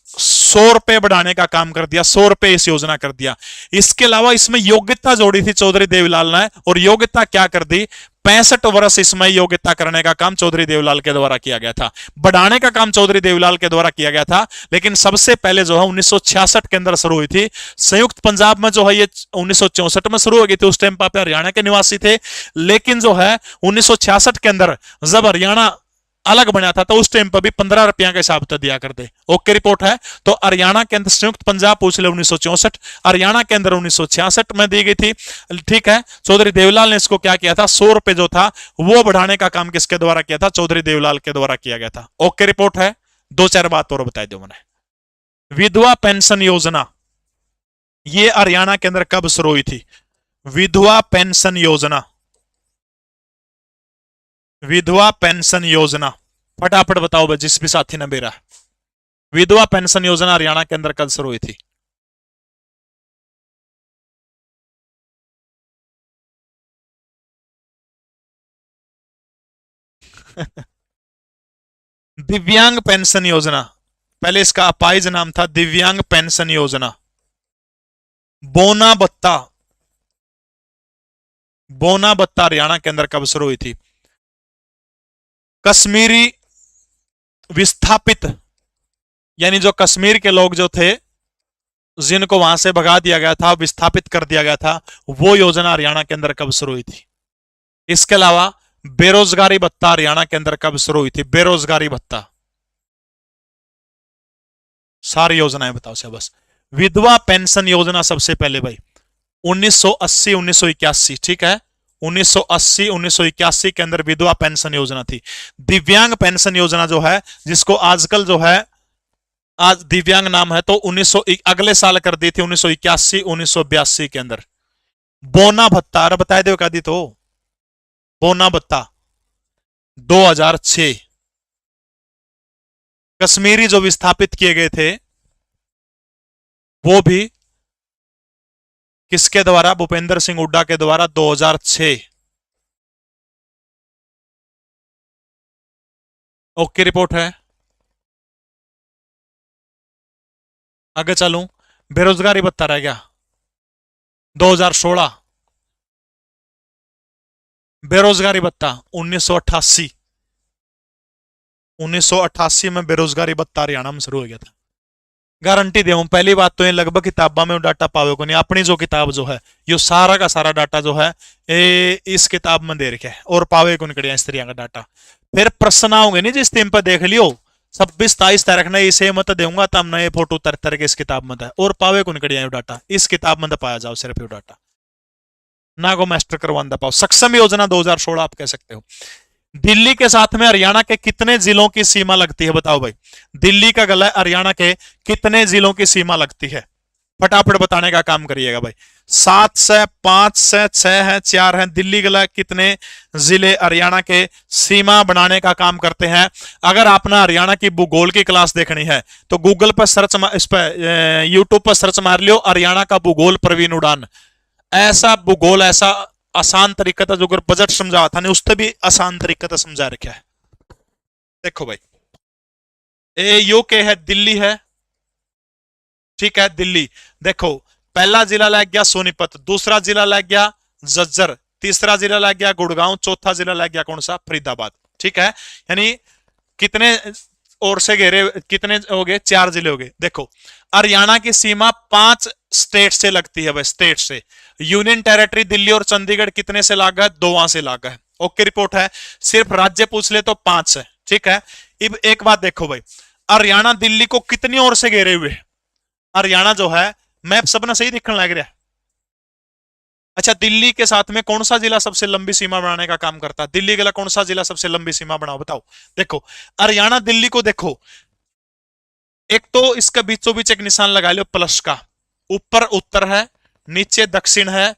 100 रुपए बढ़ाने का काम कर दिया, 100 रुपए इस योजना कर दिया। इसके अलावा इसमें योग्यता जोड़ी थी चौधरी देवीलाल ने, और योग्यता क्या कर दी, 65 वर्ष इसमें योग्यता करने का काम चौधरी देवीलाल के द्वारा किया गया था। बढ़ाने का काम चौधरी देवीलाल के द्वारा किया गया था, लेकिन सबसे पहले जो है 1966 के अंदर शुरू हुई थी। संयुक्त पंजाब में जो है ये 1964 में शुरू हो गई थी, उस टाइम पर हरियाणा के निवासी थे। लेकिन जो है 1966 के अंदर जब हरियाणा अलग बना था तो उस टाइम पर भी 15 रुपया के हिसाब से दिया करते। ओके रिपोर्ट है। तो हरियाणा के अंदर संयुक्त पंजाब पूछ ले 1964, हरियाणा के अंदर 1966 में दी गई थी, ठीक है। चौधरी देवीलाल ने इसको क्या किया था, 100 रुपए जो था वो बढ़ाने का काम किसके द्वारा किया था, चौधरी देवीलाल के द्वारा किया गया था। ओके रिपोर्ट है। 2-4 बात और बताई दो मैंने। विधवा पेंशन योजना ये हरियाणा के अंदर कब शुरू हुई थी, विधवा पेंशन योजना, विधवा पेंशन योजना, फटाफट बताओ भाई जिस भी साथी ने मेरा। विधवा पेंशन योजना हरियाणा के अंदर कब शुरू हुई थी। दिव्यांग पेंशन योजना, पहले इसका अपाइज नाम था दिव्यांग पेंशन योजना। बोना भत्ता, बोना भत्ता हरियाणा के अंदर कब शुरू हुई थी। कश्मीरी विस्थापित, यानी जो कश्मीर के लोग जो थे जिनको वहां से भगा दिया गया था, विस्थापित कर दिया गया था, वो योजना हरियाणा के अंदर कब शुरू हुई थी। इसके अलावा बेरोजगारी भत्ता हरियाणा के अंदर कब शुरू हुई थी, बेरोजगारी भत्ता, सारी योजनाएं बताओ से बस। विधवा पेंशन योजना सबसे पहले भाई 1980-1981, ठीक है, 1980-1981 के अंदर विधवा पेंशन योजना थी। दिव्यांग पेंशन योजना जो है, जिसको आजकल जो है आज दिव्यांग नाम है, तो 1900 अगले साल कर दी थी 1981-1982 के अंदर। बोना भत्ता, अरे बताए दो दी तो, बोना भत्ता 2006। कश्मीरी जो विस्थापित किए गए थे वो भी किसके द्वारा, भूपेंद्र सिंह हुड्डा के द्वारा 2006। ओके रिपोर्ट है। आगे चलूं, बेरोजगारी भत्ता रह गया 2016, बेरोजगारी भत्ता 1988, 1988 में बेरोजगारी भत्ता हरियाणा में शुरू हो गया था। गारंटी दे पहली बात तो ये लगभग किताबा में डाटा पावे को नहीं, अपनी जो किताब जो है ये सारा का सारा डाटा जो है ये इस किताब में दे रखा है और पावे को निकलिया इस तरह का डाटा। फिर प्रश्न आओगे नहीं जिस दिन पर देख लियो 26-27 तारीख ने इसे मत दूंगा तब ना ये फोटो तर के इस किताब में और पावे को निकलिया डाटा इस किताब में पाया जाओ सिर्फ ये डाटा ना को मास्टर करवाना पाओ। सक्षम योजना 2016 आप कह सकते हो। दिल्ली के साथ में हरियाणा के कितने जिलों की सीमा लगती है बताओ भाई। दिल्ली का गला हरियाणा के कितने जिलों की सीमा लगती है फटाफट बताने का काम करिएगा भाई। 7 से 5 से 6 है 4 है। दिल्ली गला कितने जिले हरियाणा के सीमा बनाने का काम करते हैं। अगर आपने हरियाणा की भूगोल की क्लास देखनी है तो गूगल पर सर्च इस पर यूट्यूब पर सर्च मार लियो हरियाणा का भूगोल प्रवीण उड़ान। ऐसा भूगोल ऐसा आसान तरीका था जो अगर बजट समझा था ने उससे भी आसान तरीका था समझा रखा है। देखो भाई ए यो के है दिल्ली है ठीक है। दिल्ली देखो पहला जिला लग गया सोनीपत, दूसरा जिला लग गया झज्जर, तीसरा जिला लग गया गुड़गांव, चौथा जिला लग गया कौन सा फरीदाबाद। ठीक है यानी कितने और से घेरे कितने हो गए 4 जिले हो गए। देखो हरियाणा की सीमा 5 स्टेट से लगती है भाई स्टेट से। यूनियन टेरिटरी दिल्ली और चंडीगढ़ कितने से लागा है 2 से लागा है। ओके रिपोर्ट है। सिर्फ राज्य पूछ ले तो 5 है ठीक है। अब एक बात देखो भाई हरियाणा दिल्ली को कितनी ओर से घेरे हुए। हरियाणा जो है मैप सबने सही दिखने लग रहा है। अच्छा दिल्ली के साथ में कौन सा जिला सबसे लंबी सीमा बनाने का काम करता है। दिल्ली के लिए कौन सा जिला सबसे लंबी सीमा बनाओ बताओ। देखो हरियाणा दिल्ली को देखो एक तो इसका बीचों बीच एक निशान लगा लो प्लस का। ऊपर उत्तर है नीचे दक्षिण है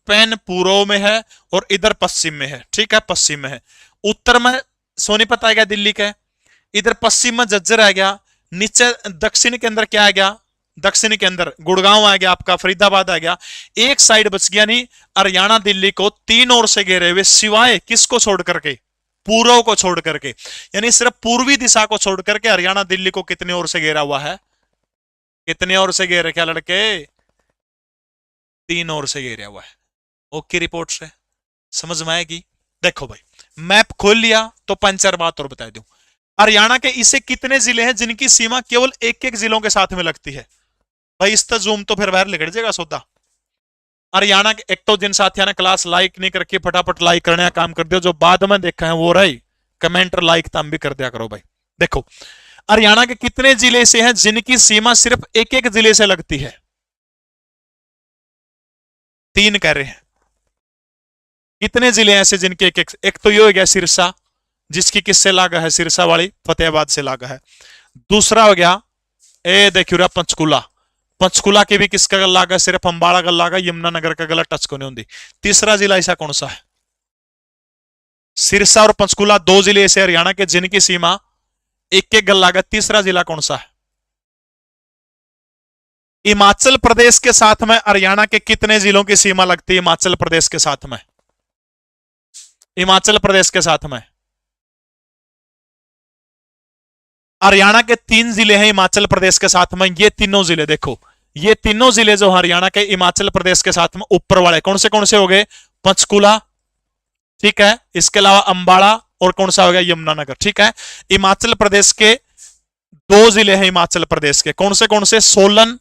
पैन पूर्व में है और इधर पश्चिम में है। ठीक है पश्चिम में है। उत्तर में सोनीपत आ गया दिल्ली के, इधर पश्चिम में झज्जर आ गया, नीचे दक्षिण के अंदर क्या आ गया दक्षिण के अंदर गुड़गांव आ गया आपका फरीदाबाद आ गया। एक साइड बच गया नहीं हरियाणा दिल्ली को 3 ओर से घेरे हुए सिवाय किसको छोड़ करके पूर्व को छोड़ करके। यानी सिर्फ पूर्वी दिशा को छोड़ करके हरियाणा दिल्ली को कितने ओर से घेरा हुआ है। कितने ओर से घेरे क्या लड़के 3 ओर से घेरा हुआ है। ओके रिपोर्ट से समझ में आएगी। देखो भाई मैप खोल लिया तो 5-4 बात और बता दूं। हरियाणा के इसे कितने जिले हैं जिनकी सीमा केवल एक एक जिलों के साथ में लगती है। भाई इस जूम तो फिर बाहर लिखड़ जाएगा सौदा। हरियाणा के एक तो जिन साथियों ने क्लास लाइक नहीं करके फटाफट लाइक करने का काम कर दिया, जो बाद में देखा है वो रही कमेंट लाइक तम भी कर दिया करो भाई। देखो हरियाणा के कितने जिले से हैं जिनकी सीमा सिर्फ एक एक जिले से लगती है। 3 कह रहे हैं। कितने जिले ऐसे जिनके एक तो ये हो गया सिरसा जिसकी किससे लागा है सिरसा वाली फतेहाबाद से लागा है। दूसरा हो गया ए देखियो पंचकुला, पंचकुला के भी किसका गल लागा सिर्फ अंबाला गल लागा यमुनानगर का गला टच को नहीं होती। तीसरा जिला ऐसा कौन सा है। सिरसा और पंचकुला 2 जिले ऐसे हरियाणा के जिनकी सीमा एक एक गल लागा। तीसरा जिला कौन सा है। हिमाचल प्रदेश के साथ में हरियाणा के कितने जिलों की सीमा लगती है। हिमाचल प्रदेश के साथ में हिमाचल प्रदेश के साथ में हरियाणा के 3 जिले हैं हिमाचल प्रदेश के साथ में। ये तीनों जिले देखो ये तीनों जिले जो हरियाणा के हिमाचल प्रदेश के साथ में ऊपर वाले कौन से हो गए पंचकुला ठीक है। इसके अलावा अंबाला और कौन सा हो गया यमुनानगर। ठीक है हिमाचल प्रदेश के 2 जिले हैं हिमाचल प्रदेश के कौन से सोलन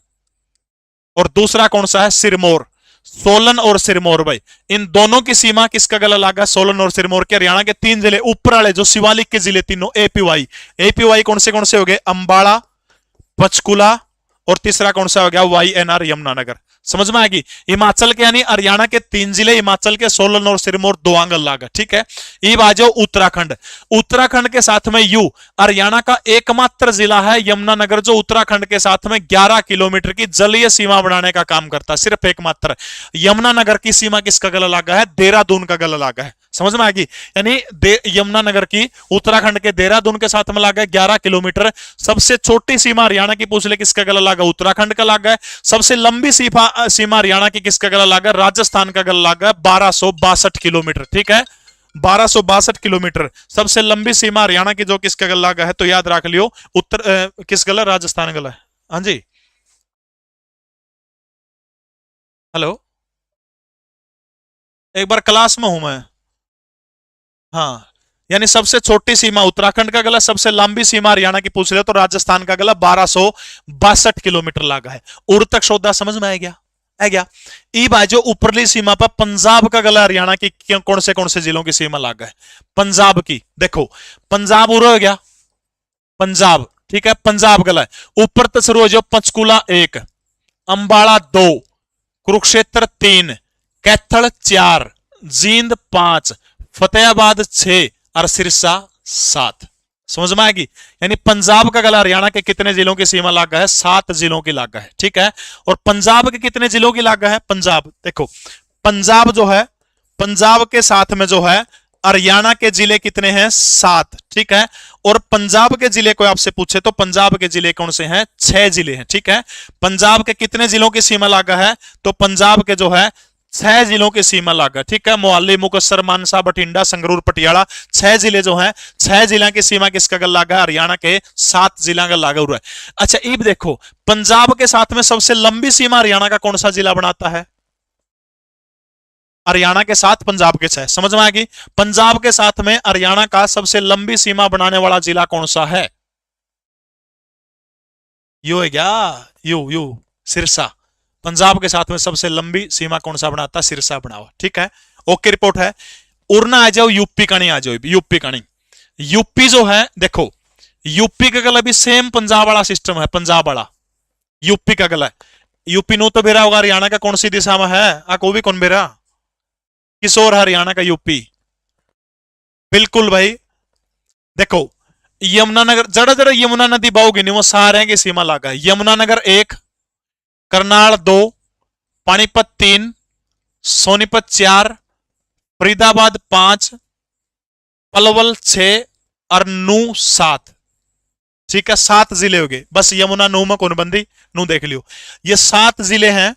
और दूसरा कौन सा है सिरमौर। सोलन और सिरमौर भाई इन दोनों की सीमा किसका गला लगा सोलन और सिरमौर के। हरियाणा के 3 जिले ऊपर वाले जो शिवालिक के जिले तीनों एपीवाई कौन से हो गए अंबाला पंचकुला और तीसरा कौन सा हो गया YNR यमुनानगर। समझ में आएगी। हिमाचल के यानी हरियाणा के 3 जिले हिमाचल के सोलन और सिरमौर 2 आंगल लागा। ठीक है ये बाजो उत्तराखंड। उत्तराखंड के साथ में यू हरियाणा का एकमात्र जिला है यमुनानगर जो उत्तराखंड के साथ में 11 किलोमीटर की जलीय सीमा बनाने का काम करता है। सिर्फ एकमात्र यमुनानगर की सीमा किसका गला लागा है देहरादून का गला लागा है। समझ में आएगी। यानी यमुनानगर की उत्तराखंड के देहरादून के साथ में लागा है 11 किलोमीटर। सबसे छोटी सीमा हरियाणा की पूछ ले किसका गला लागा उत्तराखंड का लागा है। सबसे लंबी सीमा हरियाणा की किसका गला लागा राजस्थान का गला लागा 1262 किलोमीटर। ठीक है 1262 किलोमीटर सबसे लंबी सीमा हरियाणा की जो किसका गला लागा है। तो याद रख लियो उत्तर किस गला राजस्थान गला है। हाँ जी हेलो एक बार क्लास में हूं मैं। हाँ यानी सबसे छोटी सीमा उत्तराखंड का गला, सबसे लंबी सीमा हरियाणा की पूछ रहे हो तो राजस्थान का गला 1262 किलोमीटर लागा है। उर तक सौदा समझ में आ गया, है क्या। ई बाई जो ऊपरली सीमा पर पंजाब का गला हरियाणा की कौन से जिलों की सीमा लागा है, पंजाब की। देखो पंजाब उर हो गया, पंजाब, ठीक है, पंजाब गला है। ऊपर तो शुरू हो जाओ, पंचकुला 1, अंबाला 2, कुरुक्षेत्र 3, कैथल 4, जींद 5, फतेहाबाद 6 और सिरसा 7। समझ में आएगी। यानी पंजाब का गला हरियाणा के कितने जिलों की सीमा लागा है, 7 जिलों की लागा है, ठीक है। और पंजाब के कितने जिलों की लागा है, पंजाब देखो, पंजाब जो है, पंजाब के साथ में जो है हरियाणा के जिले कितने हैं, 7, ठीक है। और पंजाब के जिले को आपसे पूछे तो पंजाब के जिले कौन से हैं, 6 जिले हैं, ठीक है। पंजाब के कितने जिलों की सीमा लागा है, तो पंजाब के जो है 6 जिलों की सीमा लागा, ठीक है। मोहाली, मुकतसर, मानसा, बठिंडा, संगरूर, पटियाला, 6 जिले जो हैं, 6 जिला की सीमा किसका गल लागा, हरियाणा के 7 जिला का लागा हुआ है। अच्छा अब देखो पंजाब के साथ में सबसे लंबी सीमा हरियाणा का कौन सा जिला बनाता है, हरियाणा के साथ पंजाब के 6, समझ में आएगी। पंजाब के साथ में हरियाणा का सबसे लंबी सीमा बनाने वाला जिला कौन सा है, यू है क्या, यू सिरसा। पंजाब के साथ में सबसे लंबी सीमा कौन सा बनाता है, सिरसा बनाओ, ठीक है। ओके रिपोर्ट है। उड़ना आ जाओ यूपी का नहीं, आ जाओ यूपी का नहीं। यूपी जो है देखो, यूपी का गला भी सेम पंजाब वाला सिस्टम है, पंजाब वाला यूपी का गला है। यूपी नो तो बेरा होगा, हरियाणा का कौन सी दिशा में है, आ को भी कौन बेरा, किशोर हरियाणा का यूपी, बिल्कुल भाई। देखो यमुनानगर, जरा जरा यमुना नदी बहोगी नहीं, वो सारे की सीमा लागा है। यमुनानगर 1, करनाल 2, पानीपत 3, सोनीपत 4, फरीदाबाद 5, पलवल 6 और नू 7, ठीक है। 7 जिले हो गए, बस यमुना नू में कौन बंदी, नू देख लियो। ये 7 जिले हैं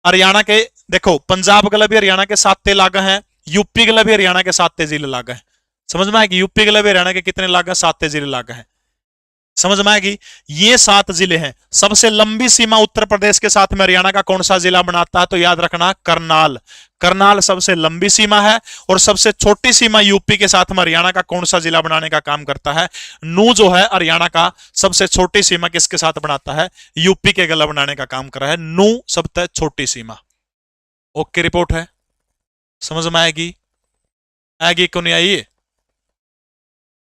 हरियाणा के। देखो पंजाब गला भी हरियाणा के 7 लागा है, यूपी गला भी हरियाणा के 7 जिले लागा है। समझ में आएगी, यूपी गला भी हरियाणा के कितने लागा, 7 जिले लागा है, समझ में आएगी। ये 7 जिले हैं। सबसे लंबी सीमा उत्तर प्रदेश के साथ में हरियाणा का कौन सा जिला बनाता है, तो याद रखना करनाल। करनाल सबसे लंबी सीमा है। और सबसे छोटी सीमा यूपी के साथ में हरियाणा का कौन सा जिला बनाने का काम करता है, नू जो है हरियाणा का सबसे छोटी सीमा किसके साथ बनाता है, यूपी के गला बनाने का काम कर रहा है, नू सबसे छोटी सीमा। ओके रिपोर्ट है, समझ में आएगी, आएगी क्यों नहीं आई।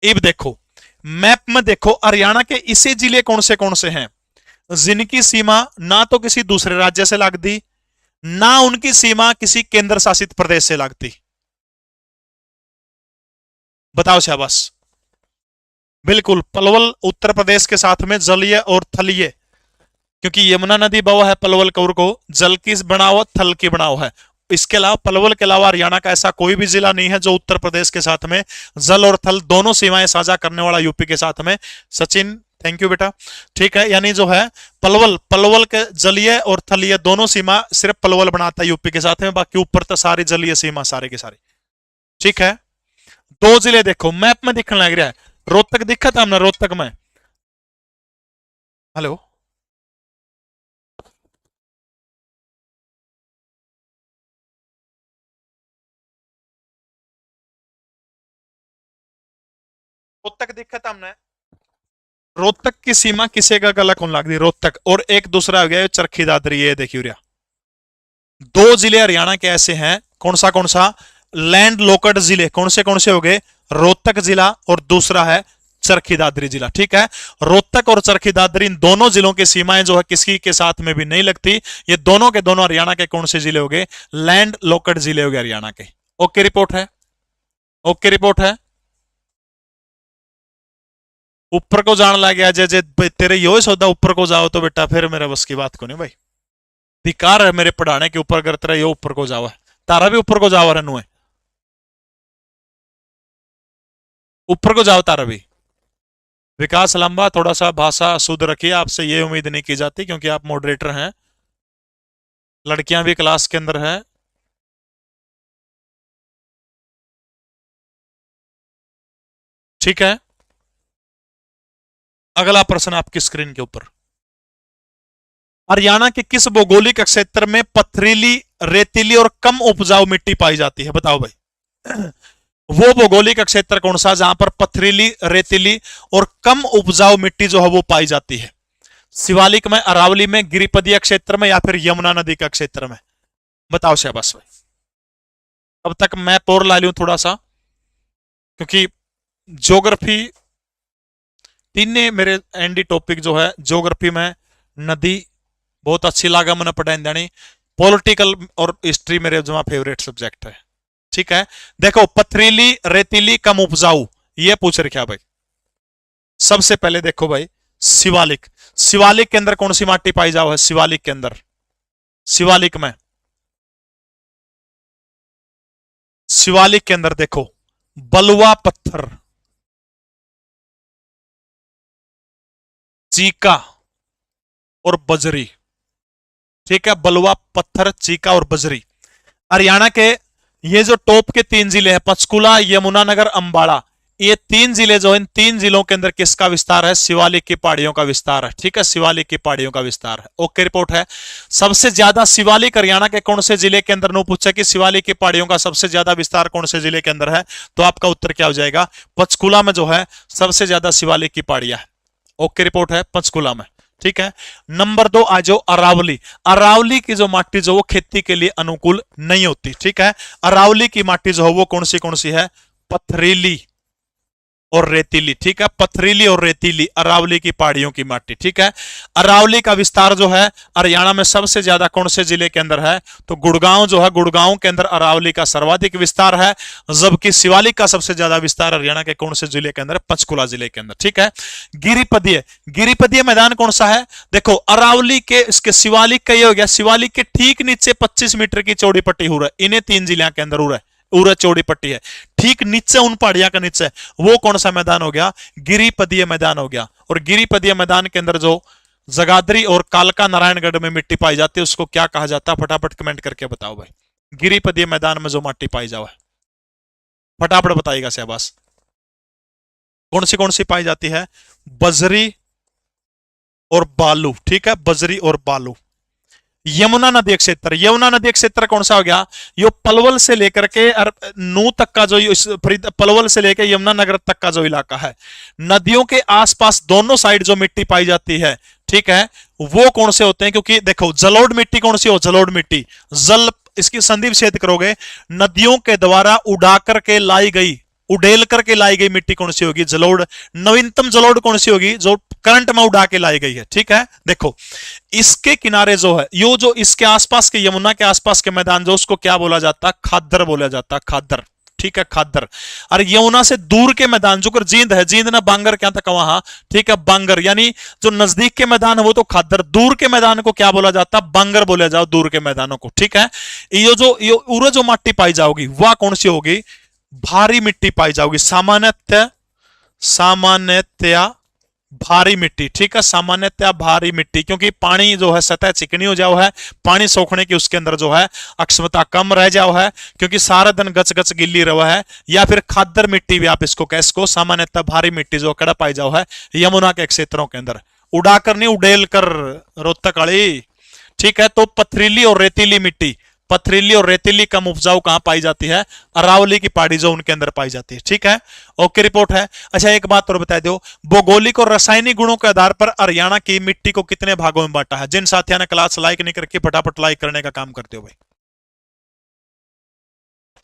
अब देखो मैप में देखो हरियाणा के इसे जिले कौन से हैं जिनकी सीमा ना तो किसी दूसरे राज्य से लगती, ना उनकी सीमा किसी केंद्र शासित प्रदेश से लगती। बताओ शाबाश। बिल्कुल पलवल उत्तर प्रदेश के साथ में जलीय और थलीय, क्योंकि यमुना नदी बह है पलवल कौर को, जल की बनाओ थल की बनाओ है। इसके अलावा पलवल के अलावा हरियाणा का ऐसा कोई भी जिला नहीं है जो उत्तर प्रदेश के साथ में जल और थल दोनों सीमाएं साझा करने वाला यूपी के साथ में। सचिन थैंक यू बेटा, ठीक है। यानी जो है पलवल के जलीय और थलीय दोनों सीमा सिर्फ पलवल बनाता है यूपी के साथ में, बाकी ऊपर तो सारी जलीय सीमा सारे के सारे, ठीक है। 2 जिले देखो मैप में दिखने लग रहा है, रोहतक दिखा था हमने, रोहतक में, हेलो रोहतक दिखा था हमने। रोहतक की सीमा किसे का गला कौन लग रही, रोहतक। और एक दूसरा हो गया चरखी दादरी, ये देखियो रिया। 2 जिले हरियाणा के ऐसे हैं, कौन सा लैंड लॉकड जिले कौन से हो गए, रोहतक जिला और दूसरा है चरखी दादरी जिला, ठीक है। रोहतक और चरखी दादरी इन दोनों जिलों की सीमाएं जो है किसी के साथ में भी नहीं लगती। ये दोनों के दोनों हरियाणा के कौन से जिले हो गए, लैंड लॉकड जिले हो गए हरियाणा के। ओके रिपोर्ट है, ओके रिपोर्ट है। ऊपर को जान लग गया जे तेरे यो सौदा ऊपर को जाओ तो बेटा फिर मेरा बस की बात को नहीं भाई, धिकार है मेरे पढ़ाने के ऊपर, अगर तेरा यो ऊपर को जावा तारा भी ऊपर को जावा रनु है, ऊपर को जाओ तारा भी। विकास लंबा थोड़ा सा भाषा शुद्ध रखिए, आपसे ये उम्मीद नहीं की जाती क्योंकि आप मॉडरेटर हैं, लड़कियां भी क्लास के अंदर है। ठीक है, अगला प्रश्न आपकी स्क्रीन के ऊपर, हरियाणा के किस भौगोलिक क्षेत्र में पथरीली, रेतीली और कम उपजाऊ मिट्टी पाई जाती है, बताओ भाई। वो भौगोलिक क्षेत्र कौन सा जहां पर पथरीली, रेतीली और कम उपजाऊ मिट्टी जो है वो पाई जाती है? शिवालिक में, अरावली में, गिरिपदीय क्षेत्र में, या फिर यमुना नदी का क्षेत्र में? बताओ शहबाज भाई। अब तक मैं पोर ला लूं थोड़ा सा, क्योंकि ज्योग्राफी तीन मेरे एनडी टॉपिक जो है, ज्योग्राफी में नदी बहुत अच्छी लागा मैंने पढ़ाई देनी, पॉलिटिकल और हिस्ट्री मेरे जो फेवरेट सब्जेक्ट है। ठीक है, देखो पथरीली, रेतीली, कम उपजाऊ, ये पूछ रखा भाई। सबसे पहले देखो भाई, शिवालिक। शिवालिक के अंदर कौन सी माटी पाई जाओ है? शिवालिक के अंदर, शिवालिक में, शिवालिक के अंदर देखो बलुआ पत्थर, चीका और बजरी। ठीक है, बलुआ पत्थर, चीका और बजरी। हरियाणा के ये जो टॉप के 3 जिले हैं, पंचकुला, यमुनानगर, अंबाला, ये 3 जिले जो, इन 3 जिलों के अंदर किसका विस्तार है? शिवालिक की पहाड़ियों का विस्तार है। ठीक है, शिवालिक की पहाड़ियों का विस्तार है। ओके, रिपोर्ट है। सबसे ज्यादा शिवालिक हरियाणा के कौन से जिले के अंदर? नो पूछा कि शिवालिक की पहाड़ियों का सबसे ज्यादा विस्तार कौन से जिले के अंदर है, तो आपका उत्तर क्या हो जाएगा? पंचकुला में जो है सबसे ज्यादा शिवालिक की पहाड़ियां है। ओके, रिपोर्ट है, पंचकुला में। ठीक है, नंबर 2 आ जाओ, अरावली। अरावली की जो माटी जो वो खेती के लिए अनुकूल नहीं होती। ठीक है, अरावली की माटी जो है वो कौन सी है? पथरीली और रेतीली। ठीक है, पथरीली और रेतीली, अरावली की पहाड़ियों की माटी। ठीक है, अरावली का विस्तार जो है हरियाणा में सबसे ज्यादा कौन से जिले के अंदर है? तो गुड़गांव जो है, गुड़गांव के अंदर अरावली का सर्वाधिक विस्तार है, जबकि शिवालिक का सबसे ज्यादा विस्तार हरियाणा के कौन से जिले के अंदर? पंचकुला जिले के अंदर। ठीक है, गिरिपदीय, गिरिपदीय मैदान कौन सा है? देखो अरावली के, इसके शिवालिक का ये हो गया, शिवालिक के ठीक नीचे 25 मीटर की चौड़ी पट्टी हो रहा है, इन्हें 3 जिलों के अंदर हो रहा है, उरा चौड़ी पट्टी है। ठीक नीचे, उन पहाड़ियां का नीचे, वो कौन सा मैदान हो गया? गिरिपदीय मैदान हो गया। और गिरिपदीय मैदान के अंदर जो जगाधरी और कालका नारायणगढ़ में मिट्टी पाई जाती है उसको क्या कहा जाता है? फटाफट कमेंट करके बताओ भाई। गिरिपदीय मैदान में जो मिट्टी पाई जाओ है, फटाफट बताइएगा शहबाज। कौन सी पाई जाती है? बजरी और बालू। ठीक है, बजरी और बालू। यमुना नदी क्षेत्र, यमुना नदी क्षेत्र कौन सा हो गया? यो पलवल से लेकर के नू तक का जो, पलवल से लेकर यमुना नगर तक का जो इलाका है, नदियों के आसपास दोनों साइड जो मिट्टी पाई जाती है, ठीक है, वो कौन से होते हैं? क्योंकि देखो जलोढ़ मिट्टी कौन सी हो? जलोढ़ मिट्टी, जल, इसकी संधि विच्छेद करोगे, नदियों के द्वारा उड़ा करके लाई गई, उड़ेल करके लाई गई मिट्टी कौन सी होगी? जलोढ़। नवीनतम जलोढ़ कौन सी होगी? जो करंट में उड़ा के लाई गई है। ठीक है, देखो इसके किनारे जो है, यो जो इसके आसपास के, यमुना के आसपास के मैदान जो, उसको क्या बोला जाता है? खादर बोला जाता है, खादर। ठीक है, खादर। और यमुना से दूर के मैदान जो कर जींद है, जींद ना बांगर क्या तक वहां, ठीक है, बांगर, यानी जो नजदीक के मैदान है वो तो खादर, दूर के मैदान को क्या बोला जाता है? बांगर बोला जाओ, दूर के मैदानों को। ठीक है, ये जो माटी पाई जाओगी वह कौन सी होगी? भारी मिट्टी पाई जाओगी, सामान्यतया भारी मिट्टी। ठीक है, सामान्यतया भारी मिट्टी, क्योंकि पानी जो है सतह चिकनी हो जाओ है, पानी सोखने की उसके अंदर जो है अक्षमता कम रह जाओ है, क्योंकि सारा दिन गच गच गिल्ली रहो है। या फिर खादर मिट्टी भी आप इसको कह सको, सामान्यतः भारी मिट्टी जो कड़ा पाई जाओ है यमुना के क्षेत्रों के अंदर, उड़ाकर नहीं उड़ेल कर, रोहतक वाली। ठीक है, तो पथरीली और रेतीली मिट्टी, पथरीली और रेतीली कम उपजाऊ कहां पाई जाती है? अरावली की पहाड़ी जो उनके अंदर पाई जाती है। ठीक है, ओके, रिपोर्ट है। अच्छा एक बात और बता दो, भौगोलिक और रासायनिक गुणों के आधार पर हरियाणा की मिट्टी को कितने भागों में बांटा है? जिन साथियों ने क्लास लाइक नहीं करके फटाफट लाइक करने का काम करते हो भाई।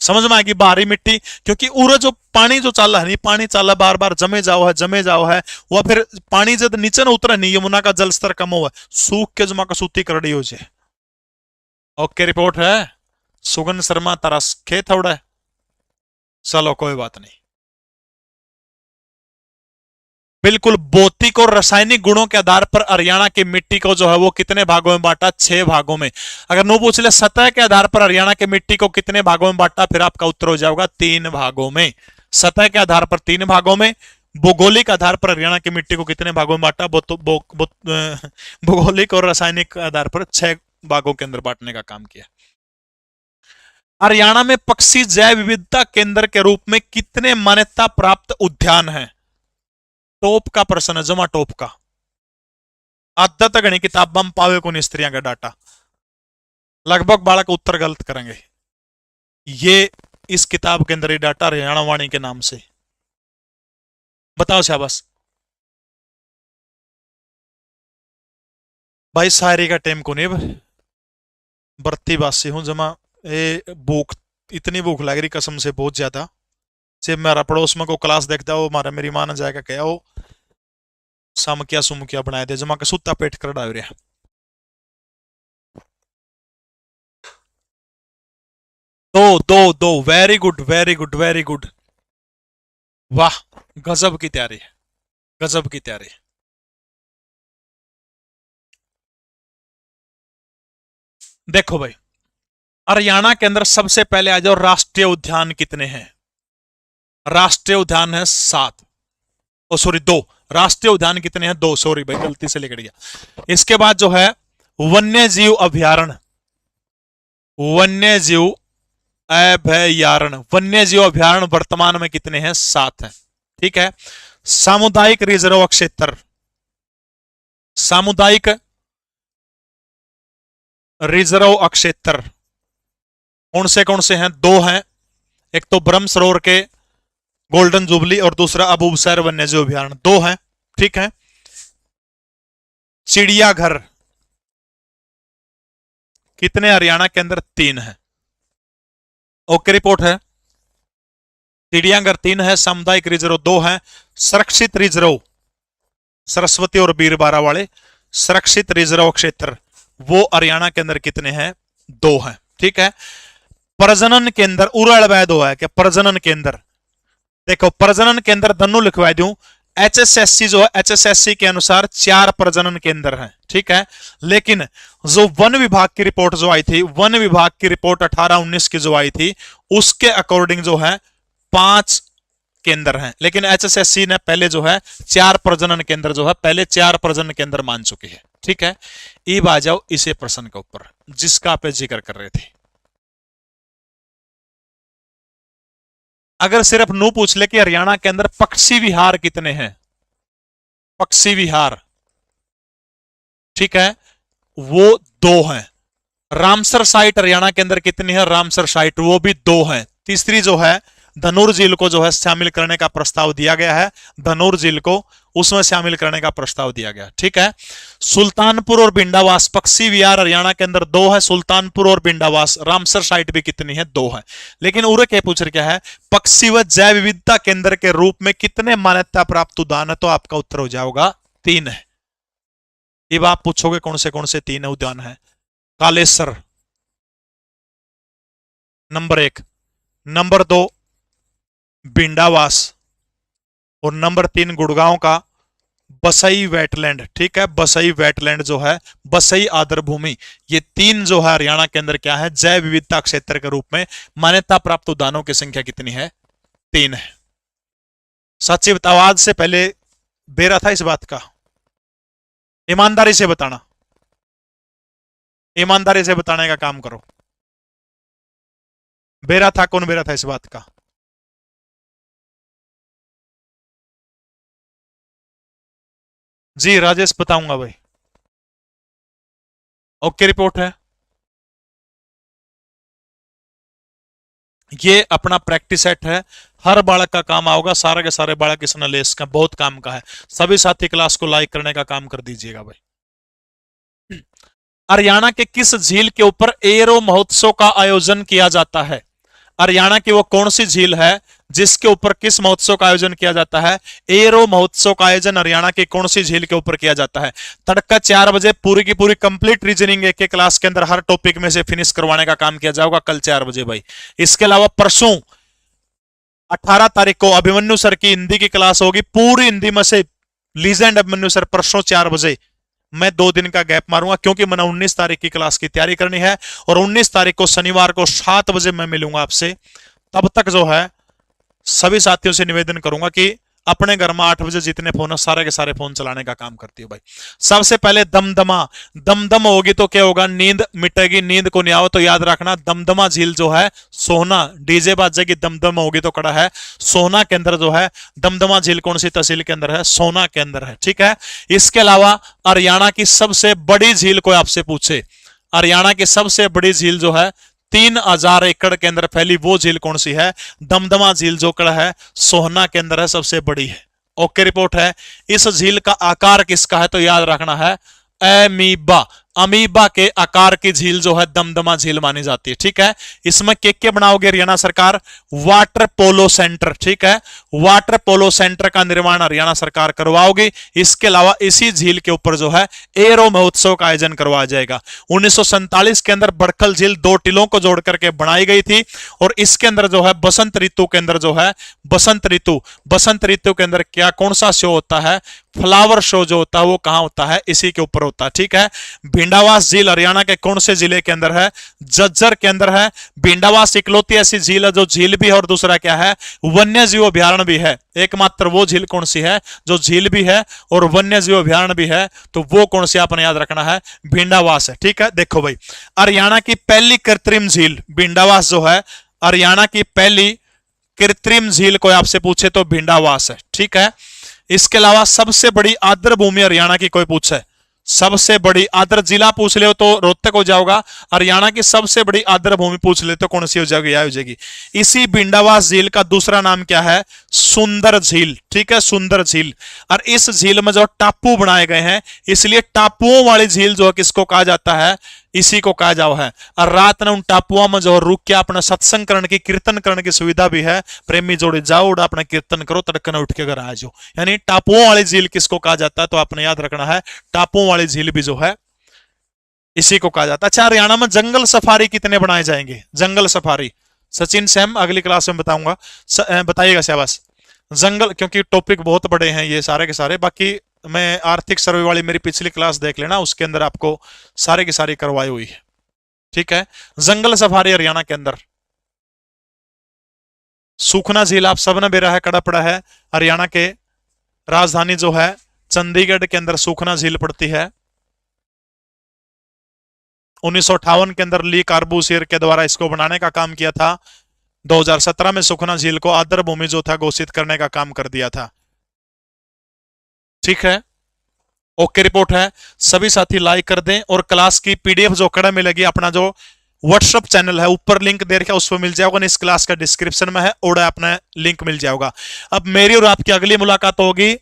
समझ में आएगी? भारी मिट्टी, क्योंकि उरे जो पानी जो चाला है नहीं, पानी चाला बार बार जमे जाओ है, वह फिर पानी जब नीचे न उतरे नहीं, यमुना का जल स्तर कम हुआ, सूख के जमा कसूती करड़ी हो जाए। ओके, रिपोर्ट है। सुगन शर्मा तारा खेत है, चलो कोई बात नहीं। बिल्कुल, भौतिक और रासायनिक गुणों के आधार पर हरियाणा की मिट्टी को जो है वो कितने भागों में बांटा? 6 भागों में। अगर नो पूछ ले सतह के आधार पर हरियाणा की मिट्टी को कितने भागों में बांटा, फिर आपका उत्तर हो जाएगा 3 भागों में। सतह के आधार पर 3 भागों में, भौगोलिक आधार पर हरियाणा की मिट्टी को कितने भागों में बांटा? भौगोलिक और रासायनिक आधार पर 6 भागों के अंदर बांटने का काम किया। हरियाणा में पक्षी जैव विविधता केंद्र के रूप में कितने मान्यता प्राप्त उद्यान हैं? टॉप का प्रश्न है, जमा टॉप का। आदत गणी किताब में पावे को स्त्रियां का डाटा, लगभग बालक उत्तर गलत करेंगे। ये इस किताब के अंदर ये डाटा हरियाणा वाणी के नाम से। बताओ शाबाश भाई। शायरी का टाइम को नहीं, बरती बासी हूं जमा। ये भूख, इतनी भूख लग रही कसम से बहुत ज्यादा। से मेरा पड़ोस में को क्लास देखता हो मारा मेरी मां ने जाएगा क्या हो सामकिया सुमकिया बनाए दे जमा के सुता पेट कर डाल रहा। दो दो दो, very good very good very good, वाह गजब की तैयारी है, गजब की तैयारी। देखो भाई, हरियाणा के अंदर सबसे पहले आ जाओ, राष्ट्रीय उद्यान कितने हैं? राष्ट्रीय उद्यान है 7, ओ सॉरी 2। राष्ट्रीय उद्यान कितने हैं? 2, सॉरी भाई गलती से लिख गया। इसके बाद जो है वन्य जीव अभयारण्य, वन्य जीव अभयारण्य, वन्य जीव अभयारण्य वर्तमान में कितने हैं? 7 है, ठीक है। सामुदायिक रिजर्व क्षेत्र, सामुदायिक रिजर्व क्षेत्र कौन से हैं? 2 हैं। एक तो ब्रह्म सरोवर के गोल्डन जुबली और दूसरा अबूबसैर वन्यजीव अभयारण्य, 2 हैं, ठीक है। चिड़ियाघर कितने हरियाणा के अंदर? 3 है। ओके रिपोर्ट है। चिड़ियाघर 3 है, सामुदायिक रिजर्व 2 है, सुरक्षित रिजर्व सरस्वती और बीरबारा वाले सुरक्षित रिजर्व क्षेत्र वो हरियाणा के अंदर कितने हैं? 2 हैं, ठीक है। प्रजनन केंद्र उड़ाड़ वैध हुआ है क्या? प्रजनन केंद्र देखो, प्रजनन केंद्र धनु लिखवा दूं, एचएसएससी जो है एचएसएससी के अनुसार 4 प्रजनन केंद्र हैं, ठीक है। लेकिन जो वन विभाग की रिपोर्ट जो आई थी, वन विभाग की रिपोर्ट 18-19 की जो आई थी उसके अकॉर्डिंग जो है 5 केंद्र हैं, लेकिन एचएसएससी ने पहले जो है 4 प्रजनन केंद्र जो है पहले 4 प्रजनन केंद्र मान चुकी है, ठीक है। अब आ जाओ इसे प्रश्न के ऊपर जिसका आप जिक्र कर रहे थे। अगर सिर्फ नू पूछ ले कि हरियाणा के अंदर पक्षी विहार कितने हैं? पक्षी विहार, ठीक है, वो 2 हैं। रामसर साइट हरियाणा के अंदर कितनी है? रामसर साइट वो भी 2 हैं। तीसरी जो है धनौर झील को जो है शामिल करने का प्रस्ताव दिया गया है, धनौर झील को उसमें शामिल करने का प्रस्ताव दिया गया, ठीक है। सुल्तानपुर और बिंडावास पक्षी विहार हरियाणा के अंदर 2 है, सुल्तानपुर और बिंडावास। रामसर साइट भी कितनी है? 2 है। लेकिन उरे क्या पूछ रहे क्या है? पक्षी व जैव विविधता केंद्र के रूप में कितने मान्यता प्राप्त उद्यान है? तो आपका उत्तर हो जाएगा 3 है। अब आप पूछोगे कौन से 3 उद्यान है? कालेसर नंबर 1, नंबर 2 बिंडावास और नंबर 3 गुड़गांव का बसई वेटलैंड, ठीक है। बसई वेटलैंड जो है, बसई आदर भूमि, ये 3 जो है हरियाणा के अंदर क्या है? जैव विविधता क्षेत्र के रूप में मान्यता प्राप्त उद्यानों की संख्या कितनी है? 3 है। सच्ची बताओ, आज से पहले बेरा था इस बात का? ईमानदारी से बताना, ईमानदारी से बताने का काम करो। बेरा था? कौन बेरा था इस बात का? जी राजेश बताऊंगा भाई। ओके रिपोर्ट है। ये अपना प्रैक्टिस सेट है, हर बालक का काम आओगा, सारे के सारे बालक इस नलेस का बहुत काम का है। सभी साथी क्लास को लाइक करने का काम कर दीजिएगा भाई। हरियाणा के किस झील के ऊपर एरो महोत्सव का आयोजन किया जाता है? हरियाणा की वो कौन सी झील है जिसके ऊपर किस महोत्सव का आयोजन किया जाता है? एरो महोत्सव का आयोजन हरियाणा की कौन सी झील के ऊपर किया जाता है? तड़का 4 बजे पूरी की पूरी कंप्लीट रीजनिंग एक एक क्लास के अंदर हर टॉपिक में से फिनिश करवाने का काम किया जाएगा कल 4 बजे भाई। इसके अलावा परसों 18 तारीख को अभिमन्यु सर की हिंदी की क्लास होगी, पूरी हिंदी में से लीजेंड अभिमन्यु सर परसों 4 बजे। मैं 2 दिन का गैप मारूंगा क्योंकि मैंने 19 तारीख की क्लास की तैयारी करनी है और 19 तारीख को शनिवार को 7 बजे मैं मिलूंगा आपसे। तब तक जो है सभी साथियों से निवेदन करूंगा कि अपने घर में 8 बजे जितने फोन है सारे के सारे फोन चलाने का काम करती हो भाई। सबसे पहले दमदमा, दमदम होगी तो क्या होगा? नींद मिटेगी। नींद को नहीं आओ तो याद रखना दमदमा झील जो है सोहना, डीजे बाजे की दमदम होगी तो कड़ा है सोहना के अंदर जो है। दमदमा झील कौन सी तहसील के अंदर है? सोहना के अंदर है, ठीक है। इसके अलावा हरियाणा की सबसे बड़ी झील कोई आपसे पूछे, हरियाणा की सबसे बड़ी झील जो है 3000 एकड़ के अंदर फैली वो झील कौन सी है? दमदमा झील जो कड़ा है सोहना के अंदर है, सबसे बड़ी है। ओके रिपोर्ट है। इस झील का आकार किसका है? तो याद रखना है अमीबा, अमीबा के आकार की झील जो है दमदमा झील मानी जाती है। ठीक है, इसमें क्या बनाओगे हरियाणा सरकार? Water polo centre. ठीक है, वाटर पोलो सेंटर का निर्माण हरियाणा सरकार करवाओगी। इसके अलावा इसी झील के ऊपर जो है एरो महोत्सव का आयोजन करवाया जाएगा। 1947 के अंदर बड़खल झील 2 टीलों को जोड़ करके बनाई गई थी और इसके अंदर जो है बसंत ऋतु के अंदर जो है बसंत ऋतु के अंदर क्या कौन सा शो होता है? फ्लावर शो जो होता है वो कहां होता है? इसी के ऊपर होता है। ठीक है, भिंडावास झील हरियाणा के कौन से जिले के अंदर है? झज्जर के अंदर है। भिंडावास इकलौती ऐसी झील है जो झील भी है और दूसरा क्या है? वन्य जीव अभ्यारण्य भी है। एकमात्र वो झील कौन सी है जो झील भी है और वन्य जीव अभ्यारण्य भी है? तो वो कौन सी आपने याद रखना है? भिंडावास है। ठीक है, देखो भाई, हरियाणा की पहली कृत्रिम झील भिंडावास जो है, हरियाणा की पहली कृत्रिम झील कोई आपसे पूछे तो भिंडावास है। ठीक है, इसके अलावा सबसे बड़ी आर्द्र भूमि हरियाणा की कोई पूछे, सबसे बड़ी आर्द्र जिला पूछ ले तो रोहतक हो जाएगा। हरियाणा की सबसे बड़ी आर्द्र भूमि पूछ ले तो कौन सी हो जाएगी? यह हो जाएगी। इसी भिंडावास झील का दूसरा नाम क्या है? सुंदर झील। ठीक है, सुंदर झील। और इस झील में जो टापू बनाए गए हैं इसलिए टापुओं वाली झील जो है किसको कहा जाता है? इसी को कहा जाओ है। और रात ने उन टापुओं में जो रुक के अपना सत्संग करने की, कीर्तन करने की सुविधा भी है। प्रेमी जोड़े जाओ उड़ा अपना कीर्तन करो, तड़कन उठ के घर आ जाओ। यानी टापुओं वाली झील किसको कहा जाता है? तो आपने याद रखना है टापुओं वाली झील भी जो है इसी को कहा जाता है। अच्छा, हरियाणा में जंगल सफारी कितने बनाए जाएंगे? जंगल सफारी सचिन सैम अगली क्लास में बताऊंगा, बताइएगा शाबाश। जंगल, क्योंकि टॉपिक बहुत बड़े हैं ये सारे के सारे। बाकी मैं आर्थिक सर्वे वाली मेरी पिछली क्लास देख लेना, उसके अंदर आपको सारे की सारी करवाई हुई है। ठीक है, जंगल सफारी हरियाणा के अंदर सूखना झील आप सबने बेरा है, कड़ा पड़ा है। हरियाणा के राजधानी जो है चंडीगढ़ के अंदर सूखना झील पड़ती है। 1958 के अंदर ली कार्बूसियर के द्वारा इसको बनाने का काम किया था। 2017 में सुखना झील को आर्द्र भूमि जो था घोषित करने का काम कर दिया था। ठीक है, ओके रिपोर्ट है। सभी साथी लाइक कर दें और क्लास की पीडीएफ जो कड़ा मिलेगी अपना जो व्हाट्सएप चैनल है ऊपर लिंक दे रखा है उस पर मिल जाएगा, इस क्लास का डिस्क्रिप्शन में है और अपना लिंक मिल जाएगा। अब मेरी और आपकी अगली मुलाकात होगी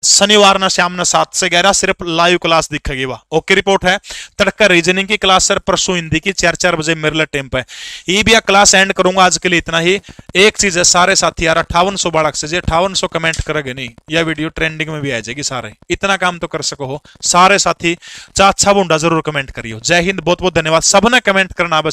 शनिवार ना शाम ना 7 से 11 सिर्फ लाइव क्लास दिखेगी। वह ओके रिपोर्ट है। तड़का रीजनिंग की क्लास सर परसों हिंदी की 4-4 बजे मेरे टाइम पे ये भी क्लास एंड करूंगा। आज के लिए इतना ही। एक चीज है सारे साथी यार 5800 बालक से 5800 कमेंट करेंगे नहीं, यह वीडियो ट्रेंडिंग में भी आ जाएगी। सारे इतना काम तो कर सको हो सारे साथी। अच्छा बुंडा जरूर कमेंट करियो। जय हिंद, बहुत बहुत धन्यवाद। सबने कमेंट करना